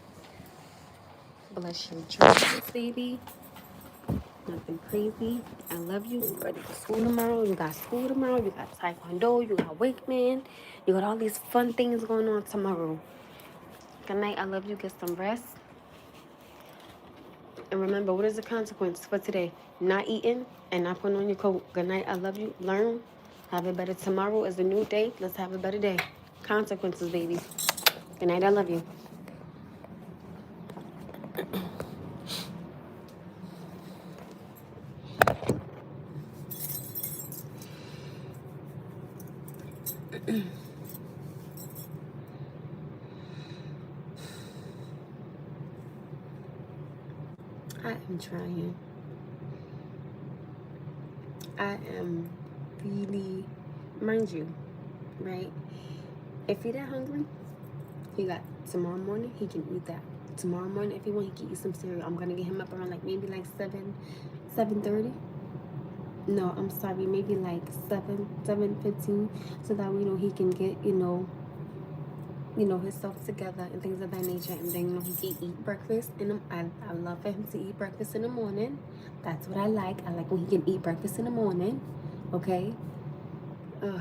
Speaker 2: Bless your dreams, baby. Nothing crazy. I love you. You ready for school tomorrow? You got school tomorrow. You got taekwondo. You got Wakeman. You got all these fun things going on tomorrow. Good night. I love you. Get some rest. And remember, what is the consequence for today? Not eating and not putting on your coat. Good night. I love you. Learn. Have it better. Tomorrow is a new day. Let's have a better day. Consequences, baby. Good night. I love you. I am trying. I am really, mind you, right? If you're that hungry, he got tomorrow morning, he can eat that. Tomorrow morning, if he want, he can eat some cereal. I'm gonna get him up around like maybe like 7:30. No, I'm sorry, maybe like 7:15, so that we know he can get, himself together and things of that nature. And then, he can eat breakfast. And I love for him to eat breakfast in the morning. That's what I like. I like when he can eat breakfast in the morning. Okay? Ugh.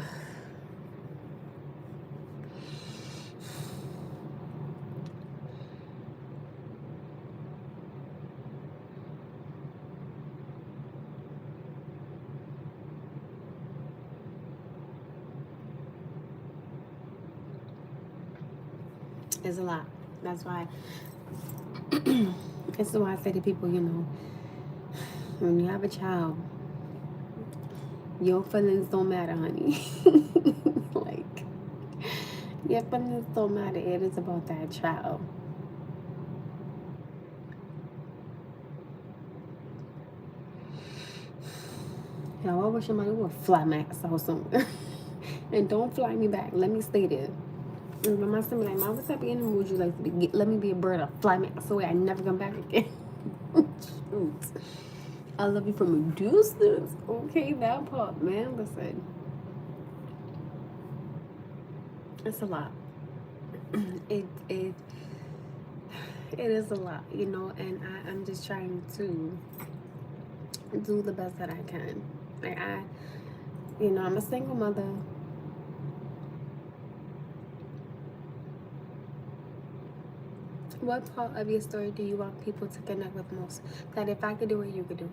Speaker 2: It's a lot. That's why. This is why I say to people, when you have a child, your feelings don't matter, honey. Like, your feelings don't matter. It is about that child. Now, I wish somebody would fly my ass out somewhere. And don't fly me back. Let me stay there. And when my son be like, Mom, what type of animal would you like to be? Let me be a bird or fly me ass away. I never come back again. Shoot. I love you from a distance. Okay, that part, man. Listen. It's a lot. It it it is a lot, and I'm just trying to do the best that I can. Like I'm a single mother. What part of your story do you want people to connect with most? That if I could do it, you could do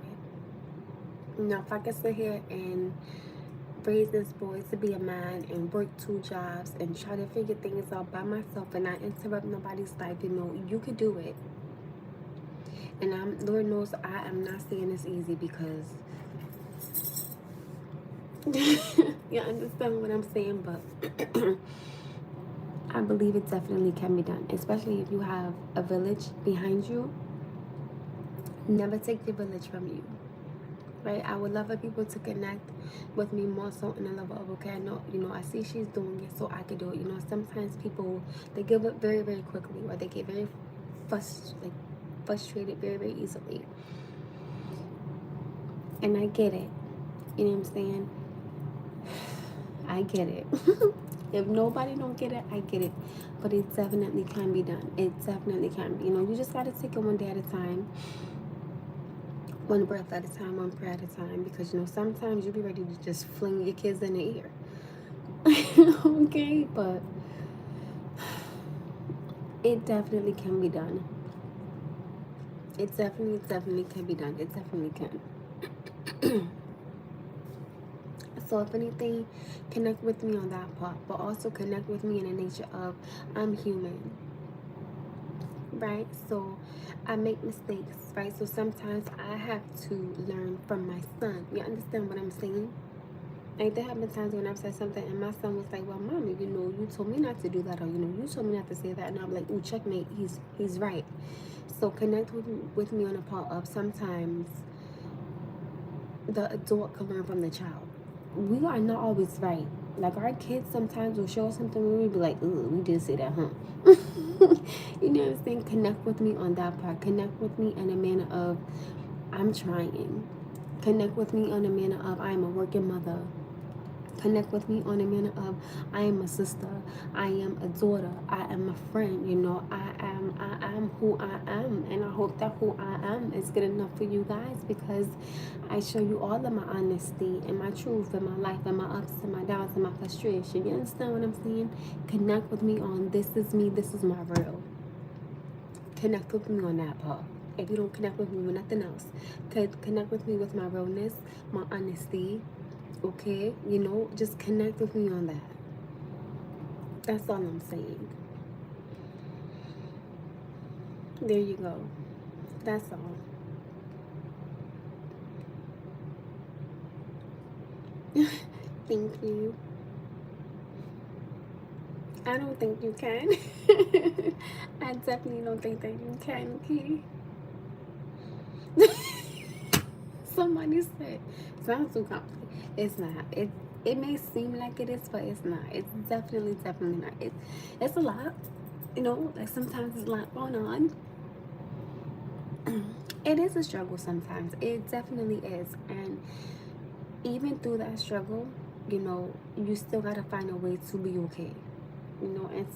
Speaker 2: it. If I could sit here and raise this boy to be a man and work 2 jobs and try to figure things out by myself and not interrupt nobody's life, you could do it. And Lord knows I am not saying this easy because you understand what I'm saying, but I believe it definitely can be done, especially if you have a village behind you. Never take your village from you, right? I would love for people to connect with me more so in the level of, okay, I know, I see she's doing it, so I could do it. Sometimes people, they give up very, very quickly, or they get very frustrated very, very easily. And I get it. You know what I'm saying? I get it. If nobody don't get it, I get it. But it definitely can be done. It definitely can be. You just got to take it one day at a time. One breath at a time, one prayer at a time. Because, sometimes you'll be ready to just fling your kids in the ear. Okay? But it definitely can be done. It definitely can be done. It definitely can. So if anything, connect with me on that part, but also connect with me in the nature of I'm human, right? So I make mistakes, right? So sometimes I have to learn from my son. You understand what I'm saying? Like, there have been times when I've said something and my son was like, well, Mommy, you told me not to do that, or, you told me not to say that. And I'm like, ooh, checkmate, he's right. So connect with me on a part of sometimes the adult can learn from the child. We are not always right. Like, our kids sometimes will show us something and we'll be like, ooh, we did say that, huh? You know what I'm saying? Connect with me on that part. Connect with me in a manner of I'm trying. Connect with me on a manner of I'm a working mother. Connect with me on a manner of I am a sister, I am a daughter, I am a friend. I am who I am, and I hope that who I am is good enough for you guys, because I show you all of my honesty and my truth and my life and my ups and my downs and my frustration. You understand what I'm saying? Connect with me on this is me, this is my real. Connect with me on that part. If you don't connect with me with nothing else, connect with me with my realness, my honesty. Okay, just connect with me on that. That's all I'm saying. There you go. That's all. Thank you. I don't think you can. I definitely don't think that you can, okay? Somebody said, sounds too complicated. It's not. It may seem like it is, but it's not. It's definitely not. It's a lot. Like, sometimes there's a lot going on. It is a struggle sometimes. It definitely is. And even through that struggle, you still gotta find a way to be okay. And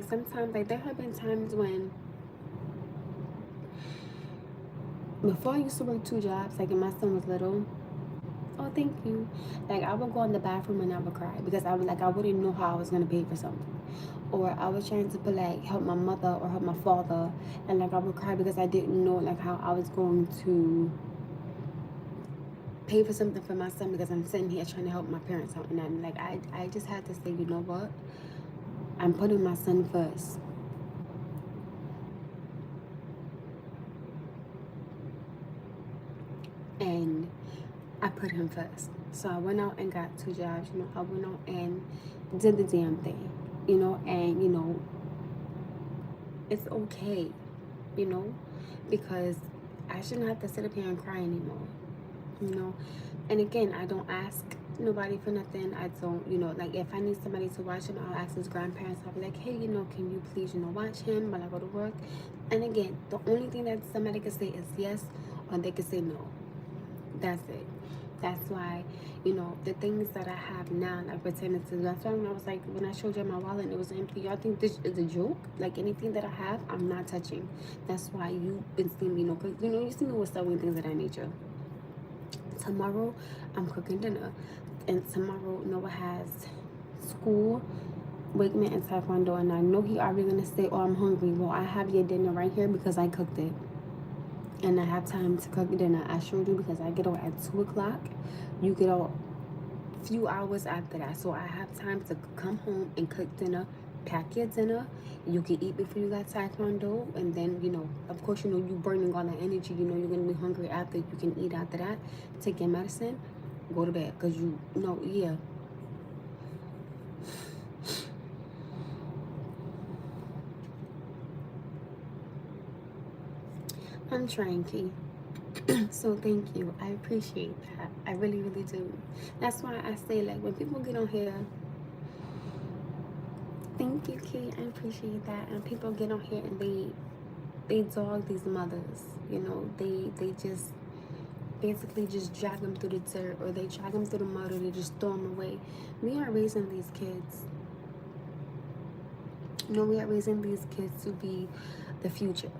Speaker 2: sometimes there have been times when before I used to work two jobs, like when my son was little. Oh, thank you. Like I would go in the bathroom and I would cry because I wouldn't know how I was gonna pay for something, or I was trying to put like help my mother or help my father, and like I would cry because I didn't know like how I was going to pay for something for my son because I'm sitting here trying to help my parents out, and I just had to say, you know what, I'm putting my son first, and I put him first. So I went out and got two jobs. I went out and did the damn thing. And it's okay. You know, because I shouldn't have to sit up here and cry anymore. You know, and again, I don't ask nobody for nothing. I don't, like if I need somebody to watch him, I'll ask his grandparents. I'll be like, hey, can you please, watch him while I go to work? And again, the only thing that somebody can say is yes, or they can say no. That's it. That's why, the things that I have now, like pertaining to, that's why when I was like, when I showed you my wallet and it was empty, y'all think this is a joke? Like anything that I have, I'm not touching. That's why you've been seeing me, because, you see me with selling things of that nature. Tomorrow, I'm cooking dinner. And tomorrow, Noah has school, Wakeman, and Taekwondo. And I know he already going to say, oh, I'm hungry. Well, I have your dinner right here because I cooked it. And I have time to cook dinner. I sure do, because I get out at 2 o'clock. You get out a few hours after that. So I have time to come home and cook dinner, pack your dinner. You can eat before you got Taekwondo. And then, of course, you burning all that energy. You're going to be hungry after. You can eat after that. Take your medicine. Go to bed. Because yeah. I'm trying, Key. So thank you. I appreciate that. I really, really do. That's why I say, like, when people get on here, thank you, Key. I appreciate that. And people get on here and they dog these mothers. They just basically just drag them through the dirt, or they drag them through the mud, or they just throw them away. We are raising these kids. We are raising these kids to be the future.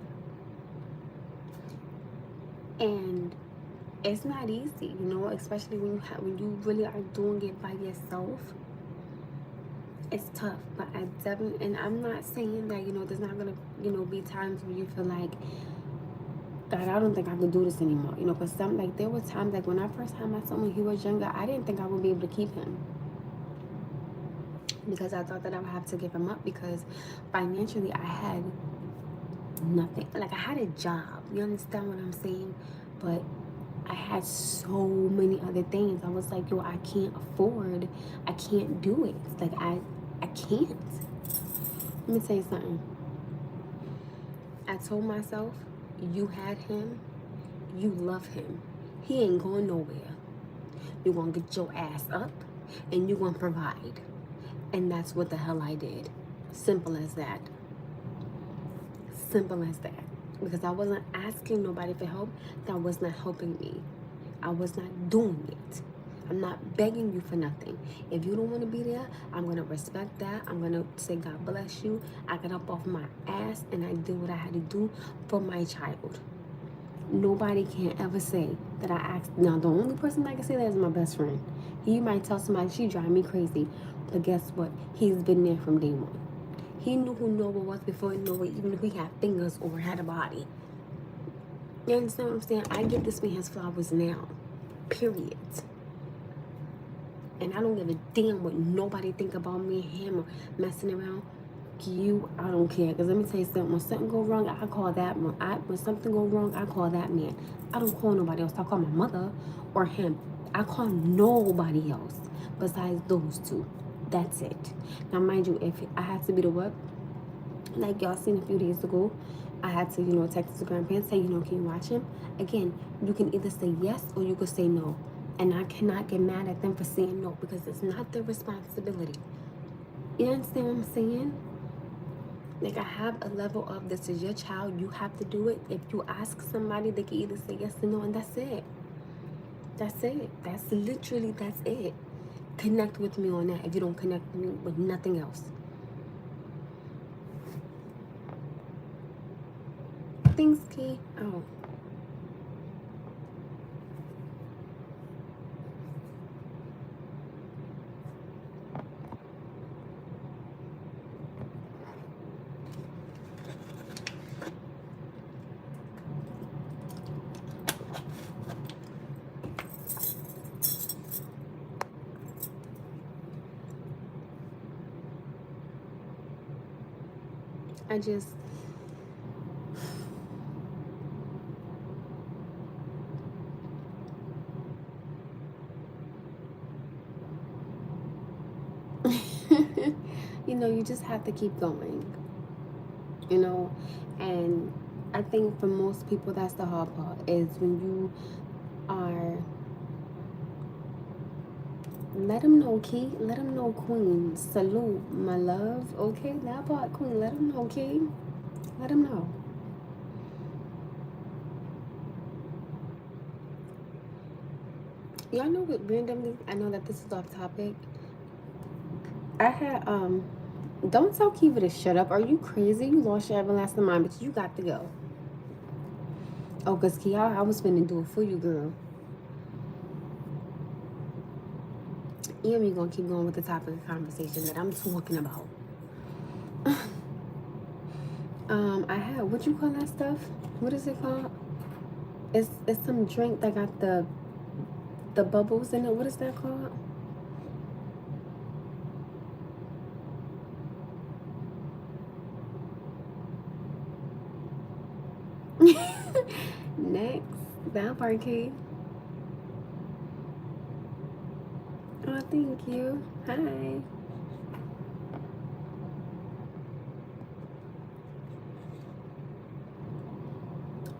Speaker 2: And it's not easy, especially when you really are doing it by yourself. It's tough, but I definitely, and I'm not saying that, there's not gonna, be times where you feel like, God, I don't think I can do this anymore, because there were times, like when I first had my son when he was younger, I didn't think I would be able to keep him, because I thought that I would have to give him up, because financially I had nothing. Like, I had a job, you understand what I'm saying? But I had so many other things. I was like, yo, I can't do it. Like, I can't. Let me tell you something. I told myself, you had him, you love him. He ain't going nowhere. You're going to get your ass up and you're going to provide. And that's what the hell I did. Simple as that. Simple as that. Because I wasn't asking nobody for help. That was not helping me. I was not doing it. I'm not begging you for nothing. If you don't want to be there, I'm going to respect that. I'm going to say, God bless you. I got up off my ass and I did what I had to do for my child. Nobody can ever say that I asked. Now, the only person that can say that is my best friend. He might tell somebody, she drive me crazy. But guess what? He's been there from day one. He knew who Noah was before Noah even knew he had fingers or had a body. You understand what I'm saying? I give this man his flowers now. Period. And I don't give a damn what nobody think about me and him or messing around. I don't care. Because let me tell you something. When something go wrong, I call that one. When something go wrong, I call that man. I don't call nobody else. I call my mother or him. I call nobody else besides those two. That's it. Now, mind you, if I had to be the what? Like y'all seen a few days ago, I had to, text the grandparents, say, can you watch him? Again, you can either say yes or you could say no. And I cannot get mad at them for saying no, because it's not their responsibility. You understand what I'm saying? Like, I have a level of, this is your child, you have to do it. If you ask somebody, they can either say yes or no, and that's it. That's it. That's it. Connect with me on that if you don't connect with me with nothing else. Thanks, Key. Oh. I just you just have to keep going, you know, and I think for most people that's the hard part is when you are let them know, Key. Let them know, Queen. Salute, my love. Okay, that part, Queen. Let them know, Key. Let them know. Y'all know what randomly, I know that this is off topic. I had, don't tell Kiva to shut up. Are you crazy? You lost your everlasting mind, but you got to go. Oh, because Key, I was finna do it for you, girl. And we gonna keep going with the topic of conversation that I'm talking about. I had, what you call that stuff? What is it called? It's some drink that got the bubbles in it. What is that called? Next, that part, Key. Oh, thank you. Hi.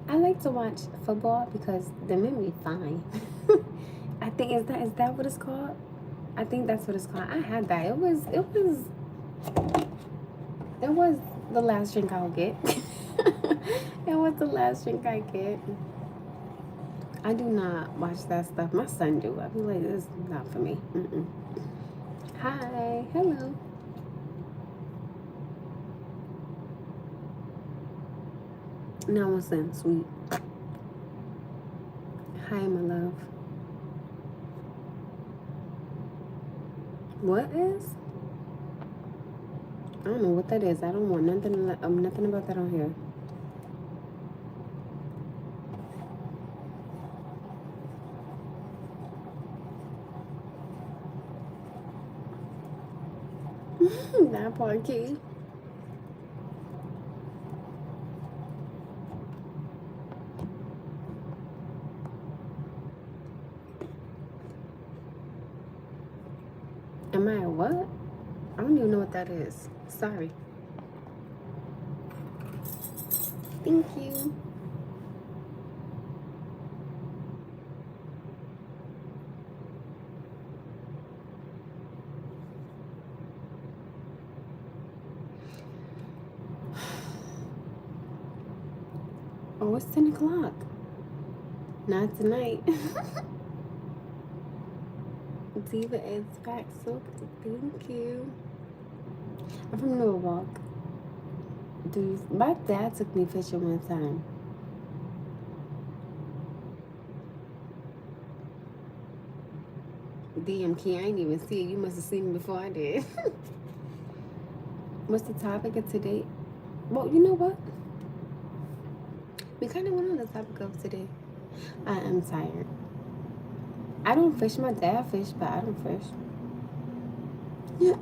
Speaker 2: I like to watch football because they make me fine. I think is that what it's called? I think that's what it's called. I had that. It was the last drink I'll get. It was the last drink I get. I do not watch that stuff. My son do. I be like, this is not for me. Mm-mm. Hi. Hello. Now listen, sweet. Hi, my love. What is? I don't know what that is. I don't want nothing about that on here. That part, Key. Am I a what? I don't even know what that is. Sorry. Thank you. Oh, it's 10 o'clock. Not tonight. Diva is back, so thank you. I'm from Norwalk. My dad took me fishing one time. Damn, Key, I ain't even see it. You must have seen me before I did. What's the topic of today? Well, you know what? We kind of went on the topic of today. I am tired. I don't fish. My dad fish, but I don't fish. Yeah.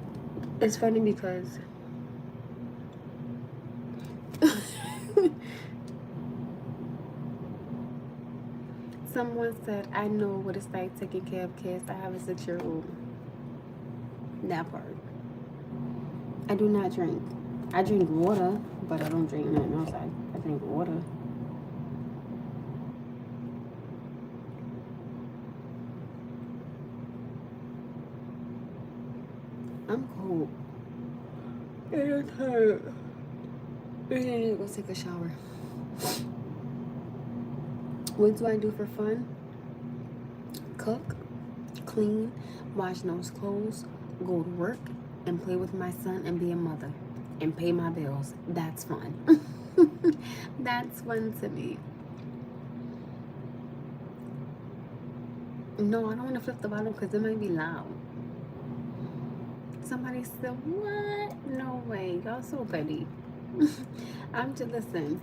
Speaker 2: It's funny because someone said, I know what it's like taking care of kids. I have a 6-year-old. That part. I do not drink. I drink water, but I don't drink nothing else. I drink water. I'm cold. And I'm tired. And I need to go take a shower. What do I do for fun? Cook, clean, wash those clothes, go to work, and play with my son and be a mother. And pay my bills. That's fun. That's fun to me. No, I don't want to flip the bottle because it might be loud. Somebody said, what? No way. Y'all so petty. I'm just, listen,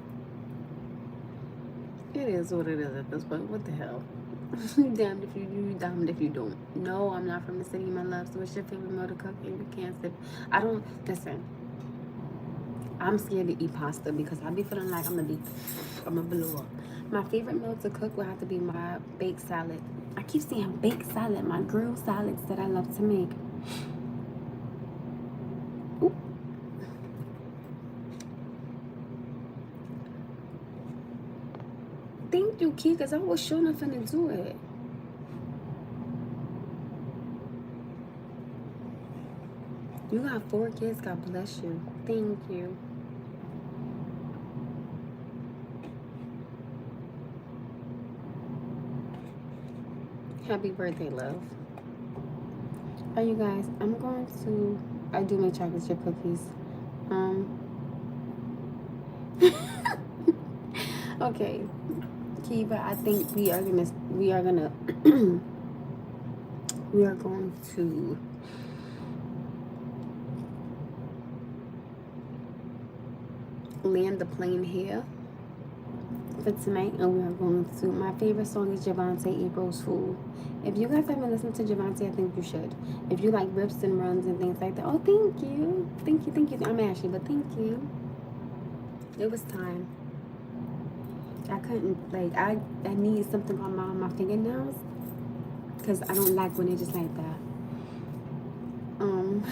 Speaker 2: it is what it is at this point. What the hell? Damned if you do, damned if you don't. No, I'm not from the city, my love. So what's your favorite meal to cook? And you can't sip. I don't, listen, I'm scared to eat pasta because I be feeling like I'm gonna blow up. My favorite meal to cook would have to be my baked salad. I keep saying baked salad, my grilled salads that I love to make. Ooh, thank you, kid, because I was sure enough finna do it. You got 4 kids, God bless you. Thank you. Happy birthday, love. Are you guys, I'm going to, I do make chocolate chip cookies. Um, okay, Kiva, I think we are gonna, we are going to land the plane here for tonight, and we are going to, my favorite song is Javante April's Fool. If you guys haven't listened to Javante, I think you should. If you like rips and runs and things like that, oh, thank you. Thank you, thank you. I'm Ashley, but thank you. It was time. I couldn't, like, I need something on my fingernails because I don't like when they're just like that. Um,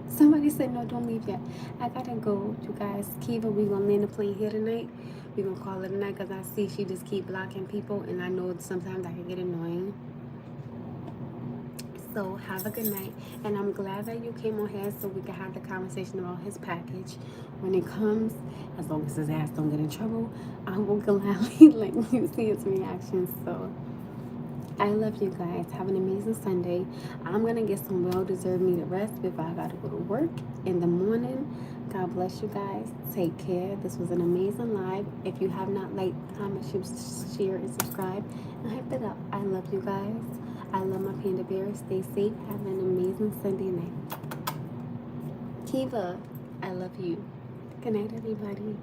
Speaker 2: Somebody said, no, don't leave yet. I gotta go, you guys. Kiva, we gonna land the plane here tonight. We gonna call it a night because I see she just keep blocking people, and I know sometimes I can get annoying. So have a good night, and I'm glad that you came on here so we can have the conversation about his package when it comes. As long as his ass don't get in trouble, I will gladly let you see his reactions. So I love you guys. Have an amazing Sunday. I'm gonna get some well-deserved needed rest before I gotta go to work in the morning. God bless you guys. Take care. This was an amazing live. If you have not liked, comment, share, and subscribe, and hype it up. I love you guys. I love my panda bears. Stay safe. Have an amazing Sunday night. Kiva, I love you. Good night, everybody.